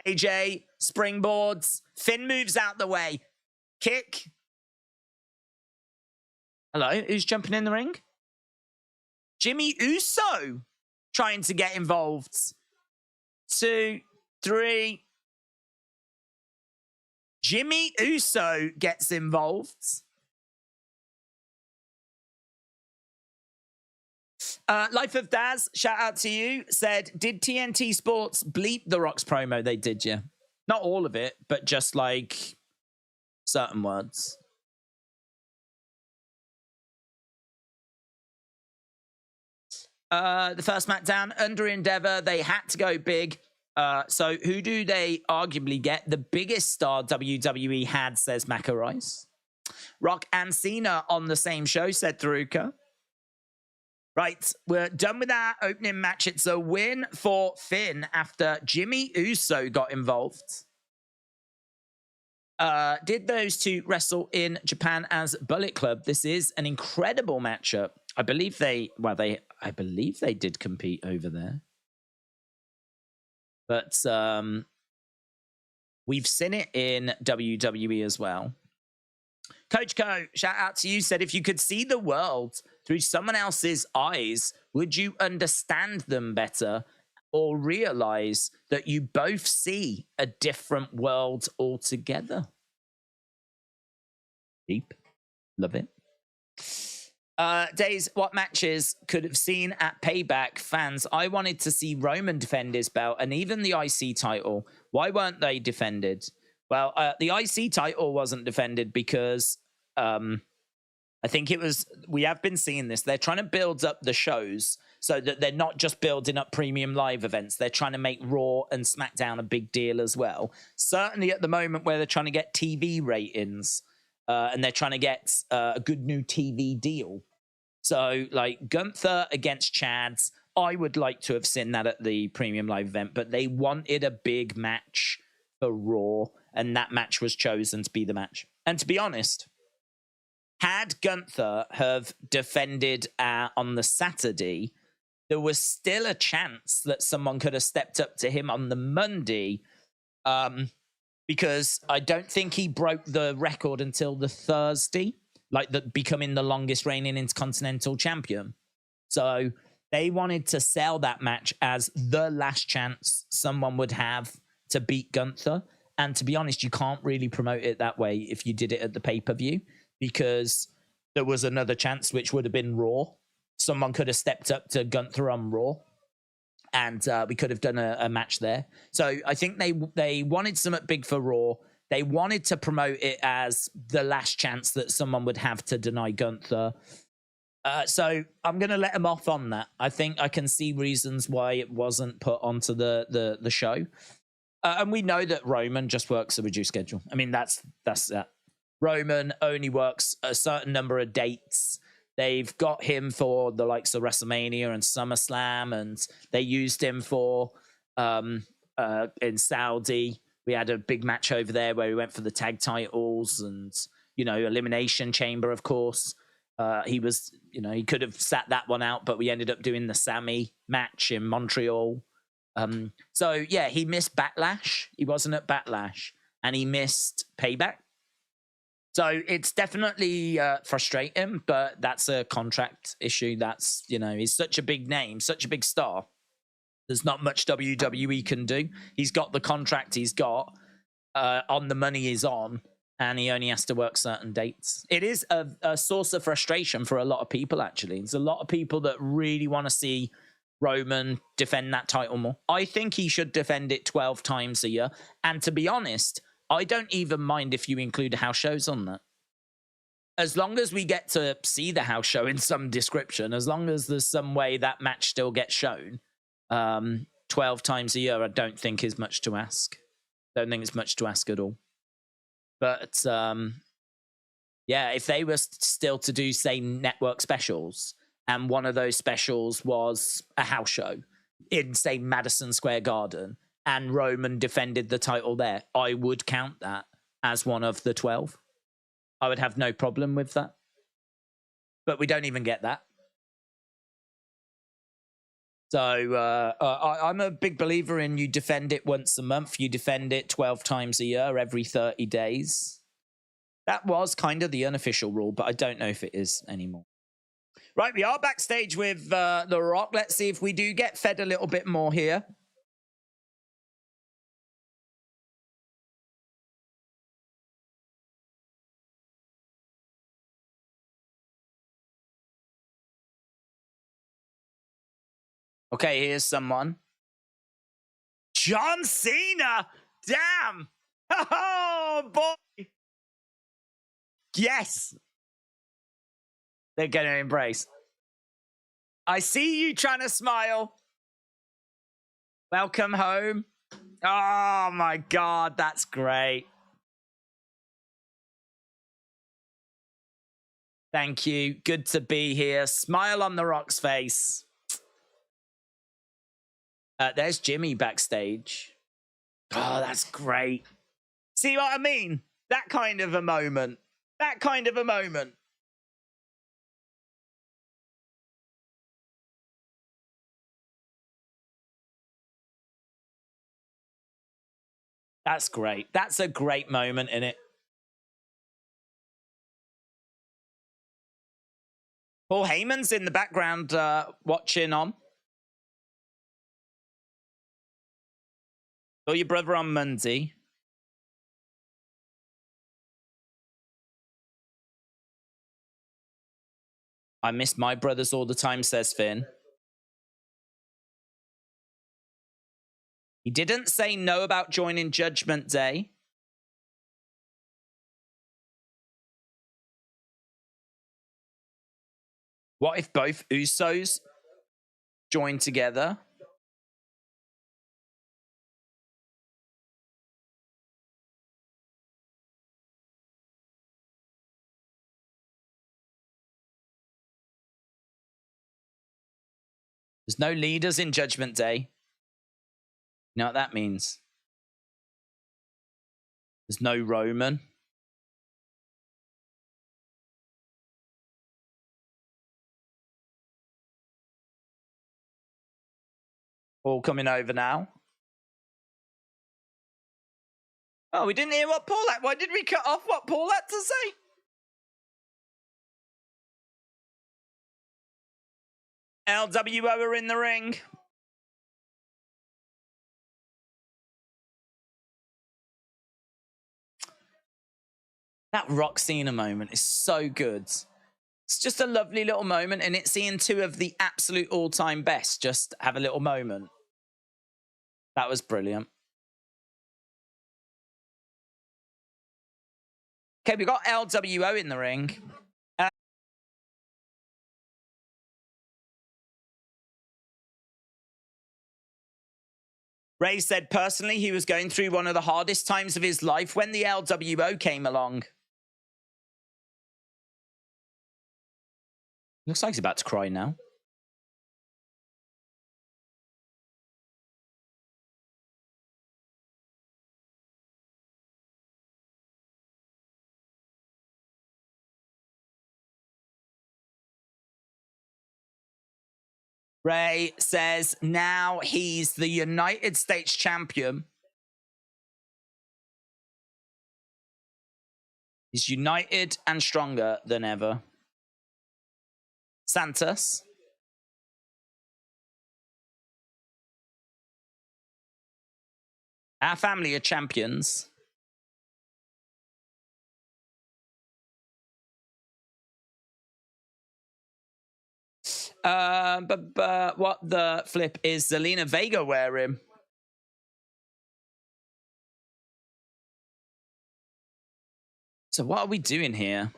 AJ springboards. Finn moves out the way. Kick. Hello, who's jumping in the ring? Jimmy Uso trying to get involved. 2, 3. Jimmy Uso gets involved. Life of Daz, shout out to you, said, did TNT Sports bleep The Rock's promo? They did, yeah. Not all of it, but just like certain words. The first SmackDown, under Endeavor, they had to go big. So who do they arguably get? The biggest star WWE had, says Macca Rice. Rock and Cena on the same show, said Tharuka. Right, we're done with our opening match. It's a win for Finn after Jimmy Uso got involved. Did those two wrestle in Japan as Bullet Club? This is an incredible matchup. I believe they did compete over there. But we've seen it in WWE as well. Coach Co, shout out to you, said, if you could see the world through someone else's eyes, would you understand them better or realize that you both see a different world altogether? Deep. Love it. Days, what matches could have seen at Payback? Fans, I wanted to see Roman defend his belt and even the IC title. Why weren't they defended? Well, the IC title wasn't defended because I think it was, we have been seeing this. They're trying to build up the shows so that they're not just building up premium live events. They're trying to make Raw and SmackDown a big deal as well. Certainly at the moment where they're trying to get TV ratings and they're trying to get a good new TV deal. So like Gunther against Chads, I would like to have seen that at the premium live event, but they wanted a big match for Raw, and that match was chosen to be the match. And to be honest, had Gunther have defended on the Saturday, there was still a chance that someone could have stepped up to him on the Monday, because I don't think he broke the record until the Thursday, becoming the longest reigning Intercontinental Champion. So they wanted to sell that match as the last chance someone would have to beat Gunther. And to be honest, you can't really promote it that way if you did it at the pay-per-view, because there was another chance, which would have been Raw. Someone could have stepped up to Gunther on Raw, and we could have done a match there. So I think they wanted something big for Raw. They wanted to promote it as the last chance that someone would have to deny Gunther. So I'm going to let them off on that. I think I can see reasons why it wasn't put onto the show. And we know that Roman just works a reduced schedule. I mean, that's that. Roman only works a certain number of dates. They've got him for the likes of WrestleMania and SummerSlam, and they used him for in Saudi. We had a big match over there where he went for the tag titles and, Elimination Chamber, of course. He could have sat that one out, but we ended up doing the Sammy match in Montreal. So yeah, he missed Backlash. He wasn't at Backlash, and he missed Payback. So it's definitely frustrating, but that's a contract issue. That's, he's such a big name, such a big star. There's not much WWE can do. He's got the contract he's got, on the money he's on, and he only has to work certain dates. It is a source of frustration for a lot of people, actually. There's a lot of people that really want to see Roman defend that title more. I think he should defend it 12 times a year. And to be honest, I don't even mind if you include house shows on that. As long as we get to see the house show in some description, as long as there's some way that match still gets shown, 12 times a year, I don't think is much to ask. Don't think it's much to ask at all. But yeah, if they were still to do, say, network specials, and one of those specials was a house show in, say, Madison Square Garden, and Roman defended the title there, I would count that as one of the 12. I would have no problem with that. But we don't even get that. So I'm a big believer in you defend it once a month. You defend it 12 times a year, every 30 days. That was kind of the unofficial rule, but I don't know if it is anymore. Right, we are backstage with The Rock. Let's see if we do get fed a little bit more here. Okay, here's someone. John Cena! Damn! Oh, boy! Yes! They're going to embrace. I see you trying to smile. Welcome home. Oh, my God, that's great. Thank you. Good to be here. Smile on The Rock's face. There's Jimmy backstage. Oh, that's great. See what I mean? That kind of a moment. That kind of a moment. That's great. That's a great moment in it. Paul Heyman's in the background watching on. Saw your brother on Monday. I miss my brothers all the time, says Finn. He didn't say no about joining Judgment Day. What if both Usos join together? There's no leaders in Judgment Day. You know what that means? There's no Roman. All coming over now. Oh, we didn't hear what Paul had. Why did we cut off what Paul had to say? LWO are in the ring. That Rock Cena moment is so good. It's just a lovely little moment, and it's seeing two of the absolute all-time best just have a little moment. That was brilliant. Okay, we got LWO in the ring. Ray said personally he was going through one of the hardest times of his life when the LWO came along. Looks like he's about to cry now. Ray says now he's the United States champion. He's united and stronger than ever. Santos. Our family are champions. But what the flip is Zelina Vega wearing? So what are we doing here?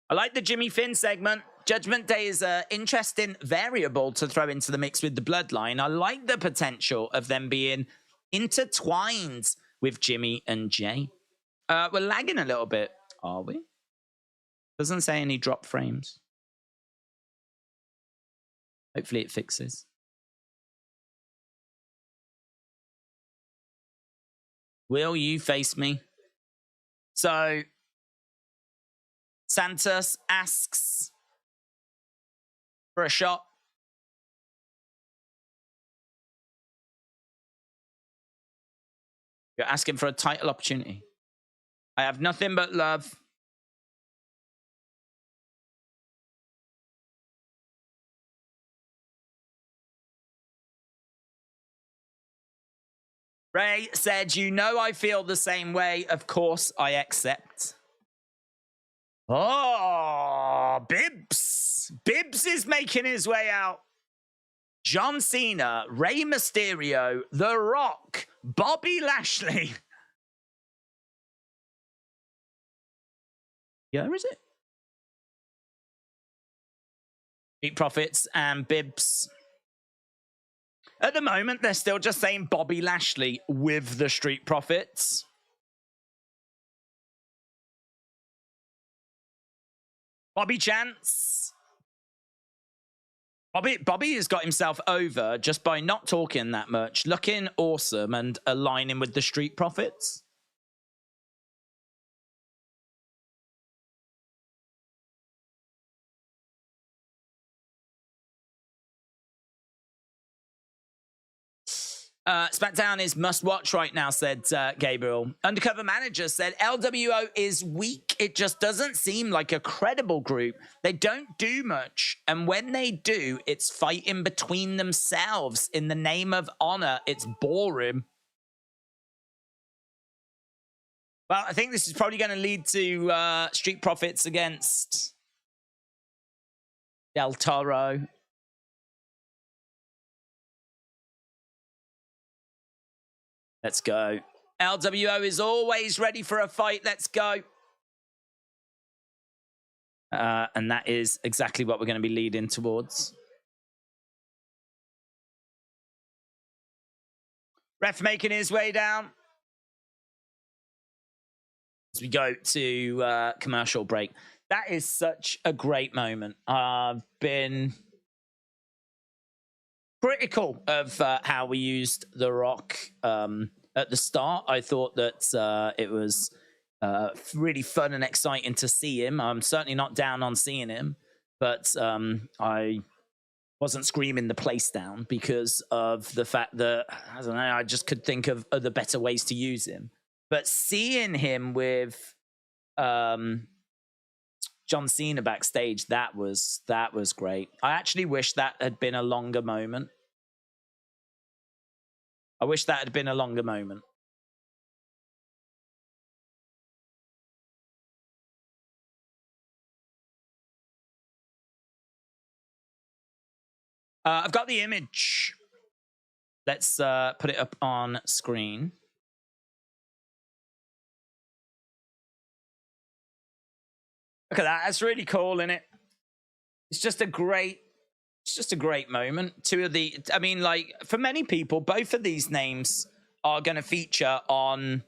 I like the Jimmy Finn segment. Judgment Day is an interesting variable to throw into the mix with the Bloodline. I like the potential of them being intertwined with Jimmy and Jay. We're lagging a little bit, are we? Doesn't say any drop frames. Hopefully it fixes. Will you face me? So Santos asks for a shot. You're asking for a title opportunity. I have nothing but love. Ray said, you know I feel the same way. Of course, I accept. Oh, Bibbs. Bibbs is making his way out. John Cena, Rey Mysterio, The Rock, Bobby Lashley. Yeah, is it? Street Profits and Bibbs. At the moment, they're still just saying Bobby Lashley with the Street Profits. Bobby Chance. Bobby has got himself over just by not talking that much, looking awesome and aligning with the Street Profits. Smackdown is must watch right now, said Gabriel. Undercover Manager said LWO is weak. It just doesn't seem like a credible group. They don't do much. And when they do, it's fighting between themselves in the name of honor. It's boring. Well, I think this is probably going to lead to Street Profits against Del Toro. Let's go. LWO is always ready for a fight. Let's go. And that is exactly what we're going to be leading towards. Ref making his way down. As we go to commercial break. That is such a great moment. I've been critical of how we used The Rock at the start. I thought that it was really fun and exciting to see him. I'm certainly not down on seeing him, but I wasn't screaming the place down because of the fact that, I don't know, I just could think of other better ways to use him. But seeing him with John Cena backstage, that was great. I actually wish that had been a longer moment. I wish that had been a longer moment. I've got the image. Let's put it up on screen. Look at that. That's really cool, isn't it? It's just a great moment. Two of the, I mean, like, for many people, both of these names are going to feature on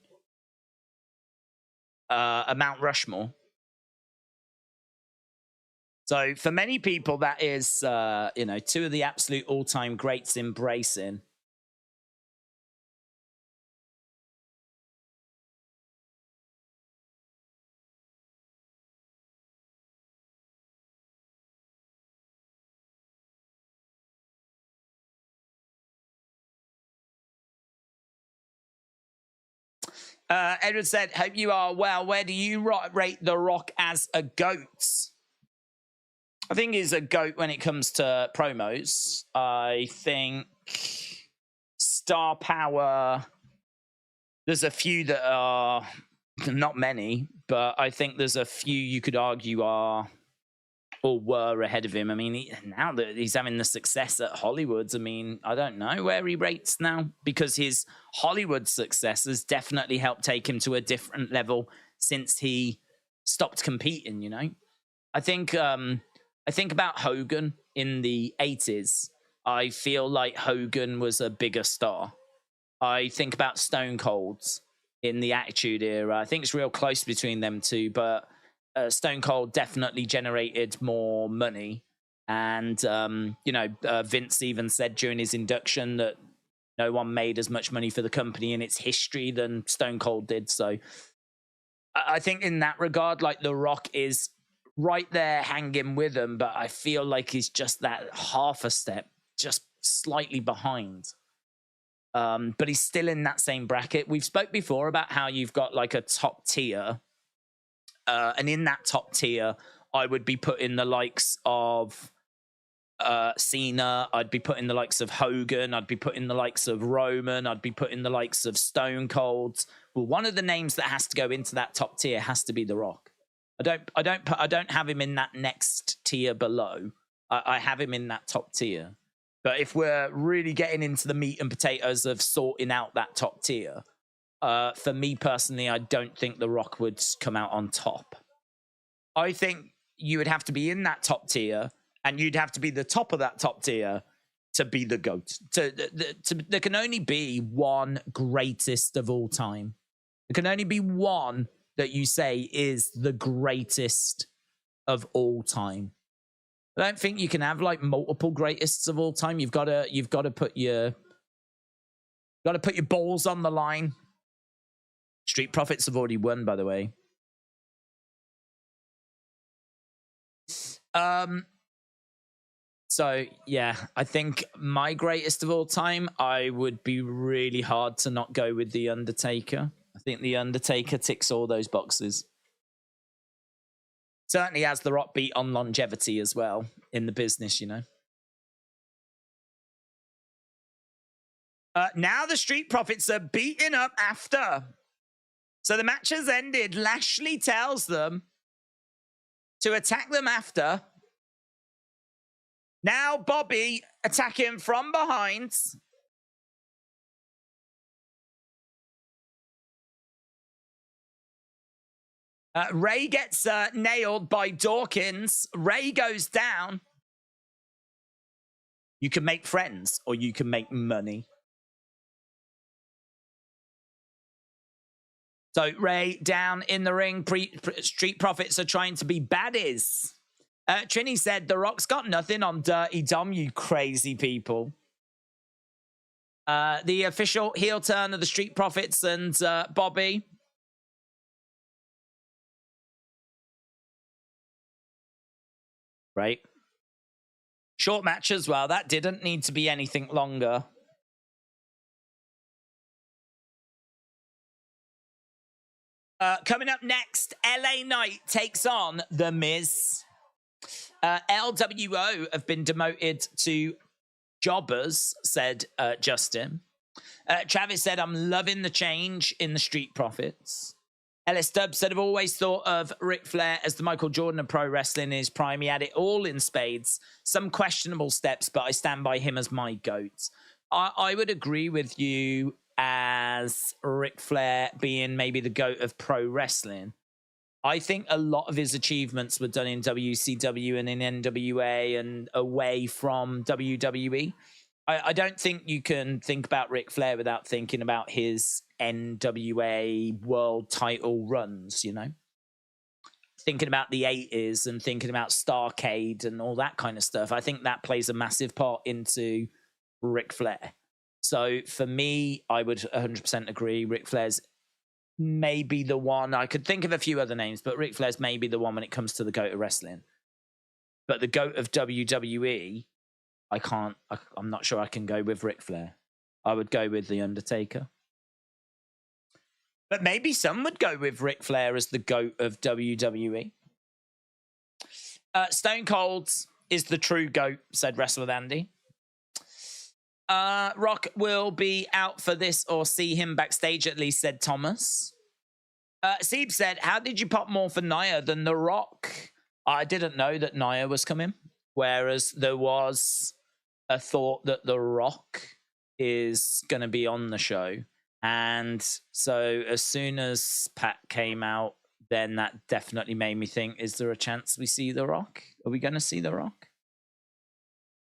a Mount Rushmore. So for many people, that is, you know, two of the absolute all-time greats embracing. Edward said, hope you are well. Where do you rate The Rock as a GOAT? I think he's a GOAT when it comes to promos. I think star power, there's a few that are, not many, but I think there's a few you could argue are or were ahead of him. I mean, now that he's having the success at Hollywood, I mean, I don't know where he rates now, because his Hollywood success has definitely helped take him to a different level since he stopped competing, you know? I think about Hogan in the 80s. I feel like Hogan was a bigger star. I think about Stone Cold in the Attitude Era. I think it's real close between them two, but Stone Cold definitely generated more money. And, you know, Vince even said during his induction that no one made as much money for the company in its history than Stone Cold did. So I think in that regard, like, The Rock is right there hanging with him, but I feel like he's just that half a step, just slightly behind. But he's still in that same bracket. We've spoke before about how you've got like a top tier. And in that top tier, I would be putting the likes of Cena. I'd be putting the likes of Hogan. I'd be putting the likes of Roman. I'd be putting the likes of Stone Cold. Well, one of the names that has to go into that top tier has to be The Rock. I don't have him in that next tier below. I have him in that top tier. But if we're really getting into the meat and potatoes of sorting out that top tier, for me personally, I don't think The Rock would come out on top. I think you would have to be in that top tier, and you'd have to be the top of that top tier to be the GOAT. There can only be one greatest of all time. There can only be one that you say is the greatest of all time. I don't think you can have like multiple greatests of all time. You've got to put your balls on the line. Street Profits have already won, by the way. So yeah, I think my greatest of all time, I would be really hard to not go with The Undertaker. I think The Undertaker ticks all those boxes. Certainly has The Rock beat on longevity as well in the business, you know. Now the Street Profits are beating up after. So the match has ended. Lashley tells them to attack them after. Now Bobby attacking from behind. Ray gets nailed by Dawkins. Ray goes down. You can make friends or you can make money. So Ray down in the ring. Street Profits are trying to be baddies. Trini said, The Rock's got nothing on Dirty Dom, you crazy people. The official heel turn of the Street Profits and Bobby. Right. Short match as well. That didn't need to be anything longer. Coming up next, LA Knight takes on The Miz. LWO have been demoted to jobbers, said Justin. Travis said, I'm loving the change in the Street Profits. Ellis Stubbs said, I've always thought of Ric Flair as the Michael Jordan of pro wrestling in his prime. He had it all in spades. Some questionable steps, but I stand by him as my GOAT. I would agree with you as Ric Flair being maybe the GOAT of pro wrestling. I think a lot of his achievements were done in WCW and in NWA and away from WWE. I don't think you can think about Ric Flair without thinking about his NWA world title runs, you know? Thinking about the 80s and thinking about Starrcade and all that kind of stuff. I think that plays a massive part into Ric Flair. So for me, I would 100% agree. Ric Flair's maybe the one. I could think of a few other names, but Ric Flair's maybe the one when it comes to the GOAT of wrestling. But the GOAT of WWE, I'm not sure I can go with Ric Flair. I would go with The Undertaker. But maybe some would go with Ric Flair as the GOAT of WWE. Stone Cold is the true GOAT, said Wrestle with Andy. Rock will be out for this or see him backstage at least, said Thomas. Seeb said, how did you pop more for Nia than The Rock? I didn't know that Nia was coming, whereas there was a thought that The Rock is going to be on the show. And so as soon as Pat came out, then that definitely made me think, is there a chance we see The Rock? Are we going to see The Rock?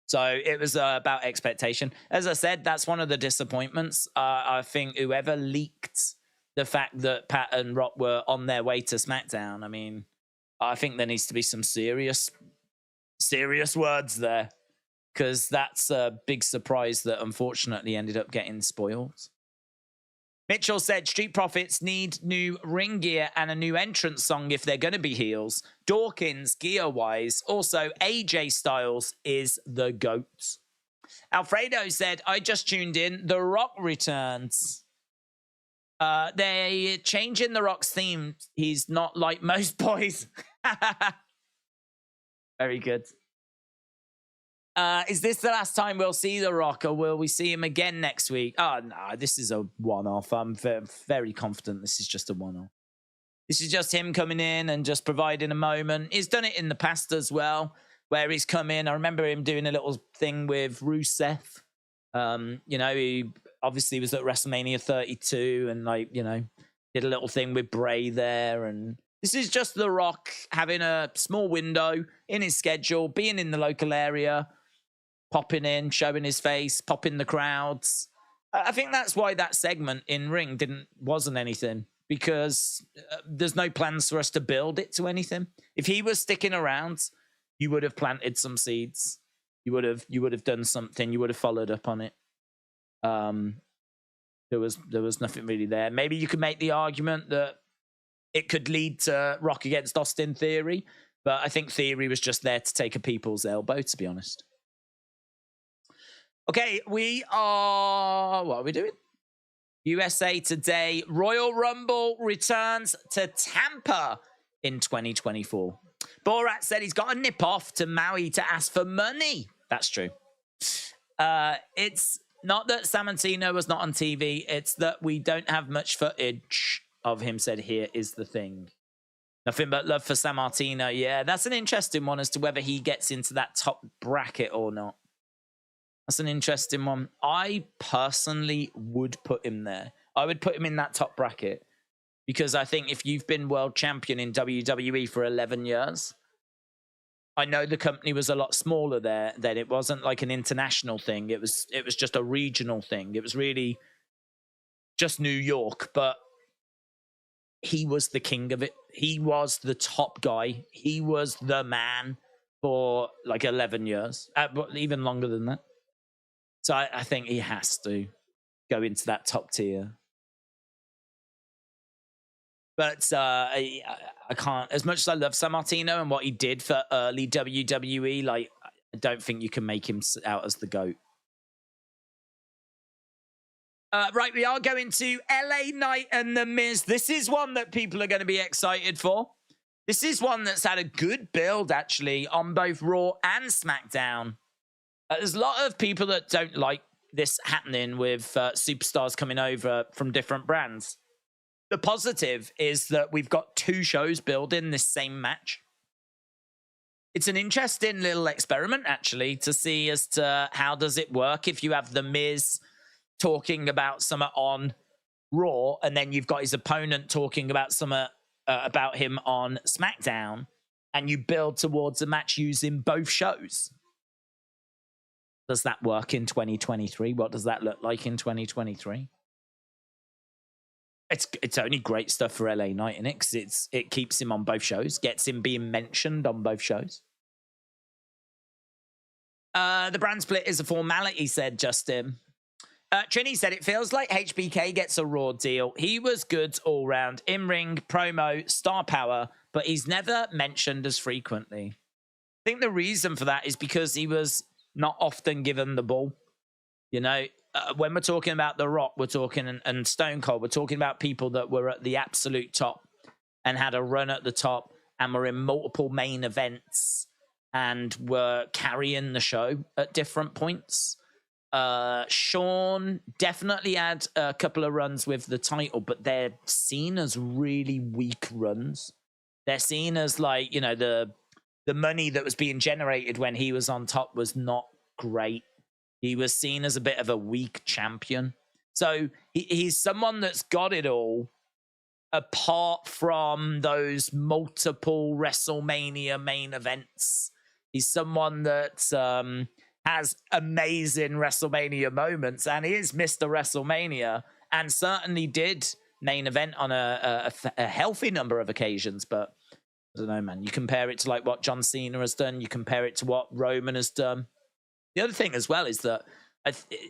So it was about expectation. As I said, that's one of the disappointments. I think whoever leaked the fact that Pat and Rock were on their way to SmackDown, I mean, I think there needs to be some serious words there, because that's a big surprise that unfortunately ended up getting spoiled. Mitchell said, Street Profits need new ring gear and a new entrance song if they're going to be heels. Dawkins, gear-wise. Also, AJ Styles is the GOAT. Alfredo said, I just tuned in. The Rock returns. They changing The Rock's theme. He's not like most boys. Very good. Is this the last time we'll see The Rock, or will we see him again next week? Oh, no, this is a one-off. I'm very confident this is just a one-off. This is just him coming in and just providing a moment. He's done it in the past as well, where he's come in. I remember him doing a little thing with Rusev. You know, he obviously was at WrestleMania 32 and, like, you know, did a little thing with Bray there. And this is just The Rock having a small window in his schedule, being in the local area, popping in, showing his face, popping the crowds. I think that's why that segment in Ring wasn't anything, because there's no plans for us to build it to anything. If he was sticking around, you would have planted some seeds. You would have done something. You would have followed up on it. There was nothing really there. Maybe you could make the argument that it could lead to Rock against Austin Theory, but I think Theory was just there to take a people's elbow, to be honest. Okay, what are we doing? USA Today. Royal Rumble returns to Tampa in 2024. Borat said he's got a nip off to Maui to ask for money. That's true. It's not that Samantino was not on TV. It's that we don't have much footage of him, said here is the thing. Nothing but love for Sammartino. Yeah, that's an interesting one as to whether he gets into that top bracket or not. That's an interesting one. I personally would put him there. I would put him in that top bracket, because I think if you've been world champion in WWE for 11 years, I know the company was a lot smaller there then. It wasn't like an international thing. It was just a regional thing. It was really just New York, but he was the king of it. He was the top guy. He was the man for like 11 years, even longer than that. So I think he has to go into that top tier. But I can't, as much as I love Sammartino and what he did for early WWE, like, I don't think you can make him out as the GOAT. Right, we are going to LA Knight and The Miz. This is one that people are going to be excited for. This is one that's had a good build, actually, on both Raw and SmackDown. There's a lot of people that don't like this happening with superstars coming over from different brands. The positive is that we've got 2 shows building this same match. It's an interesting little experiment, actually, to see as to how does it work if you have The Miz talking about something on Raw, and then you've got his opponent talking about something about him on SmackDown, and you build towards a match using both shows. Does that work in 2023? What does that look like in 2023? It's only great stuff for LA Knight, innit? Because it keeps him on both shows, gets him being mentioned on both shows. The brand split is a formality, said Justin. Trini said, it feels like HBK gets a Raw deal. He was good all round, in-ring, promo, star power, but he's never mentioned as frequently. I think the reason for that is because he was not often given the ball. You know, when we're talking about The Rock, we're talking, and Stone Cold, we're talking about people that were at the absolute top and had a run at the top and were in multiple main events and were carrying the show at different points. Sean definitely had a couple of runs with the title, but they're seen as really weak runs. They're seen as like, you know, the money that was being generated when he was on top was not great. He was seen as a bit of a weak champion. So he's someone that's got it all, apart from those multiple WrestleMania main events. He's someone that has amazing WrestleMania moments, and he is Mr. WrestleMania, and certainly did main event on a healthy number of occasions. But I don't know, man. You compare it to like what John Cena has done. You compare it to what Roman has done. The other thing as well is that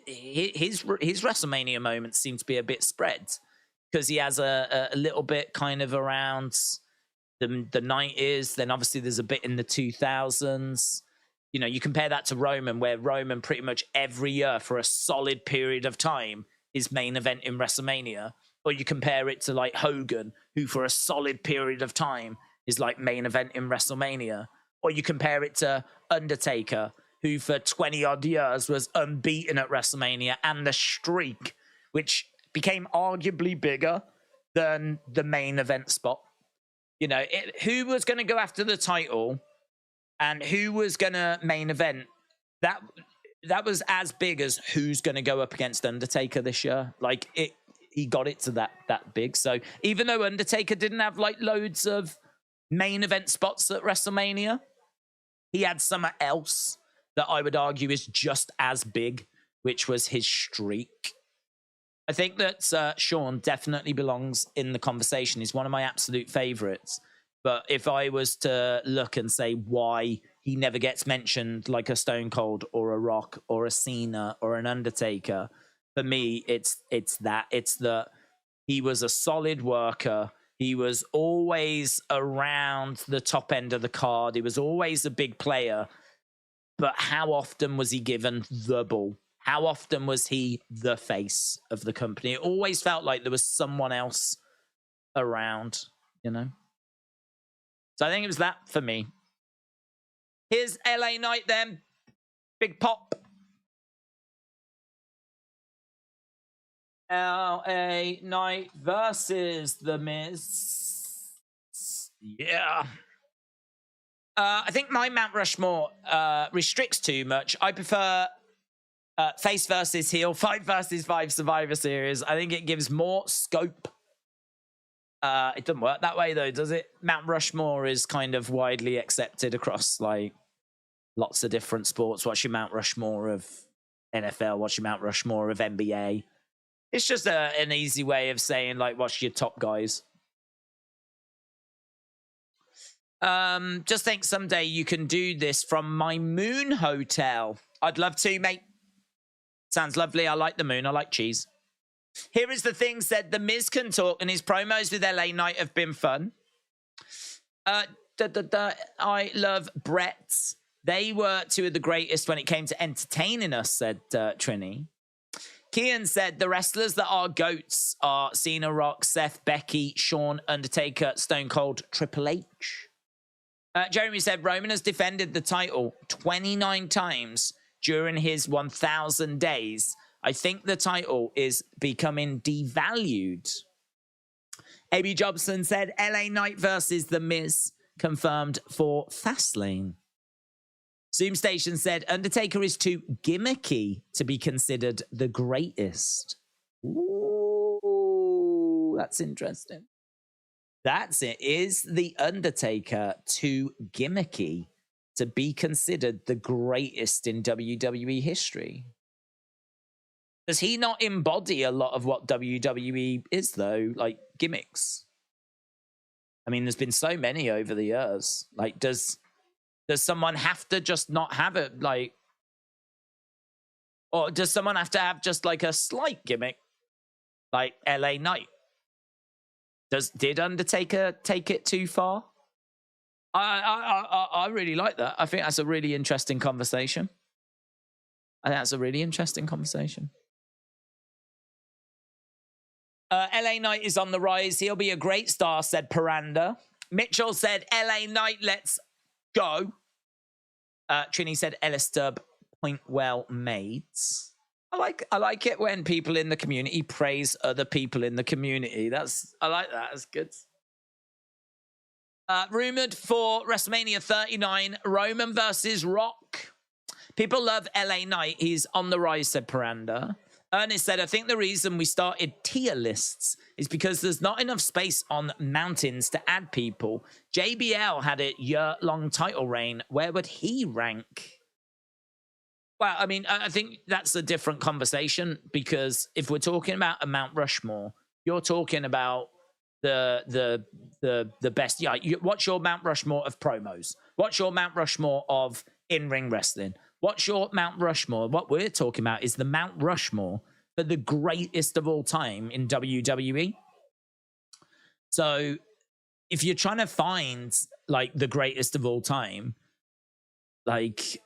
his WrestleMania moments seem to be a bit spread, because he has a little bit kind of around the 90s. Then obviously there's a bit in the 2000s. You know, you compare that to Roman, where Roman pretty much every year for a solid period of time is main event in WrestleMania. Or you compare it to like Hogan, who for a solid period of time is like main event in WrestleMania. Or you compare it to Undertaker, who for 20 odd years was unbeaten at WrestleMania, and the streak, which became arguably bigger than the main event spot. You know, who was going to go after the title and who was going to main event, that was as big as who's going to go up against Undertaker this year. Like, he got it to that big. So even though Undertaker didn't have like loads of main event spots at WrestleMania, he had something else that I would argue is just as big, which was his streak. I think that Sean definitely belongs in the conversation. He's one of my absolute favorites. But if I was to look and say why he never gets mentioned like a Stone Cold or a Rock or a Cena or an Undertaker, for me, it's that. It's that he was a solid worker. He was always around the top end of the card. He was always a big player. But how often was he given the ball? How often was he the face of the company? It always felt like there was someone else around, you know? So I think it was that for me. Here's LA Knight then. Big pop. LA Knight versus The Miz. Yeah. I think my Mount Rushmore restricts too much. I prefer face versus heel, 5 versus 5 Survivor Series. I think it gives more scope. It doesn't work that way though, does it? Mount Rushmore is kind of widely accepted across like lots of different sports. What's your Mount Rushmore of NFL? What's your Mount Rushmore of NBA? It's just an easy way of saying like, what's your top guys? Just think someday you can do this from my moon hotel. I'd love to, mate. Sounds lovely. I like the moon. I like cheese. Here is the thing, said The Miz can talk, and his promos with LA Knight have been fun. I love Brett. They were two of the greatest when it came to entertaining us, said Trini. Kian said the wrestlers that are GOATs are Cena, Rock, Seth, Becky, Shawn, Undertaker, Stone Cold, Triple H. Jeremy said Roman has defended the title 29 times during his 1,000 days. I think the title is becoming devalued. A.B. Jobson said LA Knight versus The Miz confirmed for Fastlane. Zoom Station said Undertaker is too gimmicky to be considered the greatest. Ooh, that's interesting. That's it. Is the Undertaker too gimmicky to be considered the greatest in WWE history? Does he not embody a lot of what WWE is, though? Like, gimmicks. I mean, there's been so many over the years. Like, does someone have to just not have it, like... Or does someone have to have just, like, a slight gimmick? Like LA Knight? Did Undertaker take it too far? I really like that. I think that's a really interesting conversation. LA Knight is on the rise. He'll be a great star, said Paranda. Mitchell said, LA Knight, let's go. Trini said, Ellis Dub, point well made. I like it when people in the community praise other people in the community. I like that. That's good. Rumored for WrestleMania 39, Roman versus Rock. People love LA Knight. He's on the rise, said Paranda. Ernest said, I think the reason we started tier lists is because there's not enough space on mountains to add people. JBL had a year-long title reign. Where would he rank? Well, I mean, I think that's a different conversation, because if we're talking about a Mount Rushmore, you're talking about the best. Yeah, what's your Mount Rushmore of promos? What's your Mount Rushmore of in-ring wrestling? What's your Mount Rushmore? What we're talking about is the Mount Rushmore for the greatest of all time in WWE. So if you're trying to find like the greatest of all time, like,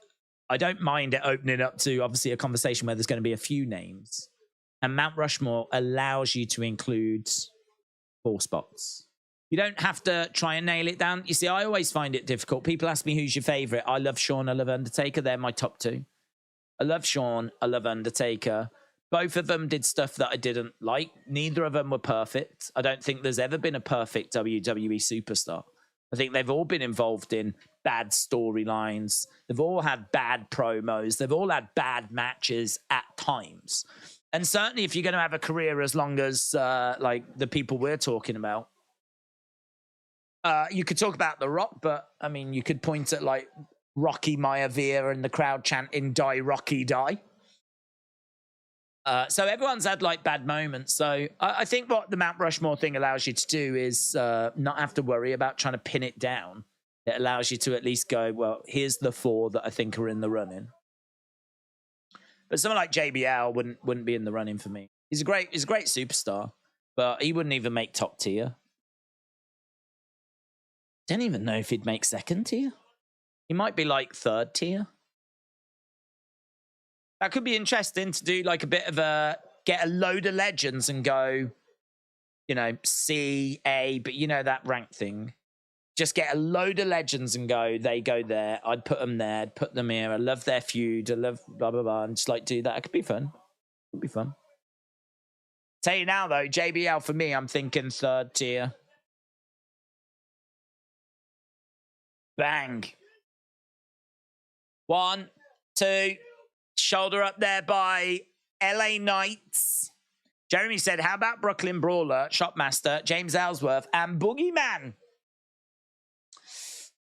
I don't mind it opening up to obviously a conversation where there's going to be a few names, and Mount Rushmore allows you to include 4 spots. You don't have to try and nail it down. You see, I always find it difficult. People ask me, who's your favorite? I love Shawn, I love Undertaker. They're my top 2. I love Shawn, I love Undertaker. Both of them did stuff that I didn't like. Neither of them were perfect. I don't think there's ever been a perfect WWE superstar. I think they've all been involved in bad storylines. They've all had bad promos. They've all had bad matches at times. And certainly if you're going to have a career as long as like the people we're talking about, you could talk about The Rock, but I mean, you could point at like Rocky Maivia and the crowd chanting, die, Rocky, die. So everyone's had like bad moments. So I think what the Mount Rushmore thing allows you to do is not have to worry about trying to pin it down. It allows you to at least go, well, here's the 4 that I think are in the running. But someone like JBL wouldn't be in the running for me. He's a great superstar, but he wouldn't even make top tier. Don't even know if he'd make second tier. He might be like 3rd tier. That could be interesting to do, like a bit of a get a load of legends and go, you know, C, A, but you know, that rank thing. Just get a load of legends and go, they go there. I'd put them there, I'd put them here. I love their feud. I love blah, blah, blah. And just like do that. It could be fun. It could be fun. Tell you now, though, JBL for me, I'm thinking 3rd tier. Bang. 1, 2. Shoulder up there by LA Knights. Jeremy said, how about Brooklyn Brawler, Shopmaster, James Ellsworth, and Boogeyman?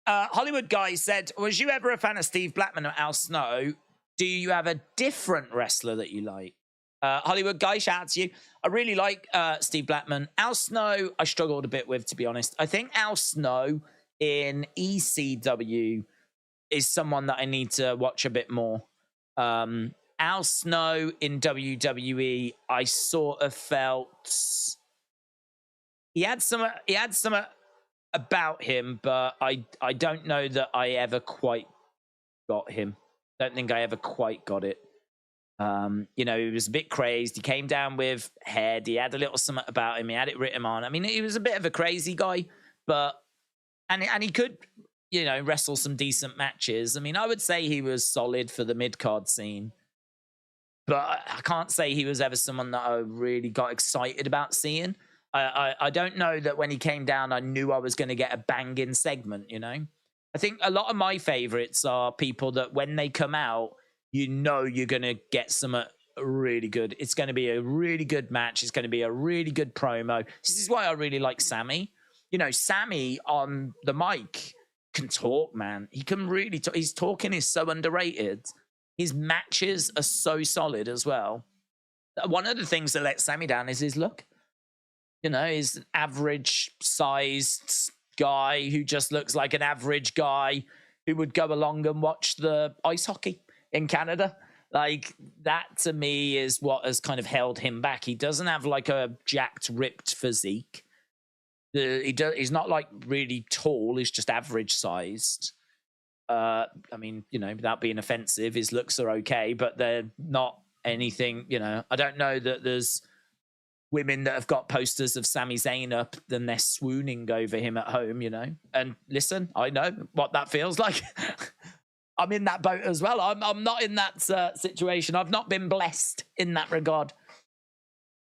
Hollywood Guy said, was you ever a fan of Steve Blackman or Al Snow? Do you have a different wrestler that you like? Hollywood Guy, shout out to you. I really like Steve Blackman. Al Snow, I struggled a bit with, to be honest. I think Al Snow in ECW is someone that I need to watch a bit more. Al Snow in WWE, I sort of felt he had some about him, but I don't know that I ever quite got him. Don't think I ever quite got it. You know, he was a bit crazed. He came down with head. He had a little something about him. He had it written on. I mean, he was a bit of a crazy guy, but and he could, you know, wrestle some decent matches. I mean, I would say he was solid for the mid card scene, but I can't say he was ever someone that I really got excited about seeing. I don't know that when he came down, I knew I was going to get a banging segment. You know, I think a lot of my favorites are people that when they come out, you know you're going to get some really good. It's going to be a really good match. It's going to be a really good promo. This is why I really like Sammy. You know, Sammy on the mic can talk, man. He can really talk. His talking is so underrated. His matches are so solid as well. One of the things that lets Sammy down is his look. You know, he's an average-sized guy who just looks like an average guy who would go along and watch the ice hockey in Canada. Like, that to me is what has kind of held him back. He doesn't have like a jacked, ripped physique. He's not like really tall. He's just average sized. I mean, you know, without being offensive, his looks are okay, but they're not anything, you know. I don't know that there's women that have got posters of Sami Zayn up, then they're swooning over him at home, you know. And listen, I know what that feels like. I'm in that boat as well. I'm not in that situation. I've not been blessed in that regard.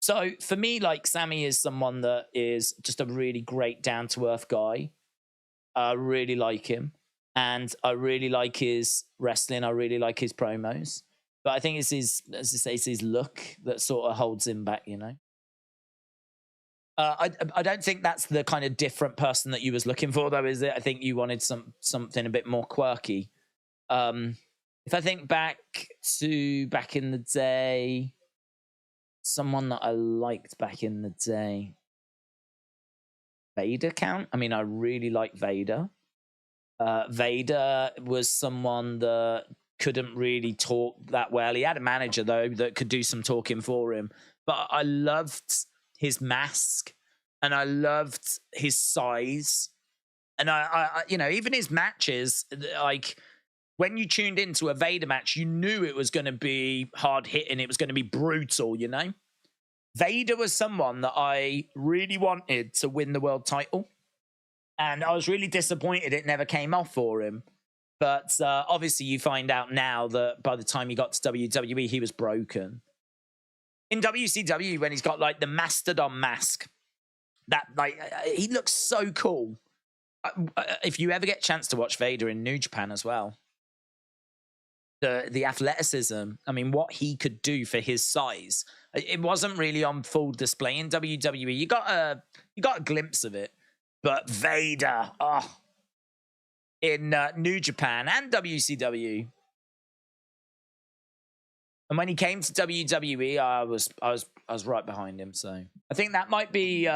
So for me, like, Sammy is someone that is just a really great down-to-earth guy. I really like him. And I really like his wrestling. I really like his promos. But I think it's his, as I say, it's his look that sort of holds him back, you know. I don't think that's the kind of different person that you was looking for, though, is it? I think you wanted something a bit more quirky. If I think back in the day, someone that I liked back in the day, Vader count? I mean, I really like Vader. Vader was someone that couldn't really talk that well. He had a manager, though, that could do some talking for him. But I loved his mask, and I loved his size, and I you know, even his matches, like when you tuned into a Vader match, you knew it was going to be hard hitting, it was going to be brutal, you know. Vader was someone that I really wanted to win the world title, and I was really disappointed it never came off for him. But obviously, you find out now that by the time he got to WWE, he was broken. In WCW, when he's got like the Mastodon mask, that like he looks so cool. If you ever get a chance to watch Vader in New Japan as well, the athleticism, I mean, what he could do for his size, it wasn't really on full display in WWE. You got a glimpse of it, but Vader, in New Japan and WCW. And when he came to WWE, I was right behind him. So I think that might be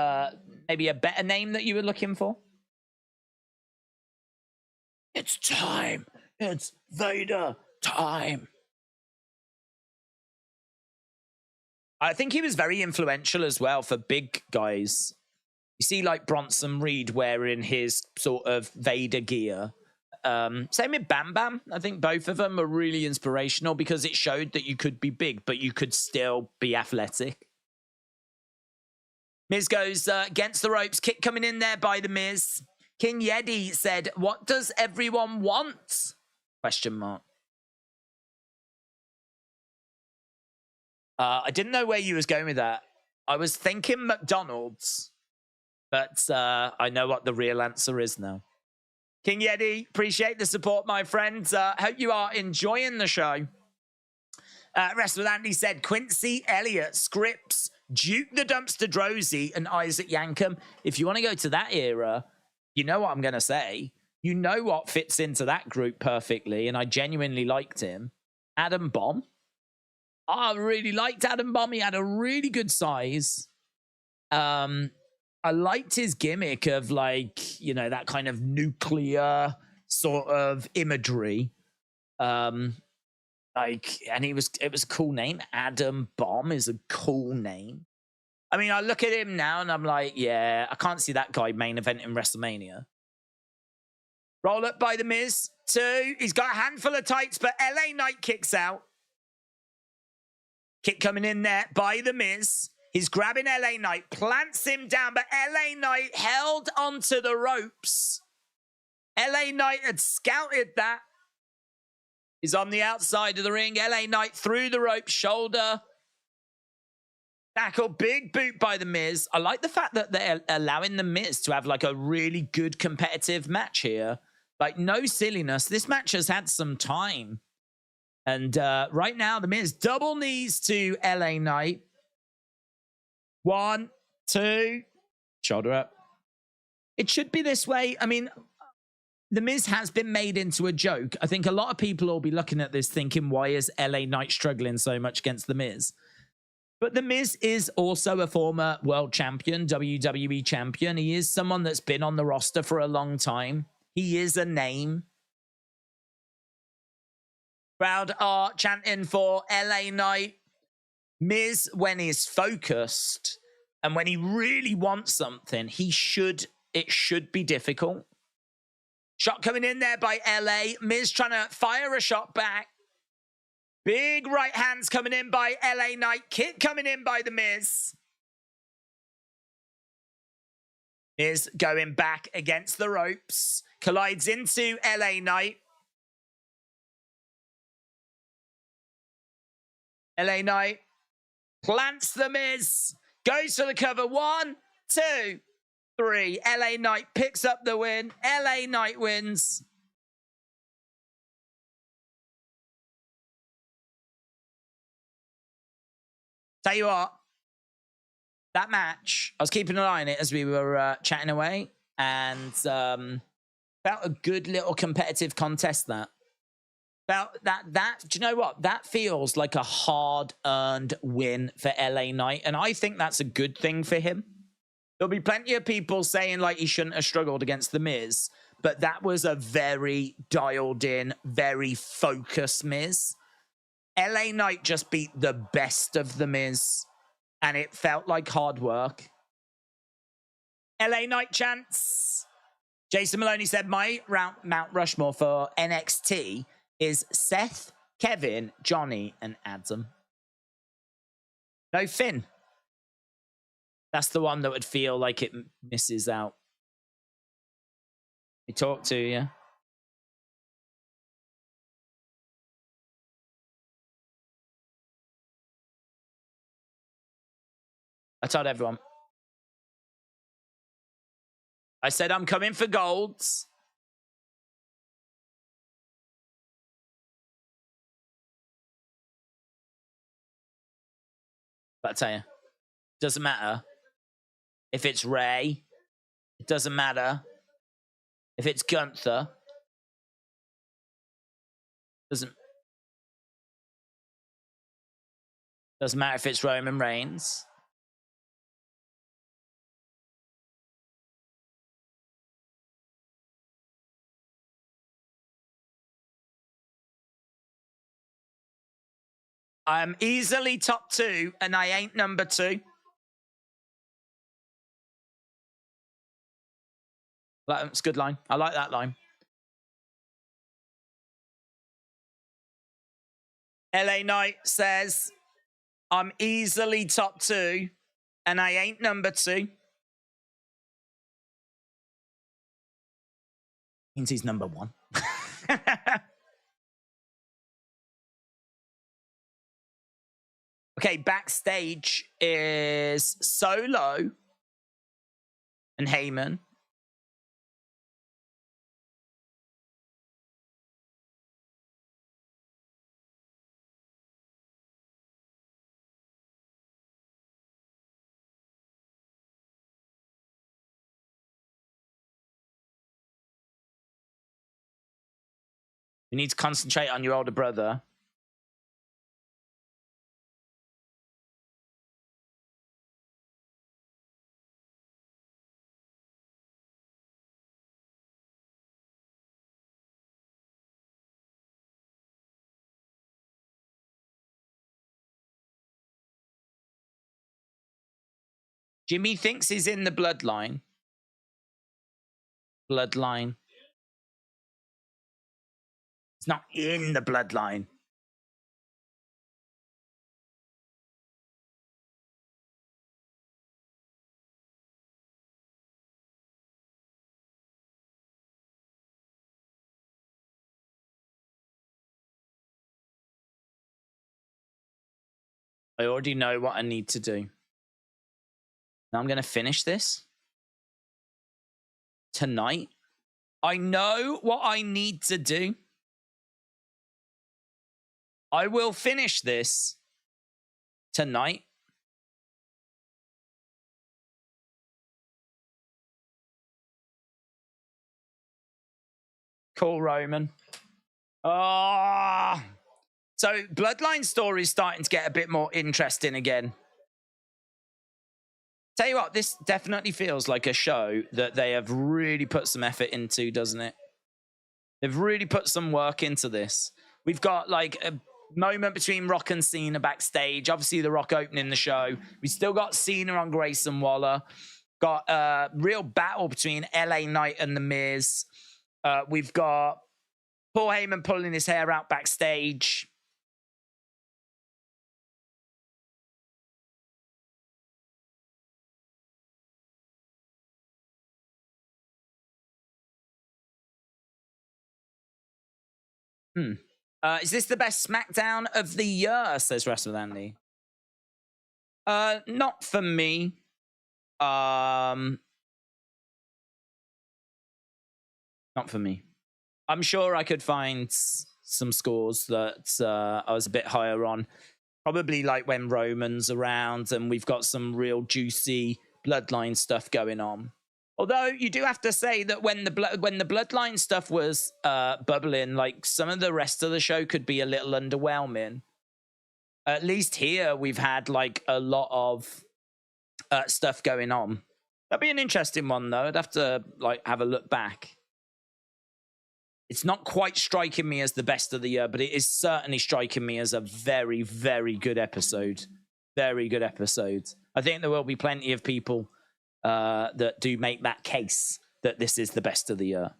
maybe a better name that you were looking for. It's time. It's Vader time. I think he was very influential as well for big guys. You see, like Bronson Reed wearing his sort of Vader gear. Same with Bam Bam. I think both of them are really inspirational because it showed that you could be big, but you could still be athletic. Miz goes against the ropes. Kick coming in there by the Miz. King Yeti said, "What does everyone want?" Question mark. I didn't know where you was going with that. I was thinking McDonald's, but I know what the real answer is now. King Yeti, appreciate the support, my friends. Hope you are enjoying the show. Wrestle with Andy said, Quincy Elliott, Scripps, Duke the Dumpster Drozy, and Isaac Yankem. If you want to go to that era, you know what I'm going to say. You know what fits into that group perfectly, and I genuinely liked him. Adam Bomb. I really liked Adam Bomb. He had a really good size. I liked his gimmick of, like, you know, that kind of nuclear sort of imagery. And it was a cool name. Adam Bomb is a cool name. I mean, I look at him now and I'm like, yeah, I can't see that guy main event in WrestleMania. Roll up by The Miz. 2. He's got a handful of tights, but LA Knight kicks out. Kick coming in there by The Miz. He's grabbing LA Knight, plants him down, but LA Knight held onto the ropes. LA Knight had scouted that. He's on the outside of the ring. LA Knight through the rope, shoulder. Tackle, big boot by The Miz. I like the fact that they're allowing The Miz to have like a really good competitive match here. Like, no silliness. This match has had some time. And right now, The Miz double knees to LA Knight. 1, 2, shoulder up. It should be this way. I mean, The Miz has been made into a joke. I think a lot of people will be looking at this thinking, why is LA Knight struggling so much against The Miz? But The Miz is also a former world champion, WWE champion. He is someone that's been on the roster for a long time. He is a name. Crowd are chanting for LA Knight. Miz, when he's focused and when he really wants something, it should be difficult. Shot coming in there by LA. Miz trying to fire a shot back. Big right hands coming in by LA Knight. Kick coming in by The Miz. Miz going back against the ropes. Collides into LA Knight. LA Knight plants The Miz. Goes for the cover. 1, 2, 3. LA Knight picks up the win. LA Knight wins. Tell you what, that match, I was keeping an eye on it as we were chatting away, and felt a good little competitive contest. That felt that do you know what? That feels like a hard-earned win for LA Knight, and I think that's a good thing for him. There'll be plenty of people saying like he shouldn't have struggled against The Miz, but that was a very dialed-in, very focused Miz. LA Knight just beat the best of The Miz, and it felt like hard work. LA Knight chants. Jason Maloney said, my Mount Rushmore for NXT is Seth, Kevin, Johnny, and Adam. No Finn. That's the one that would feel like it misses out. He talked to you. I told everyone. I said, I'm coming for golds. But I tell you, doesn't matter if it's Ray. It doesn't matter if it's Gunther. Doesn't matter if it's Roman Reigns. I'm easily top 2, and I ain't number 2. That's a good line. I like that line. LA Knight says, I'm easily top 2, and I ain't number 2. Means he's number 1. Okay, backstage is Solo and Heyman. You need to concentrate on your older brother. Jimmy thinks he's in the bloodline. Bloodline. It's not in the bloodline. I already know what I need to do. Now I'm going to finish this tonight. I know what I need to do. I will finish this tonight. Cool, Roman. Oh, so Bloodline story is starting to get a bit more interesting again. Tell you what, this definitely feels like a show that they have really put some effort into, doesn't it? They've really put some work into this. We've got like a moment between Rock and Cena backstage. Obviously, The Rock opening the show. We still got Cena on Grayson Waller. Got a real battle between LA Knight and The Miz. We've got Paul Heyman pulling his hair out backstage. Is this the best SmackDown of the year, says Wrestle Andy? Not for me. Not for me. I'm sure I could find some scores that I was a bit higher on. Probably like when Roman's around and we've got some real juicy bloodline stuff going on. Although you do have to say that when the bloodline stuff was bubbling, like some of the rest of the show could be a little underwhelming. At least here we've had like a lot of stuff going on. That'd be an interesting one though. I'd have to like have a look back. It's not quite striking me as the best of the year, but it is certainly striking me as a very, very good episode. Very good episode. I think there will be plenty of people that do make that case that this is the best of the year.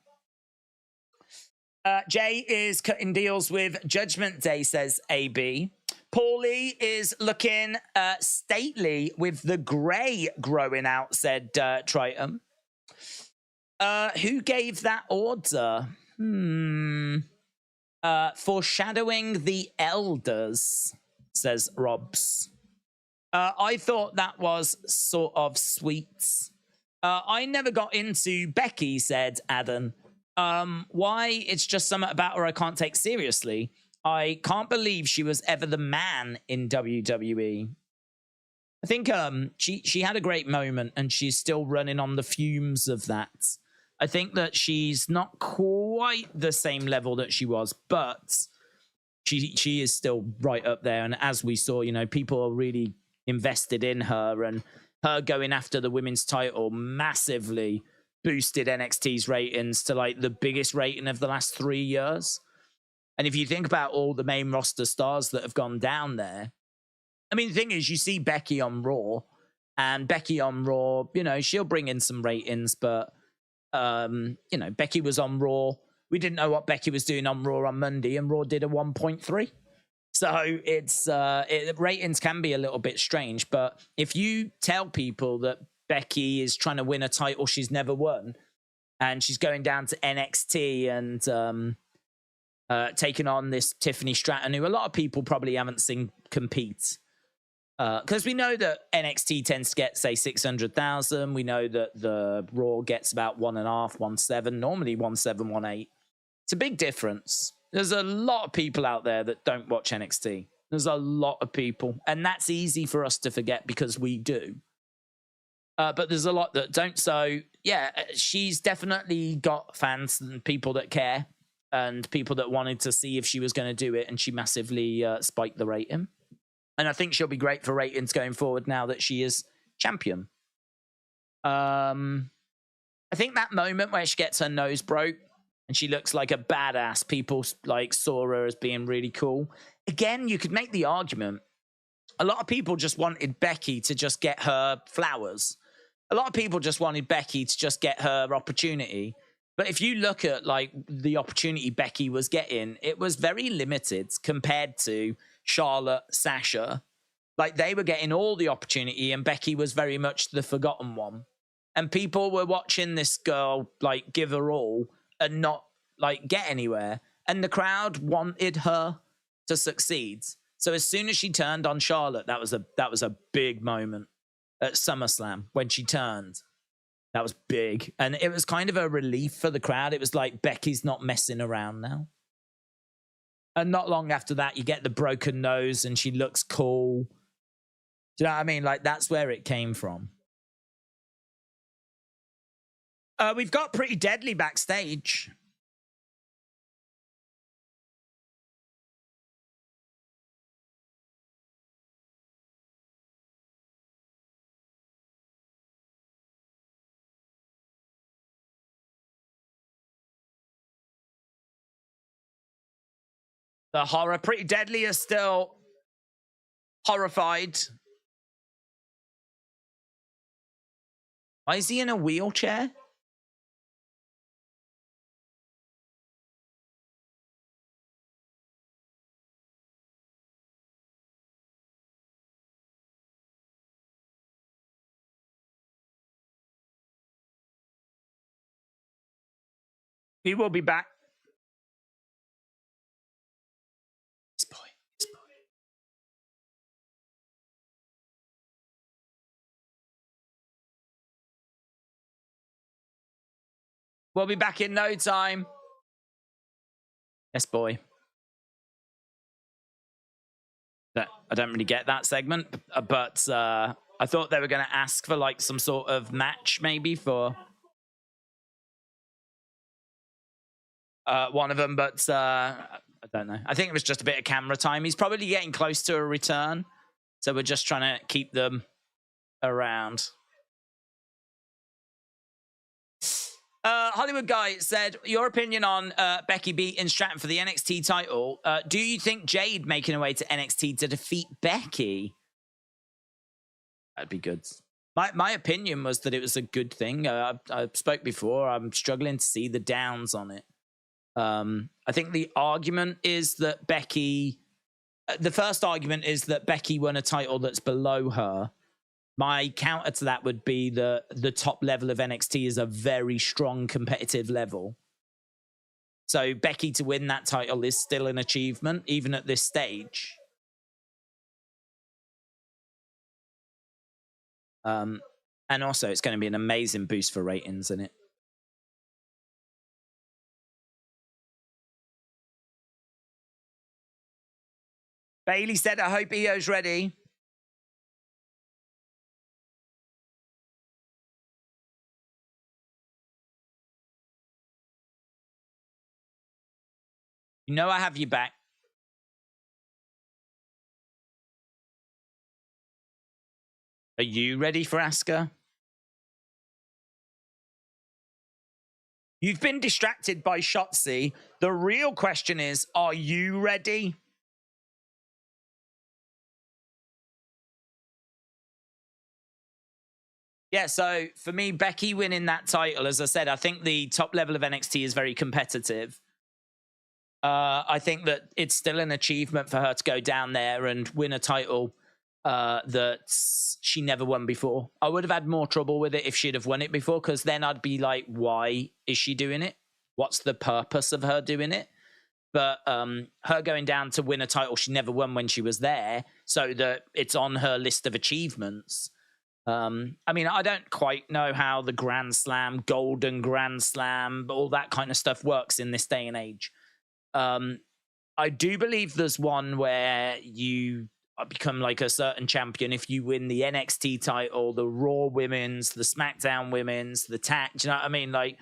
Jay is cutting deals with Judgment Day, says AB. Paulie is looking stately with the grey growing out, said Triton. Who gave that order? Foreshadowing the elders, says Robs. I thought that was sort of sweet. I never got into Becky, said Adam. Why? It's just something about her I can't take seriously. I can't believe she was ever the man in WWE. I think she had a great moment and she's still running on the fumes of that. I think that she's not quite the same level that she was, but she is still right up there. And as we saw, you know, people are really invested in her, and her going after the women's title massively boosted NXT's ratings to like the biggest rating of the last 3 years. And if you think about all the main roster stars that have gone down there, I mean, the thing is, you see Becky on Raw, and Becky on Raw, you know, she'll bring in some ratings, but you know, Becky was on Raw. We didn't know what Becky was doing on Raw on Monday, and Raw did a 1.3. So it's ratings can be a little bit strange. But if you tell people that Becky is trying to win a title she's never won, and she's going down to NXT and taking on this Tiffany Stratton, who a lot of people probably haven't seen compete. Because we know that NXT tends to get, say, 600,000. We know that the Raw gets about 1.5, 1.7, normally 1.7, 1.8. It's a big difference. There's a lot of people out there that don't watch NXT. There's a lot of people. And that's easy for us to forget because we do. But there's a lot that don't. So, yeah, she's definitely got fans and people that care and people that wanted to see if she was going to do it. And she massively spiked the rating. And I think she'll be great for ratings going forward now that she is champion. I think that moment where she gets her nose broke and she looks like a badass, people like saw her as being really cool. Again, you could make the argument. A lot of people just wanted Becky to just get her flowers. A lot of people just wanted Becky to just get her opportunity. But if you look at like the opportunity Becky was getting, it was very limited compared to Charlotte, Sasha. Like they were getting all the opportunity and Becky was very much the forgotten one. And people were watching this girl like give her all and not like get anywhere. And the crowd wanted her to succeed. So as soon as she turned on Charlotte, that was a big moment at SummerSlam when she turned. That was big. And it was kind of a relief for the crowd. It was like, Becky's not messing around now. And not long after that, you get the broken nose and she looks cool. Do you know what I mean? Like, that's where it came from. We've got Pretty Deadly backstage. The horror. Pretty Deadly is still horrified. Why is he in a wheelchair? He will be back. This boy. We'll be back in no time. Yes, boy. I don't really get that segment, but I thought they were going to ask for like some sort of match maybe for one of them, but I don't know. I think it was just a bit of camera time. He's probably getting close to a return, so we're just trying to keep them around. Hollywood Guy said, your opinion on Becky beating Stratton for the NXT title. Do you think Jade making her way to NXT to defeat Becky? That'd be good. My opinion was that it was a good thing. I spoke before. I'm struggling to see the downs on it. I think the argument is that Becky... the first argument is that Becky won a title that's below her. My counter to that would be that the top level of NXT is a very strong competitive level. So Becky to win that title is still an achievement, even at this stage. And also, it's going to be an amazing boost for ratings, isn't it? Bailey said, I hope Io's ready. You know I have you back. Are you ready for Asuka? You've been distracted by Shotzi. The real question is, are you ready? Yeah, so for me, Becky winning that title, as I said, I think the top level of NXT is very competitive. I think that it's still an achievement for her to go down there and win a title that she never won before. I would have had more trouble with it if she'd have won it before, because then I'd be like, why is she doing it? What's the purpose of her doing it? But her going down to win a title she never won when she was there, so that it's on her list of achievements. I mean, I don't quite know how the Grand Slam, Golden Grand Slam, all that kind of stuff works in this day and age. I do believe there's one where you become like a certain champion if you win the NXT title, the Raw Women's, the SmackDown Women's, the tag. Do you know what I mean? Like,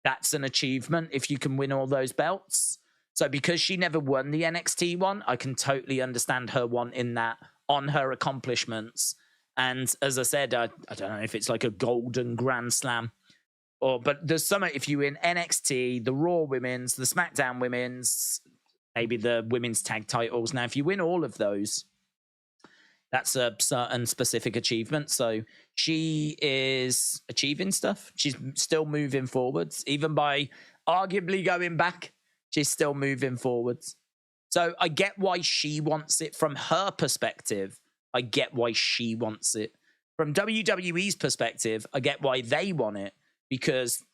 that's an achievement if you can win all those belts. So because she never won the NXT one, I can totally understand her wanting that on her accomplishments. And as I said, I don't know if it's like a Golden Grand Slam. But there's some, if you win NXT, the Raw Women's, the SmackDown Women's, maybe the Women's Tag titles. Now, if you win all of those, That's a certain specific achievement. So she is achieving stuff. She's still moving forwards, even by arguably going back. She's still moving forwards. So I get why she wants it from her perspective. I get why she wants it. From WWE's perspective, I get why they want it, because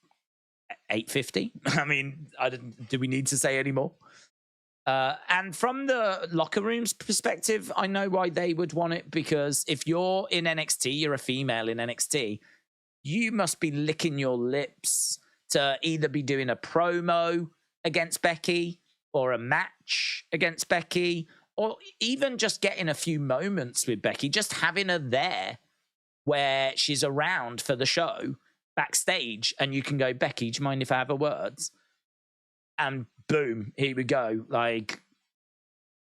850. I mean, do we need to say any more? And from the locker room's perspective, I know why they would want it, because if you're in NXT, you're a female in NXT, you must be licking your lips to either be doing a promo against Becky or a match against Becky, or even just getting a few moments with Becky, just having her there where she's around for the show backstage, and you can go, Becky, do you mind if I have a words? And boom, here we go. Like,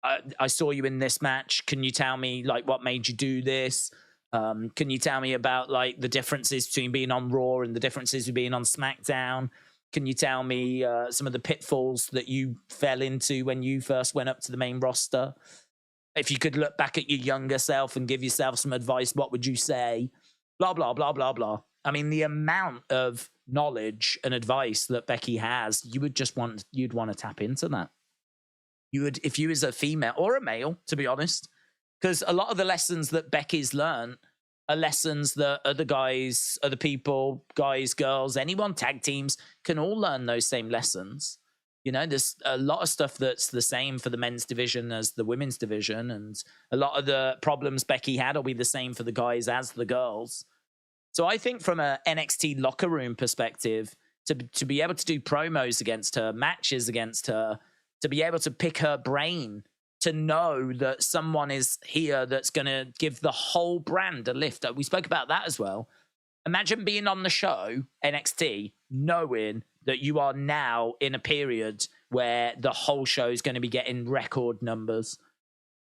I saw you in this match. Can you tell me, like, what made you do this? Can you tell me about, like, the differences between being on Raw and the differences with being on SmackDown? Can you tell me some of the pitfalls that you fell into when you first went up to the main roster? If you could look back at your younger self and give yourself some advice, what would you say? Blah, blah, blah, blah, blah. I mean, the amount of knowledge and advice that Becky has, you'd want to tap into that. You would, if you was a female or a male, to be honest, because a lot of the lessons that Becky's learned are lessons that other guys, other people, guys, girls, anyone, tag teams can all learn those same lessons. You know, there's a lot of stuff that's the same for the men's division as the women's division, and a lot of the problems Becky had will be the same for the guys as the girls. So I think from a NXT locker room perspective, to be able to do promos against her, matches against her, to be able to pick her brain, to know that someone is here that's going to give the whole brand a lift. We spoke about that as well. Imagine being on the show, NXT, knowing that you are now in a period where the whole show is going to be getting record numbers.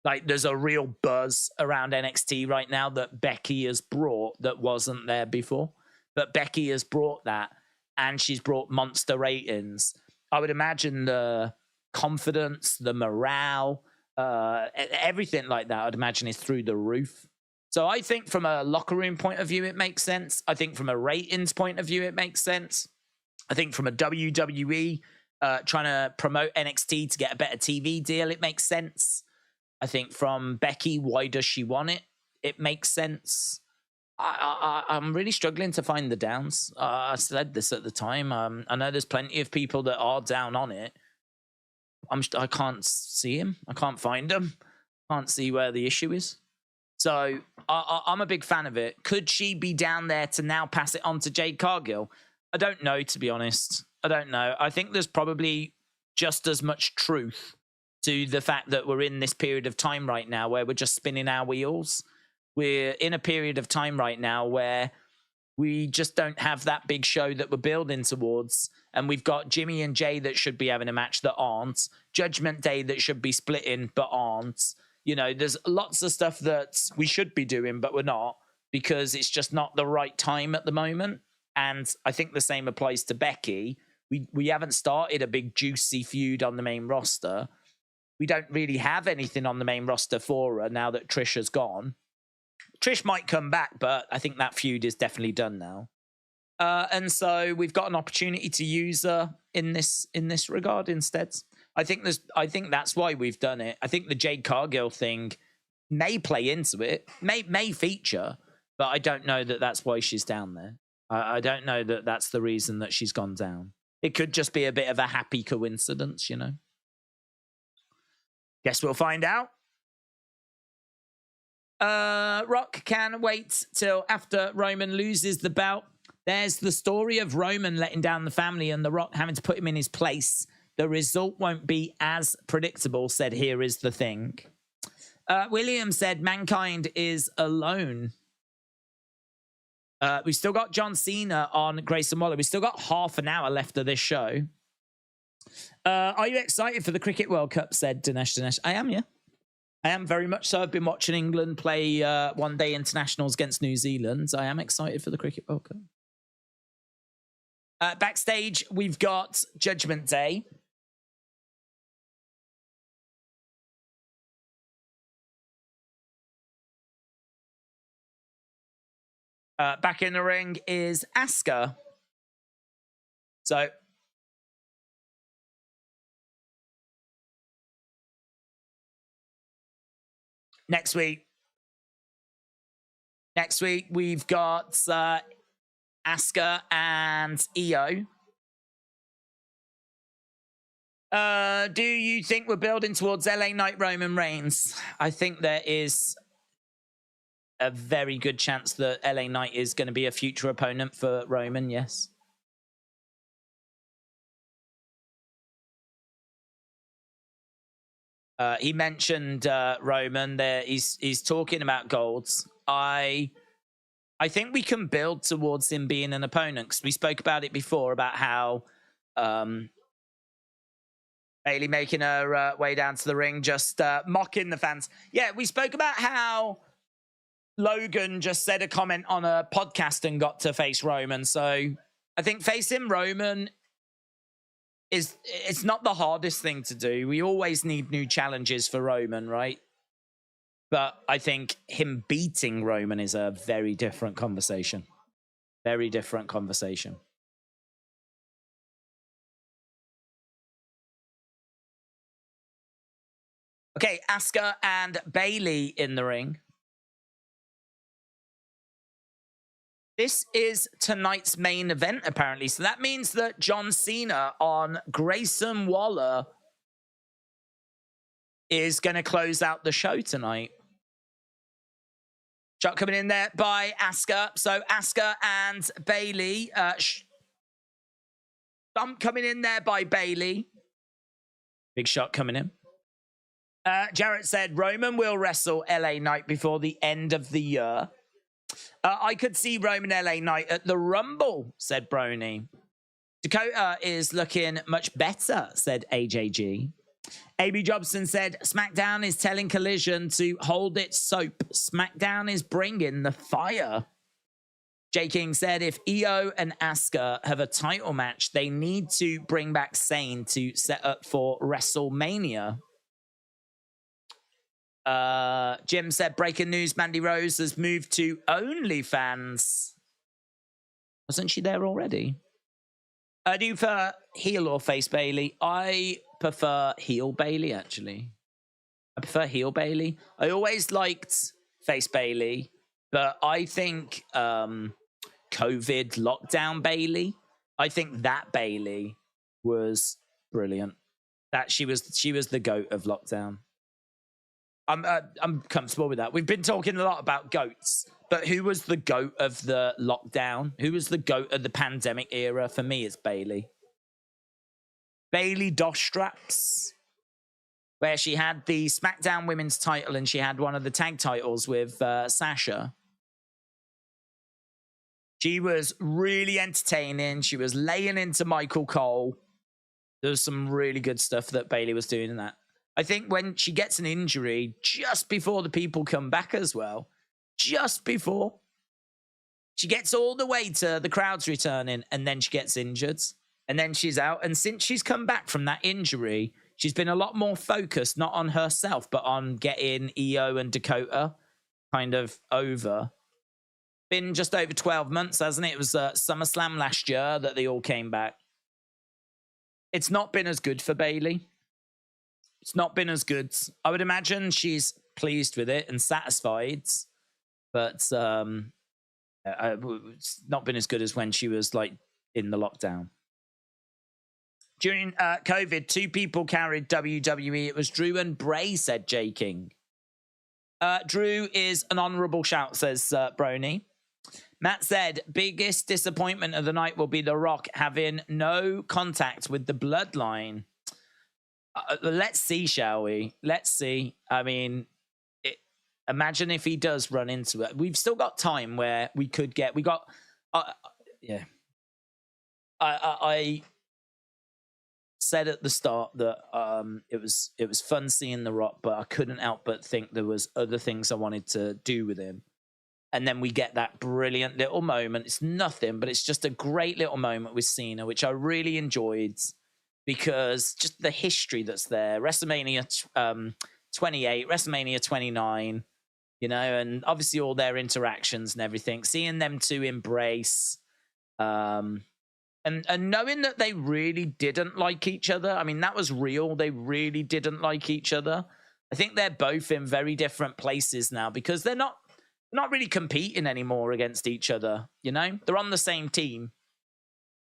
Like, there's a real buzz around NXT right now that Becky has brought that wasn't there before. But Becky has brought that, and she's brought monster ratings. I would imagine the confidence, the morale, everything like that, I'd imagine is through the roof. So I think from a locker room point of view, it makes sense. I think from a ratings point of view, it makes sense. I think from a WWE trying to promote NXT to get a better TV deal, it makes sense. I think from Becky, why does she want it? It makes sense. I'm really struggling to find the downs. I said this at the time. I know there's plenty of people that are down on it. I can't see him. I can't find him. Can't see where the issue is. So I'm a big fan of it. Could she be down there to now pass it on to Jade Cargill? I don't know, to be honest. I don't know. I think there's probably just as much truth to the fact that we're in this period of time right now where we're just spinning our wheels. We're in a period of time right now where we just don't have that big show that we're building towards. And we've got Jimmy and Jay that should be having a match that aren't. Judgment Day that should be splitting but aren't. You know, there's lots of stuff that we should be doing, but we're not, because it's just not the right time at the moment. And I think the same applies to Becky. We haven't started a big juicy feud on the main roster. We don't really have anything on the main roster for her now that Trish has gone. Trish might come back, but I think that feud is definitely done now. And so we've got an opportunity to use her in this regard instead. I think that's why we've done it. I think the Jade Cargill thing may play into it, may feature, but I don't know that that's why she's down there. I don't know that that's the reason that she's gone down. It could just be a bit of a happy coincidence, you know. Guess we'll find out. Rock can wait till after Roman loses the belt. There's the story of Roman letting down the family and The Rock having to put him in his place. The result won't be as predictable, said Here Is the Thing. William said Mankind is alone. We've still got John Cena on Grayson Waller. We've still got half an hour left of this show. Are you excited for the Cricket World Cup, said Dinesh. I am, yeah. I am very much so. I've been watching England play one-day internationals against New Zealand. I am excited for the Cricket World Cup. Backstage, we've got Judgment Day. Back in the ring is Asuka. So next week we've got Asuka and Io. Do you think we're building towards LA Knight Roman Reigns? I think there is a very good chance that LA Knight is going to be a future opponent for Roman, yes. He mentioned Roman there. He's talking about golds. I think we can build towards him being an opponent, because we spoke about it before about how Bayley making her way down to the ring, just mocking the fans. Yeah, we spoke about how Logan just said a comment on a podcast and got to face Roman. So I think facing Roman it's not the hardest thing to do. We always need new challenges for Roman, right? But I think him beating Roman is a very different conversation. Very different conversation. Okay, Asuka and Bayley in the ring. This is tonight's main event, apparently. So that means that John Cena on Grayson Waller is going to close out the show tonight. Shot coming in there by Asuka. So Asuka and Bayley. Bump coming in there by Bayley. Big shot coming in. Jarrett said Roman will wrestle LA Knight before the end of the year. I could see Roman LA Knight at the Rumble, said Brony. Dakota is looking much better, said AJG. AB Jobson said SmackDown is telling Collision to hold its soap. SmackDown is bringing the fire. J King said if Io and Asuka have a title match, they need to bring back Sane to set up for WrestleMania. Jim said breaking news, Mandy Rose has moved to OnlyFans. Wasn't she there already? Do you prefer heel or face Bayley? I prefer heel Bayley, actually. I prefer heel Bayley. I always liked face Bayley, but I think COVID lockdown Bayley, I think that Bayley was brilliant. That she was the GOAT of lockdown. I'm comfortable with that. We've been talking a lot about GOATs, but who was the GOAT of the lockdown? Who was the GOAT of the pandemic era? For me, it's Bayley. Bayley Dostraps, where she had the SmackDown Women's title and she had one of the tag titles with Sasha. She was really entertaining. She was laying into Michael Cole. There was some really good stuff that Bayley was doing in that. I think when she gets an injury, just before the people come back as well, just before, she gets all the way to the crowds returning and then she gets injured and then she's out. And since she's come back from that injury, she's been a lot more focused, not on herself, but on getting Io and Dakota kind of over. Been just over 12 months, hasn't it? It was SummerSlam last year that they all came back. It's not been as good for Bayley. It's not been as good. I would imagine she's pleased with it and satisfied, but it's not been as good as when she was like in the lockdown. During COVID, 2 people carried WWE. It was Drew and Bray, said J King. Drew is an honourable shout, says Brony. Matt said, biggest disappointment of the night will be The Rock having no contact with the bloodline. Let's see, shall we? Let's see. I mean, imagine if he does run into it. We've still got time where we could get. We got. Yeah. I said at the start that it was fun seeing The Rock, but I couldn't help but think there was other things I wanted to do with him. And then we get that brilliant little moment. It's nothing, but it's just a great little moment with Cena, which I really enjoyed. Because just the history that's there, WrestleMania 28, WrestleMania 29, you know, and obviously all their interactions and everything, seeing them two embrace, and knowing that they really didn't like each other. I mean, that was real. They really didn't like each other. I think they're both in very different places now because they're not really competing anymore against each other. You know, they're on the same team.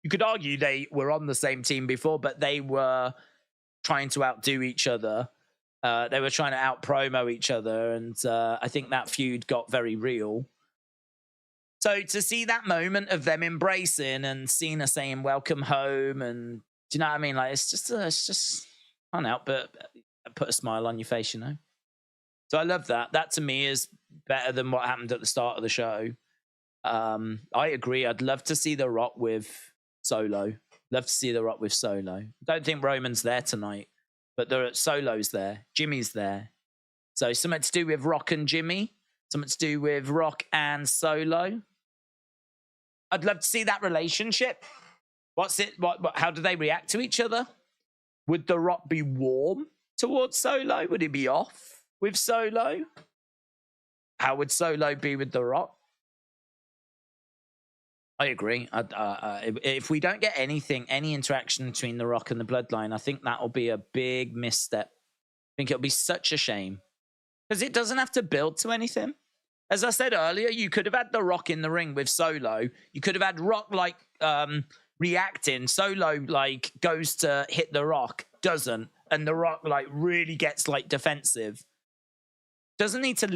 You could argue they were on the same team before, but they were trying to outdo each other. They were trying to out-promo each other, and I think that feud got very real. So to see that moment of them embracing and Cena saying "Welcome home," and do you know what I mean? Like it's just can't help but put a smile on your face, you know. So I love that. That to me is better than what happened at the start of the show. I agree. I'd love to see The Rock with Solo. Love to see The Rock with Solo. Don't think Roman's there tonight, but Solo's there. Jimmy's there. So something to do with Rock and Jimmy. Something to do with Rock and Solo. I'd love to see that relationship. What's it? How do they react to each other? Would The Rock be warm towards Solo? Would he be off with Solo? How would Solo be with The Rock? I agree. If we don't get any interaction between The Rock and the Bloodline, I think that'll be a big misstep. I think it'll be such a shame. Because it doesn't have to build to anything. As I said earlier, you could have had The Rock in the ring with Solo. You could have had Rock, like, reacting. Solo, like, goes to hit The Rock, doesn't. And The Rock, like, really gets, like, defensive. That doesn't need to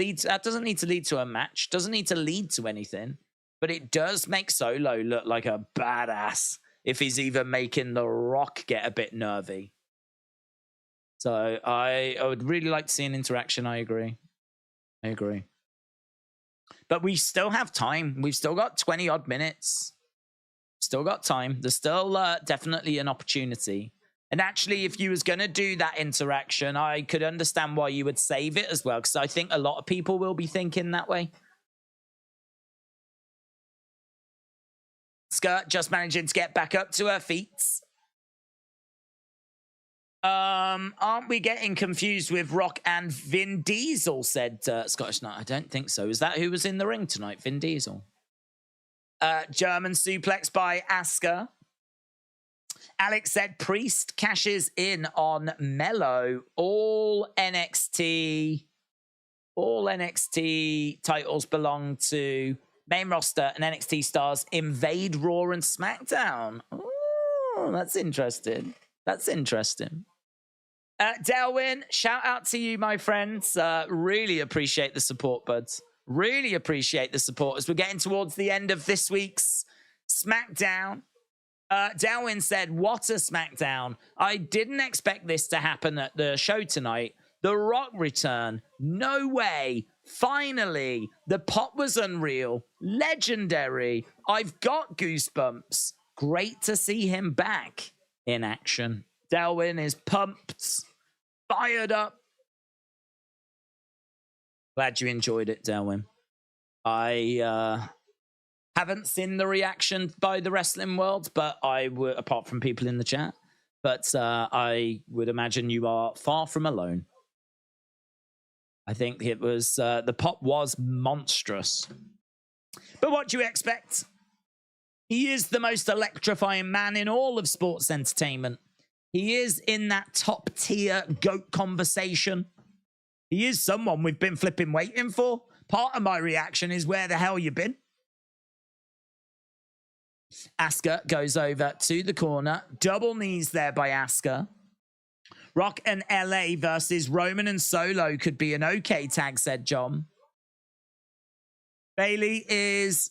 lead to a match. Doesn't need to lead to anything. But it does make Solo look like a badass if he's even making The Rock get a bit nervy. So I would really like to see an interaction. I agree. But we still have time. We've still got 20-odd minutes. Still got time. There's still definitely an opportunity. And actually, if you was going to do that interaction, I could understand why you would save it as well, because I think a lot of people will be thinking that way. Skirt just managing to get back up to her feet. Aren't we getting confused with Rock and Vin Diesel, said Scottish Knight. I don't think so. Is that who was in the ring tonight? Vin Diesel. German suplex by Asuka. Alex said Priest cashes in on Mello. All NXT titles belong to main roster, and NXT stars invade Raw and SmackDown. Oh, that's interesting. Delwyn, shout out to you, my friends. Really appreciate the support, buds. Really appreciate the support as we're getting towards the end of this week's SmackDown. Delwyn said, what a SmackDown. I didn't expect this to happen at the show tonight. The Rock return. No way. Finally. The pop was unreal. Legendary. I've got goosebumps. Great to see him back in action. Delwyn is pumped. Fired up. Glad you enjoyed it, Delwyn. I haven't seen the reaction by the wrestling world, but apart from people in the chat, but I would imagine you are far from alone. I think it was, the pop was monstrous. But what do you expect? He is the most electrifying man in all of sports entertainment. He is in that top tier GOAT conversation. He is someone we've been flipping waiting for. Part of my reaction is, where the hell you been? Asuka goes over to the corner. Double knees there by Asuka. Rock and LA versus Roman and Solo could be an okay tag, said John. Bayley is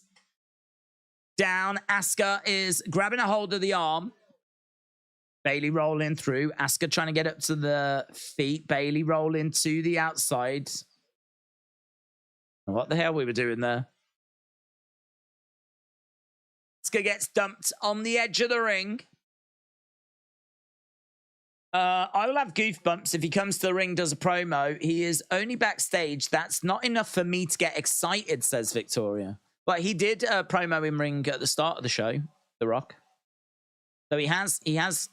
down. Asuka is grabbing a hold of the arm. Bayley rolling through. Asuka trying to get up to the feet. Bayley rolling to the outside. What the hell we were doing there? Asuka gets dumped on the edge of the ring. I will have goosebumps if he comes to the ring, does a promo. He is only backstage. That's not enough for me to get excited, says Victoria. But he did a promo in ring at the start of the show, The Rock. So he has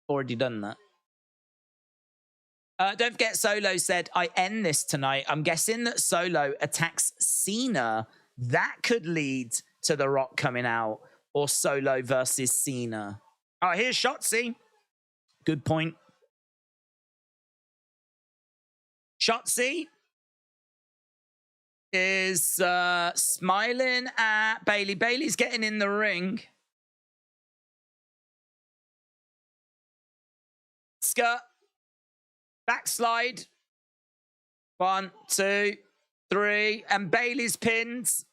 already done that. Don't forget, Solo said, I end this tonight. I'm guessing that Solo attacks Cena. That could lead to The Rock coming out, or Solo versus Cena. Oh, here's Shotzi. Good point. Shotzi is smiling at Bailey. Bailey's getting in the ring. Skirt. Backslide. 1, 2, 3. And Bailey's pins.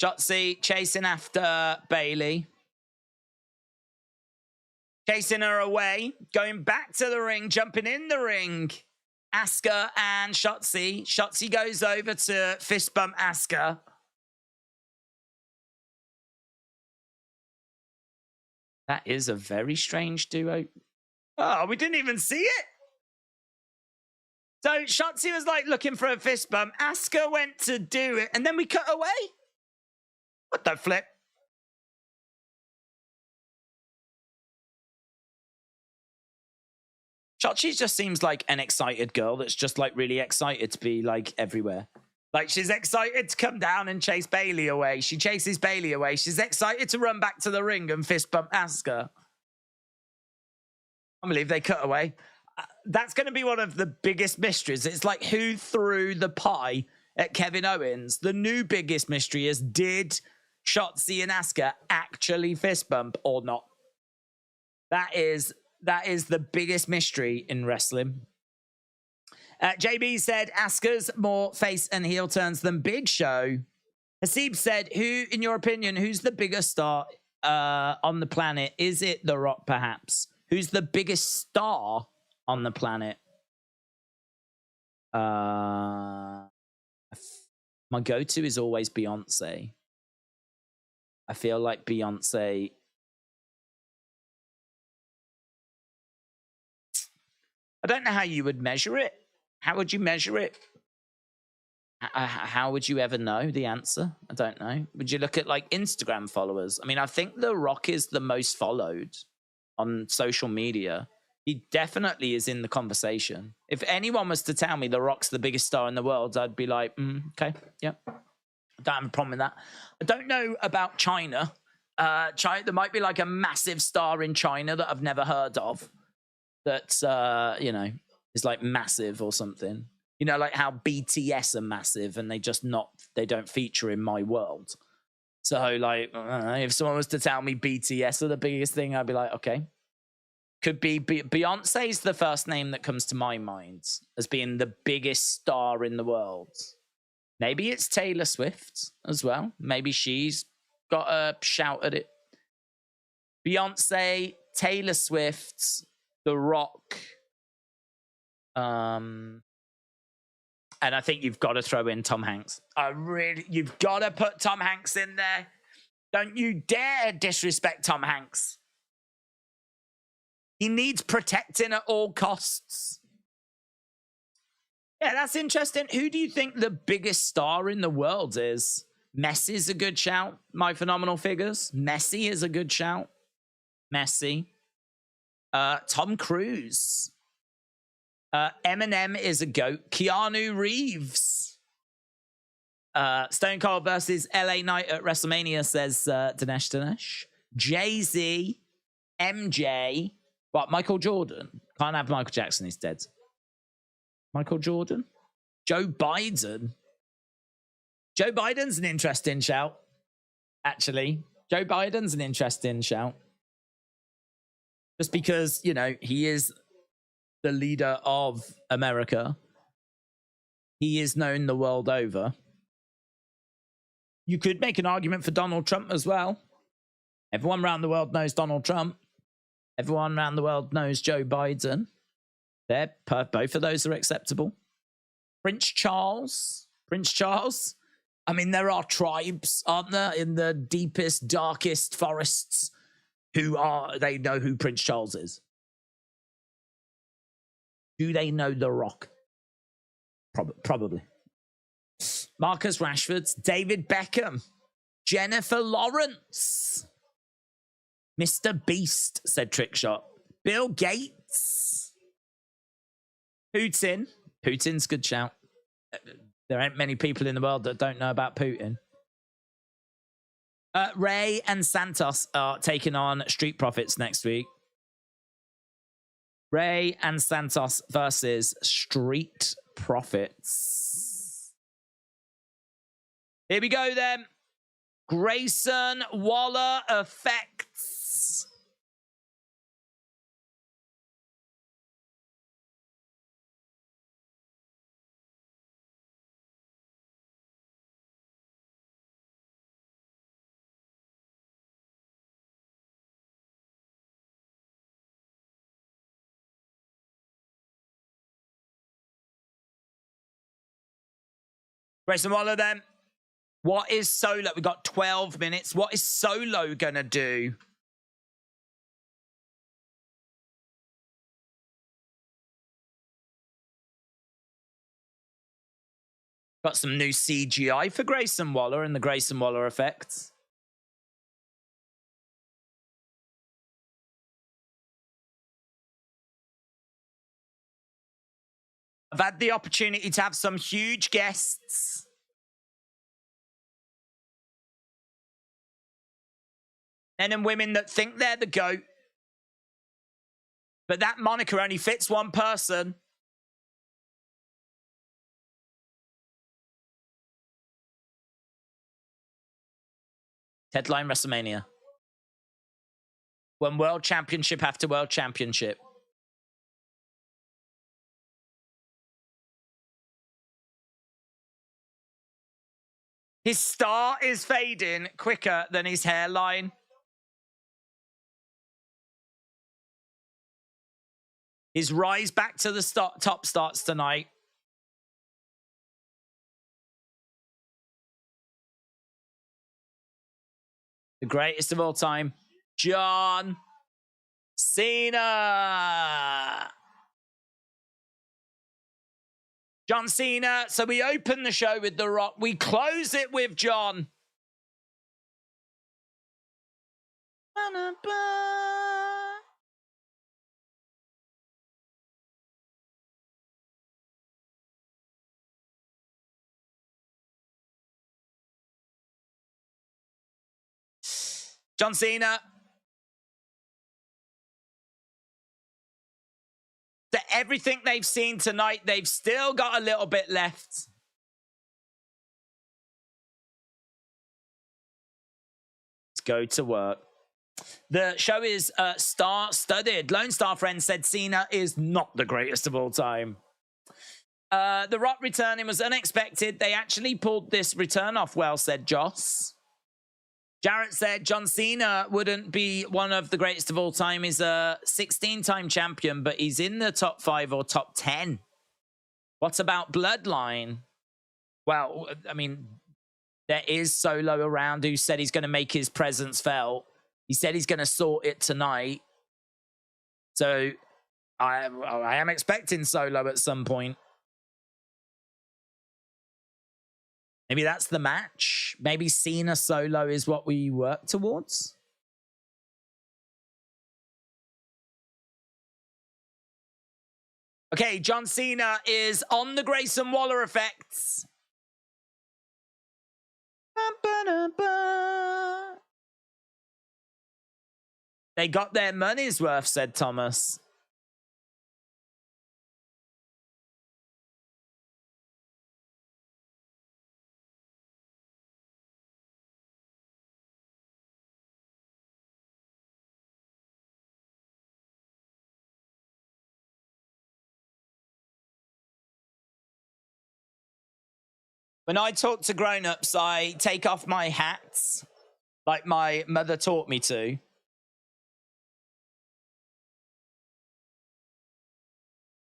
Shotzi chasing after Bailey. Chasing her away. Going back to the ring. Jumping in the ring. Asuka and Shotzi. Shotzi goes over to fist bump Asuka. That is a very strange duo. Oh, we didn't even see it. So Shotzi was like looking for a fist bump. Asuka went to do it, and then we cut away. What the flip? Shotzi just seems like an excited girl that's just like really excited to be like everywhere. Like she's excited to come down and chase Bailey away. She chases Bailey away. She's excited to run back to the ring and fist bump Asuka. I believe they cut away. That's going to be one of the biggest mysteries. It's like who threw the pie at Kevin Owens. The new biggest mystery is, did Shotzi and Asuka actually fist bump or not? That is the biggest mystery in wrestling. JB said Asuka's more face and heel turns than Big Show. Hasib said, who, in your opinion, who's the biggest star on the planet? Is it The Rock, perhaps? Who's the biggest star on the planet? My go-to is always Beyonce. I feel like Beyonce... I don't know how you would measure it. How would you measure it? How would you ever know the answer? I don't know. Would you look at like Instagram followers? I mean, I think The Rock is the most followed on social media. He definitely is in the conversation. If anyone was to tell me The Rock's the biggest star in the world, I'd be like, okay, yeah. I don't have a problem with that. I don't know about China. China, there might be like a massive star in China that I've never heard of. That's, you know, is like massive or something. You know, like how BTS are massive and they don't feature in my world. So, like, if someone was to tell me BTS are the biggest thing, I'd be like, okay. Could be Beyonce's the first name that comes to my mind as being the biggest star in the world. Maybe it's Taylor Swift as well. Maybe she's got a shout at it. Beyonce, Taylor Swift, The Rock. And I think you've got to throw in Tom Hanks. You've got to put Tom Hanks in there. Don't you dare disrespect Tom Hanks. He needs protecting at all costs. Yeah, that's interesting. Who do you think the biggest star in the world is? Messi's a good shout. My Phenomenal Figures. Messi is a good shout. Messi. Tom Cruise. Eminem is a GOAT. Keanu Reeves. Stone Cold versus LA Knight at WrestleMania, says Dinesh. Jay-Z. MJ. What, Michael Jordan? Can't have Michael Jackson, he's dead. Michael Jordan? Joe Biden? Joe Biden's an interesting shout, actually. Joe Biden's an interesting shout. Just because, you know, he is the leader of America. He is known the world over. You could make an argument for Donald Trump as well. Everyone around the world knows Donald Trump. Everyone around the world knows Joe Biden. Both of those are acceptable. Prince Charles. I mean, there are tribes, aren't there, in the deepest, darkest forests they know who Prince Charles is. Do they know The Rock? Probably. Marcus Rashford, David Beckham, Jennifer Lawrence, Mr. Beast, said Trickshot, Bill Gates, Putin. Putin's a good shout. There ain't many people in the world that don't know about Putin. Ray and Santos are taking on Street Profits next week. Ray and Santos versus Street Profits. Here we go then. Grayson Waller effects. Grayson Waller then. What is Solo? We got 12 minutes. What is Solo gonna do? Got some new CGI for Grayson Waller and the Grayson Waller effects. I've had the opportunity to have some huge guests. Men and women that think they're the GOAT. But that moniker only fits one person. Headline WrestleMania. When world championship after world championship. His star is fading quicker than his hairline. His rise back to the top starts tonight. The greatest of all time, John Cena. John Cena. So we open the show with The Rock. We close it with John. John Cena. That everything they've seen tonight, they've still got a little bit left. Let's go to work. The show is star-studded. Lone Star Friend said Cena is not the greatest of all time. The Rock returning was unexpected. They actually pulled this return off well, said Joss. Jarrett said John Cena wouldn't be one of the greatest of all time. He's a 16-time champion, but he's in the top 5 or top 10. What about Bloodline? Well, I mean, there is Solo around who said he's going to make his presence felt. He said he's going to sort it tonight. So I am expecting Solo at some point. Maybe that's the match. Maybe Cena Solo is what we work towards. Okay, John Cena is on the Grayson Waller effects. They got their money's worth, said Thomas. When I talk to grown-ups, I take off my hats like my mother taught me to.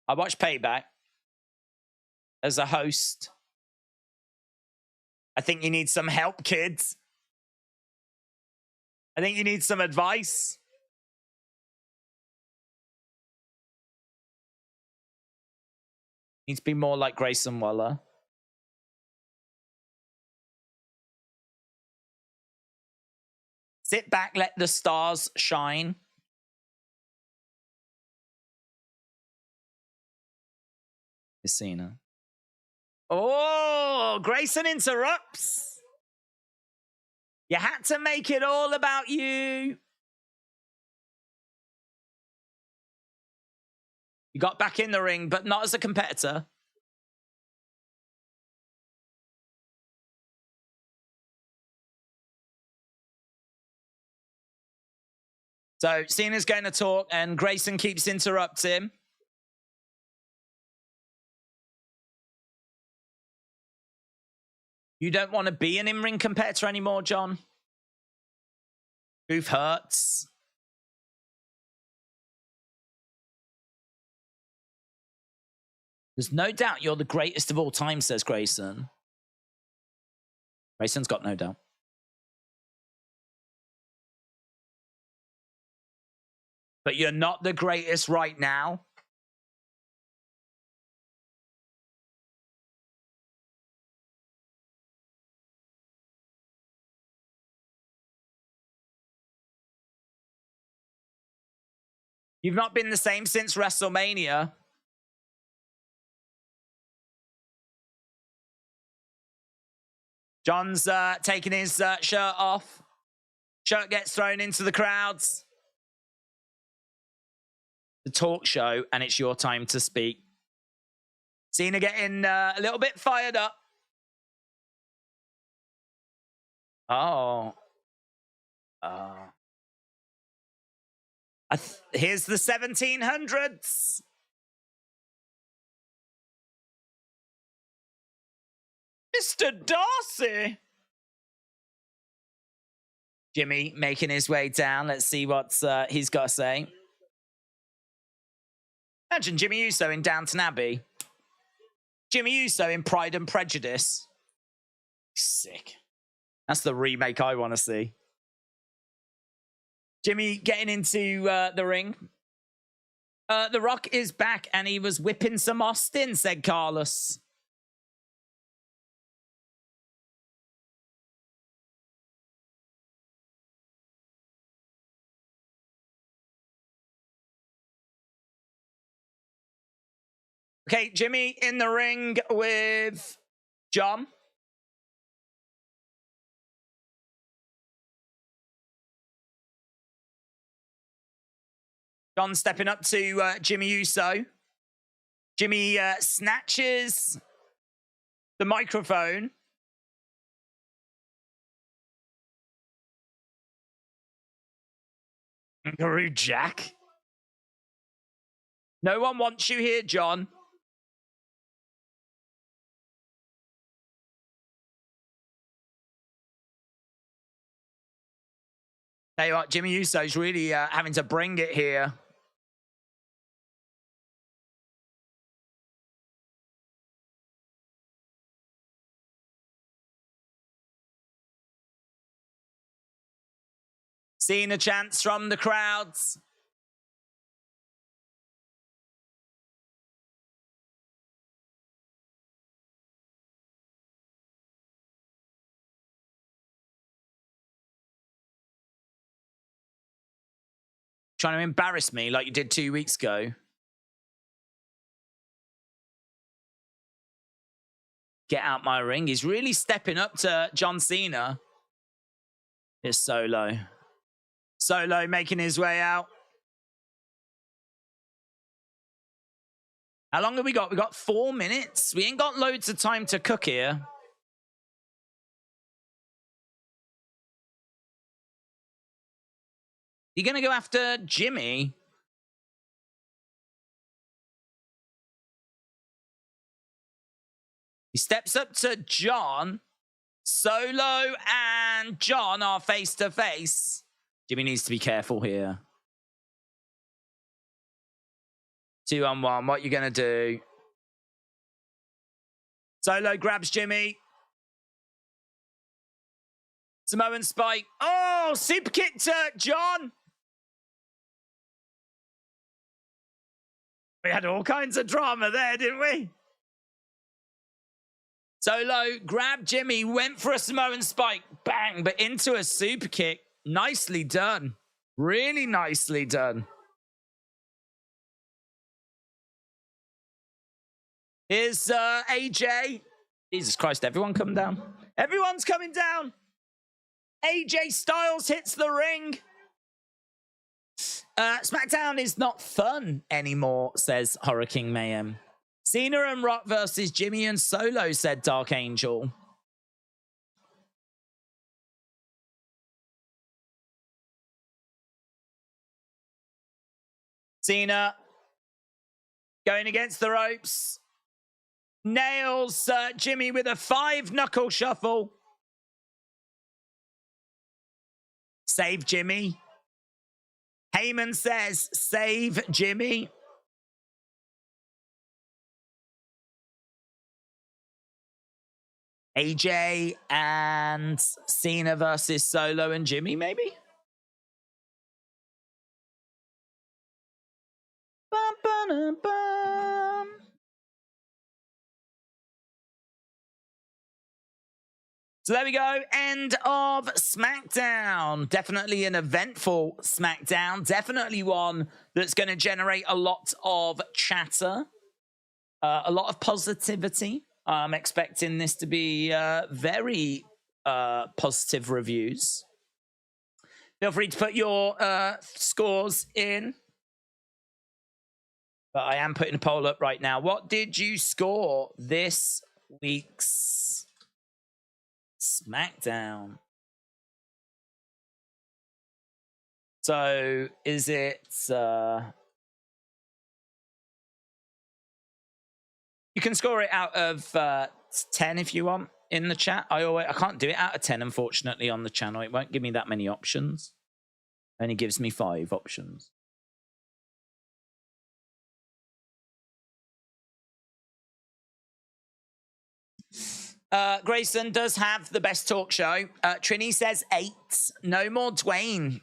I watch Payback as a host. I think you need some help, kids. I think you need some advice. Needs to be more like Grayson Waller. Sit back, let the stars shine. Cena. Oh, Grayson interrupts. You had to make it all about you. You got back in the ring, but not as a competitor. So Cena's going to talk, and Grayson keeps interrupting. You don't want to be an in-ring competitor anymore, John? Oof hurts. There's no doubt you're the greatest of all time, says Grayson. Grayson's got no doubt. But you're not the greatest right now. You've not been the same since WrestleMania. John's taking his shirt off. Shirt gets thrown into the crowds. The talk show, and it's your time to speak. Cena getting a little bit fired up. Oh. Here's the 1700s. Mr. Darcy. Jimmy making his way down. Let's see what he's got to say. Imagine Jimmy Uso in Downton Abbey. Jimmy Uso in Pride and Prejudice. Sick. That's the remake I want to see. Jimmy getting into the ring. The Rock is back, and he was whipping some Austin, said Carlos. Okay, Jimmy in the ring with John. John stepping up to Jimmy Uso. Jimmy snatches the microphone. Kangaroo Jack. No one wants you here, John. Tell you what, Jimmy Uso's really having to bring it here. Seeing a chance from the crowds. Trying to embarrass me like you did 2 weeks ago. Get out my ring. He's really stepping up to John Cena. It's Solo. Solo making his way out. How long have we got? We got 4 minutes. We ain't got loads of time to cook here. You gonna go after Jimmy? He steps up to John. Solo and John are face to face. Jimmy needs to be careful here. 2-on-1. What you gonna do? Solo grabs Jimmy. Samoan Spike. Oh, super kick to John. We had all kinds of drama there, didn't we? Solo grabbed Jimmy, went for a Samoan spike, bang, but into a super kick. Nicely done. Really nicely done. Here's AJ. Jesus Christ, everyone come down. Everyone's coming down. AJ Styles hits the ring. SmackDown is not fun anymore, says Horror King Mayhem. Cena and Rock versus Jimmy and Solo, said Dark Angel. Cena going against the ropes. Nails Jimmy with a 5-knuckle shuffle. Save Jimmy. Heyman says, save Jimmy. AJ and Cena versus Solo and Jimmy, maybe? Bum, ba, bum. So there we go. End of SmackDown. Definitely an eventful SmackDown. Definitely one that's going to generate a lot of chatter, a lot of positivity. I'm expecting this to be very positive reviews. Feel free to put your scores in. But I am putting a poll up right now. What did you score this week's SmackDown? So is it you can score it out of 10 if you want in the chat. I can't do it out of 10, unfortunately, on the channel. It won't give me that many options. It only gives me 5 options. Grayson does have the best talk show. Trini says 8. No more Dwayne.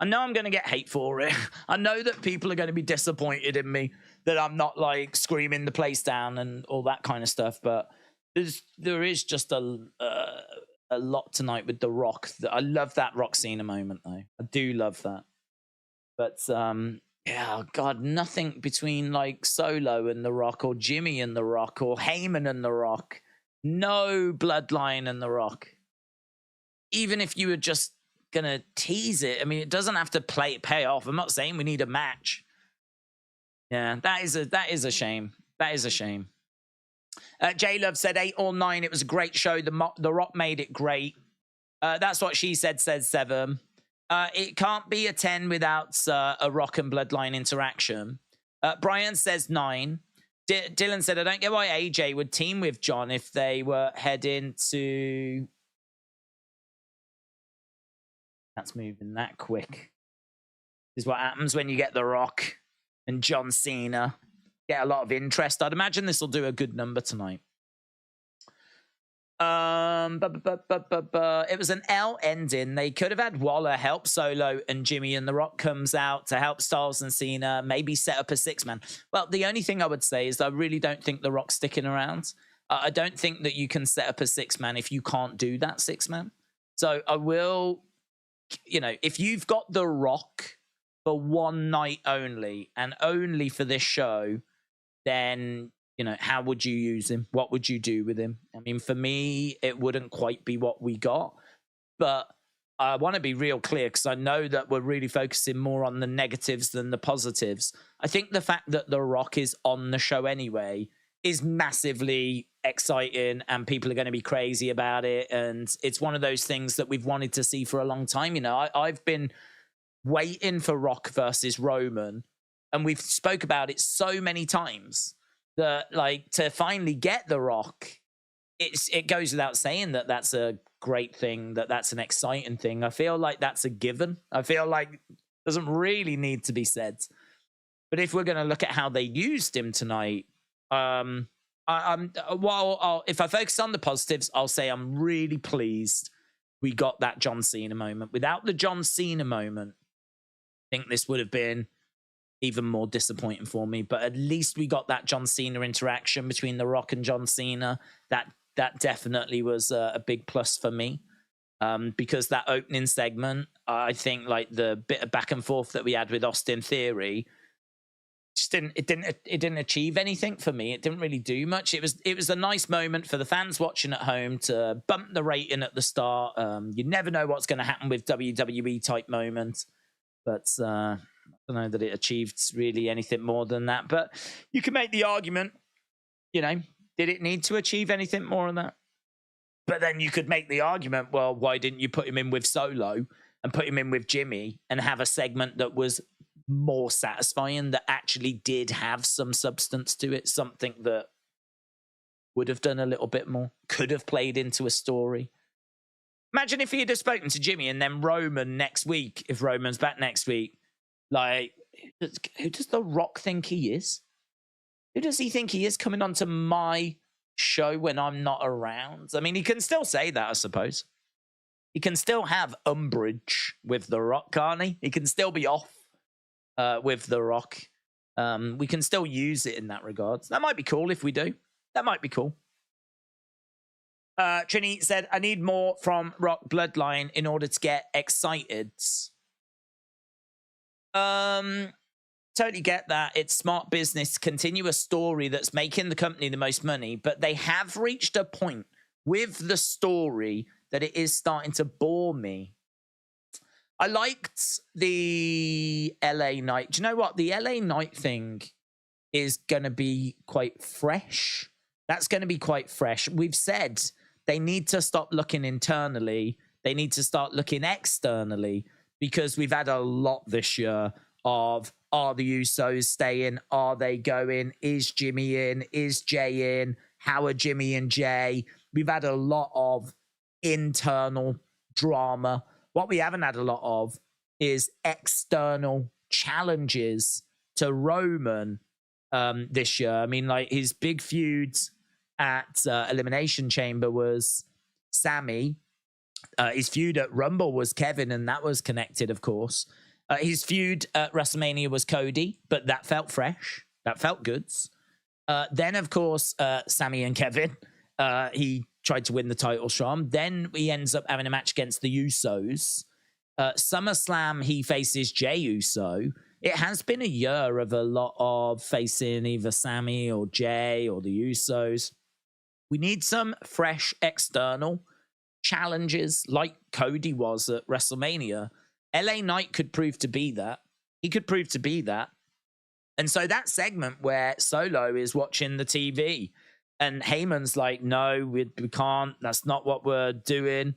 I know I'm going to get hate for it. I know that people are going to be disappointed in me, that I'm not like screaming the place down and all that kind of stuff. But there is just a lot tonight with The Rock. I love that Rock Cena moment, though. I do love that. But yeah, God, nothing between like Solo and The Rock, or Jimmy and The Rock, or Heyman and The Rock. No bloodline and The Rock. Even if you were just gonna tease it, I mean, it doesn't have to pay off. I'm not saying we need a match. Yeah, that is a shame. That is a shame. J Love said 8 or 9. It was a great show. The Rock made it great. That's what she said. Says 7. It can't be a 10 without a Rock and Bloodline interaction. Brian says 9. Dylan said, I don't get why AJ would team with John if they were heading to... That's moving that quick. This is what happens when you get The Rock and John Cena. Get a lot of interest. I'd imagine this will do a good number tonight. It was an L ending. They could have had Waller help Solo and Jimmy, and The Rock comes out to help Styles and Cena, maybe set up a 6-man. Well, the only thing I would say is I really don't think The Rock's sticking around. I don't think that you can set up a 6-man if you can't do that 6-man. So I will, you know, if you've got The Rock for one night only and only for this show, then, you know, how would you use him? What would you do with him? I mean, for me, it wouldn't quite be what we got. But I want to be real clear, because I know that we're really focusing more on the negatives than the positives. I think the fact that The Rock is on the show anyway is massively exciting, and people are going to be crazy about it. And it's one of those things that we've wanted to see for a long time. You know, I've been waiting for Rock versus Roman, and we've spoke about it so many times that, like, to finally get The Rock, it goes without saying that that's a great thing, that's an exciting thing. I feel like that's a given. I feel like it doesn't really need to be said. But if we're going to look at how they used him tonight, if I focus on the positives, I'll say I'm really pleased we got that John Cena moment. Without the John Cena moment, I think this would have been even more disappointing for me. But at least we got that John Cena interaction between The Rock and John Cena. That definitely was a big plus for me. Because that opening segment, I think, like the bit of back and forth that we had with Austin Theory, just didn't achieve anything for me. It didn't really do much. It was a nice moment for the fans watching at home to bump the rating at the start. You never know what's going to happen with WWE type moments, but I don't know that it achieved really anything more than that. But you can make the argument, did it need to achieve anything more than that? But then you could make the argument, well, why didn't you put him in with Solo and put him in with Jimmy and have a segment that was more satisfying, that actually did have some substance to it, something that would have done a little bit more, could have played into a story. Imagine if he had spoken to Jimmy and then Roman next week, if Roman's back next week, like, who does The Rock think he is? Who does he think he is coming onto my show when I'm not around? I mean, he can still say that, I suppose. He can still have umbrage with The Rock, can't he? He can still be off with The Rock. We can still use it in that regard. That might be cool if we do. That might be cool. Trini said, I need more from Rock Bloodline in order to get excited. Totally get that. It's smart business to continue a story that's making the company the most money, but they have reached a point with the story that it is starting to bore me. I liked the LA Knight. Do you know what? The LA Knight thing is going to be quite fresh. That's going to be quite fresh. We've said they need to stop looking internally. They need to start looking externally, because we've had a lot this year of, are the Usos staying? Are they going? Is Jimmy in? Is Jay in? How are Jimmy and Jay? We've had a lot of internal drama. What we haven't had a lot of is external challenges to Roman this year. I mean, like, his big feuds at Elimination Chamber was Sammy. His feud at Rumble was Kevin, and that was connected, of course. His feud at WrestleMania was Cody, but that felt fresh. That felt good. Then, of course, Sammy and Kevin, he tried to win the titles from. Then he ends up having a match against the Usos. SummerSlam, he faces Jey Uso. It has been a year of a lot of facing either Sammy or Jey or the Usos. We need some fresh external challenges like Cody was at WrestleMania. LA Knight could prove to be that. He could prove to be that. And so that segment where Solo is watching the TV and Heyman's like, no, we can't. That's not what we're doing.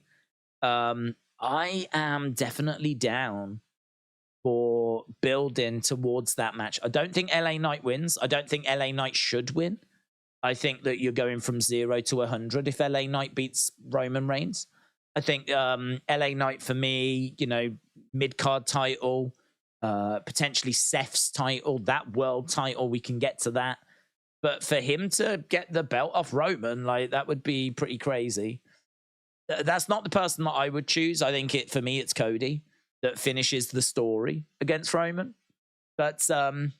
I am definitely down for building towards that match. I don't think LA Knight wins. I don't think LA Knight should win. I think that you're going from 0 to 100 if LA Knight beats Roman Reigns. I think LA Knight, for me, mid-card title, potentially Seth's title, that world title, we can get to that. But for him to get the belt off Roman, like, that would be pretty crazy. That's not the person that I would choose. I think for me, it's Cody that finishes the story against Roman. But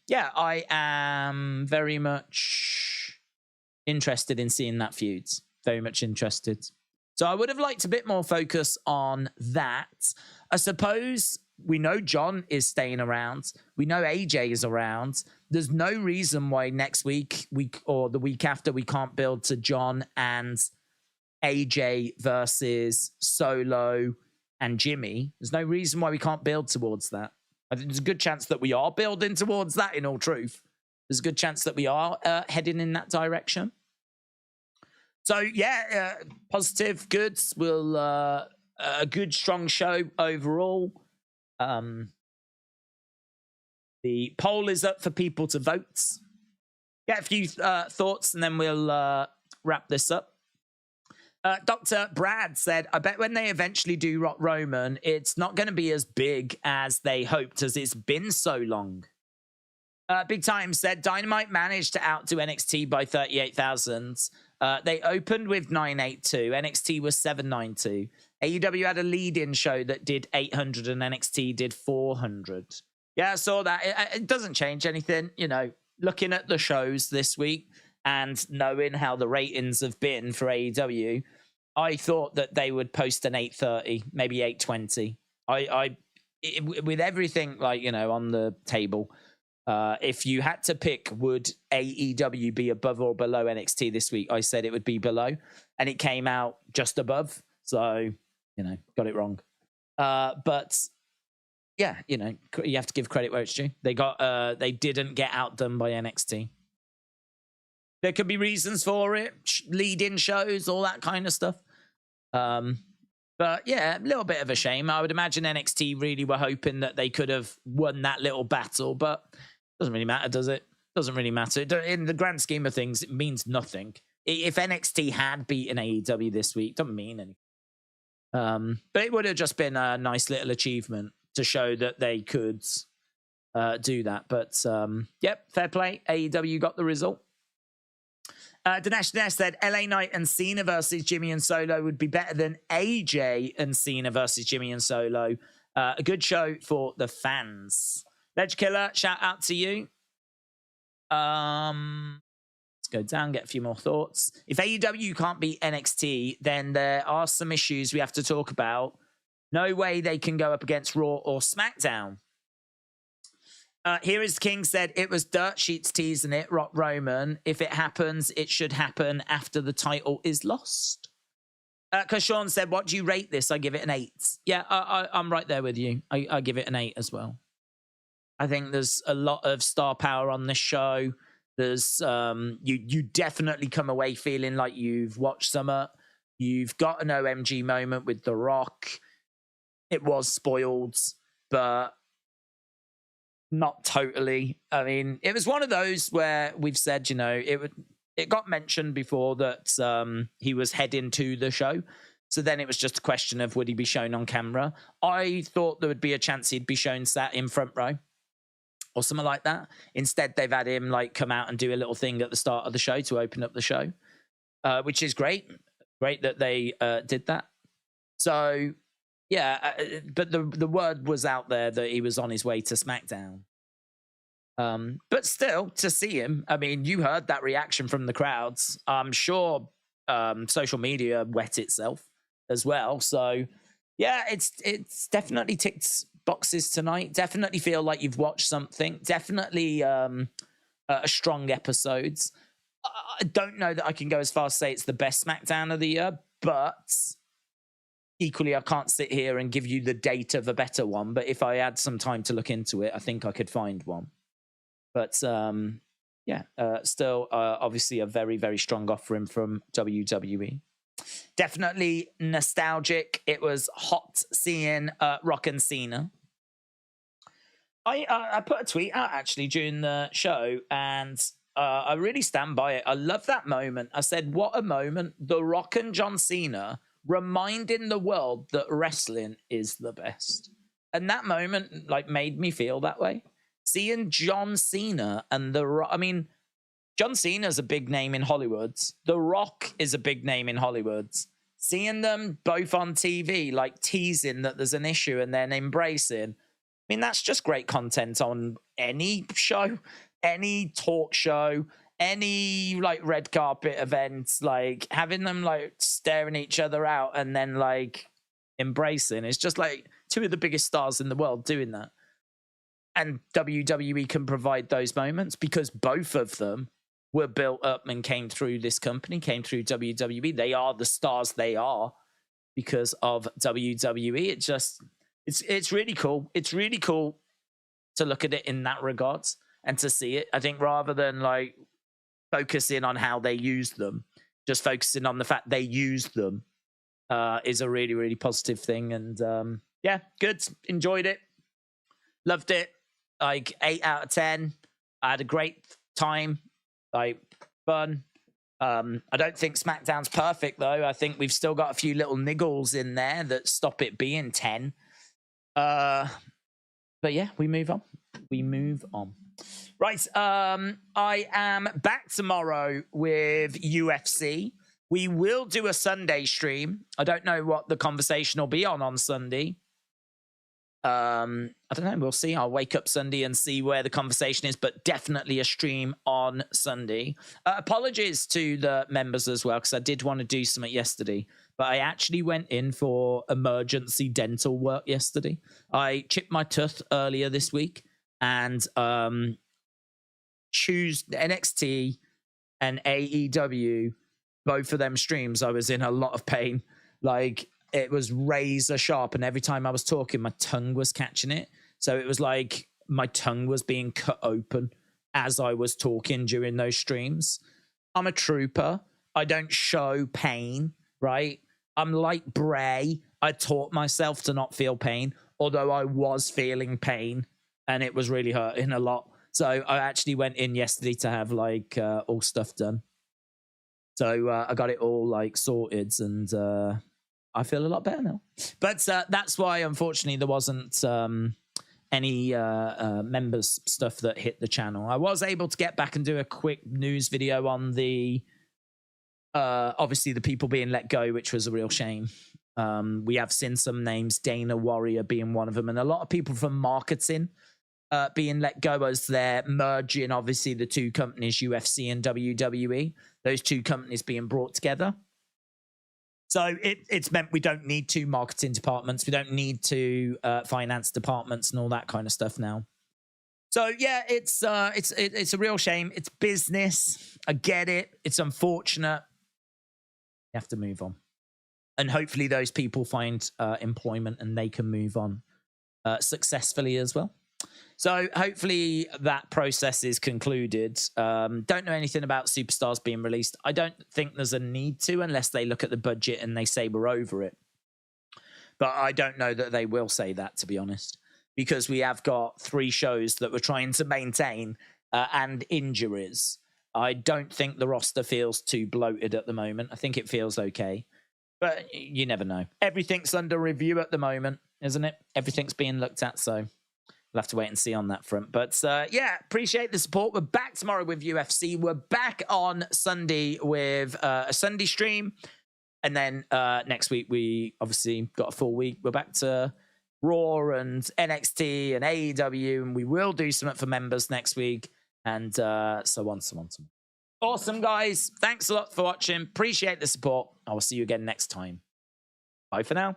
yeah, I am very much interested in seeing that feud. Very much interested. So I would have liked a bit more focus on that. I suppose we know John is staying around. We know AJ is around. There's no reason why next week or the week after we can't build to John and AJ versus Solo and Jimmy. There's no reason why we can't build towards that. I think there's a good chance that we are building towards that, in all truth. There's a good chance that we are heading in that direction. So, yeah, positive, good. We'll a good, strong show overall. The poll is up for people to vote. Get a few thoughts, and then we'll wrap this up. Dr. Brad said, I bet when they eventually do Rock Roman, it's not going to be as big as they hoped, as it's been so long. Big Time said, Dynamite managed to outdo NXT by 38,000. They opened with 982. NXT was 792. AEW had a lead-in show that did 800 and NXT did 400. Yeah, I saw that. It doesn't change anything, you know, looking at the shows this week and knowing how the ratings have been for AEW, I thought that they would post an 8:30, maybe 8:20. With everything, like, you know, on the table, if you had to pick, would AEW be above or below NXT this week? I said it would be below, and it came out just above. So, you know, got it wrong. But yeah, you know, you have to give credit where it's due. They didn't get outdone by NXT. There could be reasons for it, lead-in shows, all that kind of stuff. But yeah, a little bit of a shame. I would imagine NXT really were hoping that they could have won that little battle, but it doesn't really matter, does it? Doesn't really matter. In the grand scheme of things, it means nothing. If NXT had beaten AEW this week, it doesn't mean anything. But it would have just been a nice little achievement to show that they could do that. But yep, fair play. AEW got the result. Dinesh Ness said LA Knight and Cena versus Jimmy and Solo would be better than AJ and Cena versus Jimmy and Solo. A good show for the fans. Ledge Killer, shout out to you. Let's go down, get a few more thoughts. If AEW can't beat NXT, then there are some issues we have to talk about. No way they can go up against Raw or SmackDown. Here is King said, it was Dirt Sheets teasing it, Rock Roman. If it happens, it should happen after the title is lost. Because Sean said, what do you rate this? I give it an 8. Yeah, I'm right there with you. I give it an 8 as well. I think there's a lot of star power on this show. There's you definitely come away feeling like you've watched Summer. You've got an OMG moment with The Rock. It was spoiled, but not totally. I mean, it was one of those where we've said, you know, it got mentioned before that he was heading to the show. So then it was just a question of would he be shown on camera? I thought there would be a chance he'd be shown sat in front row or something like that. Instead, they've had him like come out and do a little thing at the start of the show to open up the show, which is great. Great that they did that. So yeah, but the word was out there that he was on his way to SmackDown. But still, to see him, I mean, you heard that reaction from the crowds. I'm sure social media wet itself as well. So yeah, it's definitely ticked boxes tonight. Definitely feel like you've watched something. Definitely a strong episodes. I don't know that I can go as far as say it's the best SmackDown of the year, but equally, I can't sit here and give you the date of a better one. But if I had some time to look into it, I think I could find one. But yeah, still obviously a very, very strong offering from WWE. Definitely nostalgic. It was hot seeing Rock and Cena. I put a tweet out actually during the show, and I really stand by it. I love that moment. I said, what a moment. The Rock and John Cena reminding the world that wrestling is the best. And that moment like made me feel that way. Seeing John Cena and The Rock, I mean, John Cena's a big name in Hollywood. The Rock is a big name in Hollywood. Seeing them both on TV, like teasing that there's an issue and then embracing. I mean, that's just great content on any show, any talk show, any like red carpet events, like having them like staring each other out and then like embracing. It's just like two of the biggest stars in the world doing that. And WWE can provide those moments because both of them were built up and came through this company, came through WWE. They are the stars they are because of WWE. It's really cool. It's really cool to look at it in that regard and to see it. I think rather than like focusing on how they use them, just focusing on the fact they use them is a really, really positive thing. And yeah, good. Enjoyed it. Loved it. Like 8 out of 10. I had a great time. Like fun. I don't think SmackDown's perfect though. I think we've still got a few little niggles in there that stop it being 10. But yeah, we move on. Right. I am back tomorrow with UFC. We will do a Sunday stream. I don't know what the conversation will be on Sunday. I don't know. We'll see. I'll wake up Sunday and see where the conversation is, but definitely a stream on Sunday. Apologies to the members as well, because I did want to do something yesterday, but I actually went in for emergency dental work yesterday. I chipped my tooth earlier this week, and choose NXT and AEW, both of them streams, I was in a lot of pain. Like, it was razor sharp, and every time I was talking, my tongue was catching it. So it was like my tongue was being cut open as I was talking during those streams. I'm a trooper. I don't show pain, right? I'm like Bray. I taught myself to not feel pain, although I was feeling pain, and it was really hurting a lot. So I actually went in yesterday to have like all stuff done. So I got it all like sorted, and I feel a lot better now. But that's why, unfortunately, there wasn't any members stuff that hit the channel. I was able to get back and do a quick news video on the obviously the people being let go, which was a real shame. We have seen some names, Dana Warrior being one of them, and a lot of people from marketing being let go as they're merging, obviously, the two companies, UFC and WWE, those two companies being brought together. So it's meant we don't need two marketing departments. We don't need two finance departments and all that kind of stuff now. So yeah, it's a real shame. It's business. I get it. It's unfortunate. You have to move on, and hopefully those people find employment and they can move on successfully as well. So hopefully that process is concluded. Don't know anything about Superstars being released. I don't think there's a need to, unless they look at the budget and they say we're over it. But I don't know that they will say that, to be honest, because we have got 3 shows that we're trying to maintain and injuries. I don't think the roster feels too bloated at the moment. I think it feels okay. But you never know. Everything's under review at the moment, isn't it? Everything's being looked at, so we'll have to wait and see on that front. But yeah, appreciate the support. We're back tomorrow with UFC. We're back on Sunday with a Sunday stream. And then next week, we obviously got a full week. We're back to Raw and NXT and AEW. And we will do something for members next week. And so on, so on, so on. Awesome, guys. Thanks a lot for watching. Appreciate the support. I will see you again next time. Bye for now.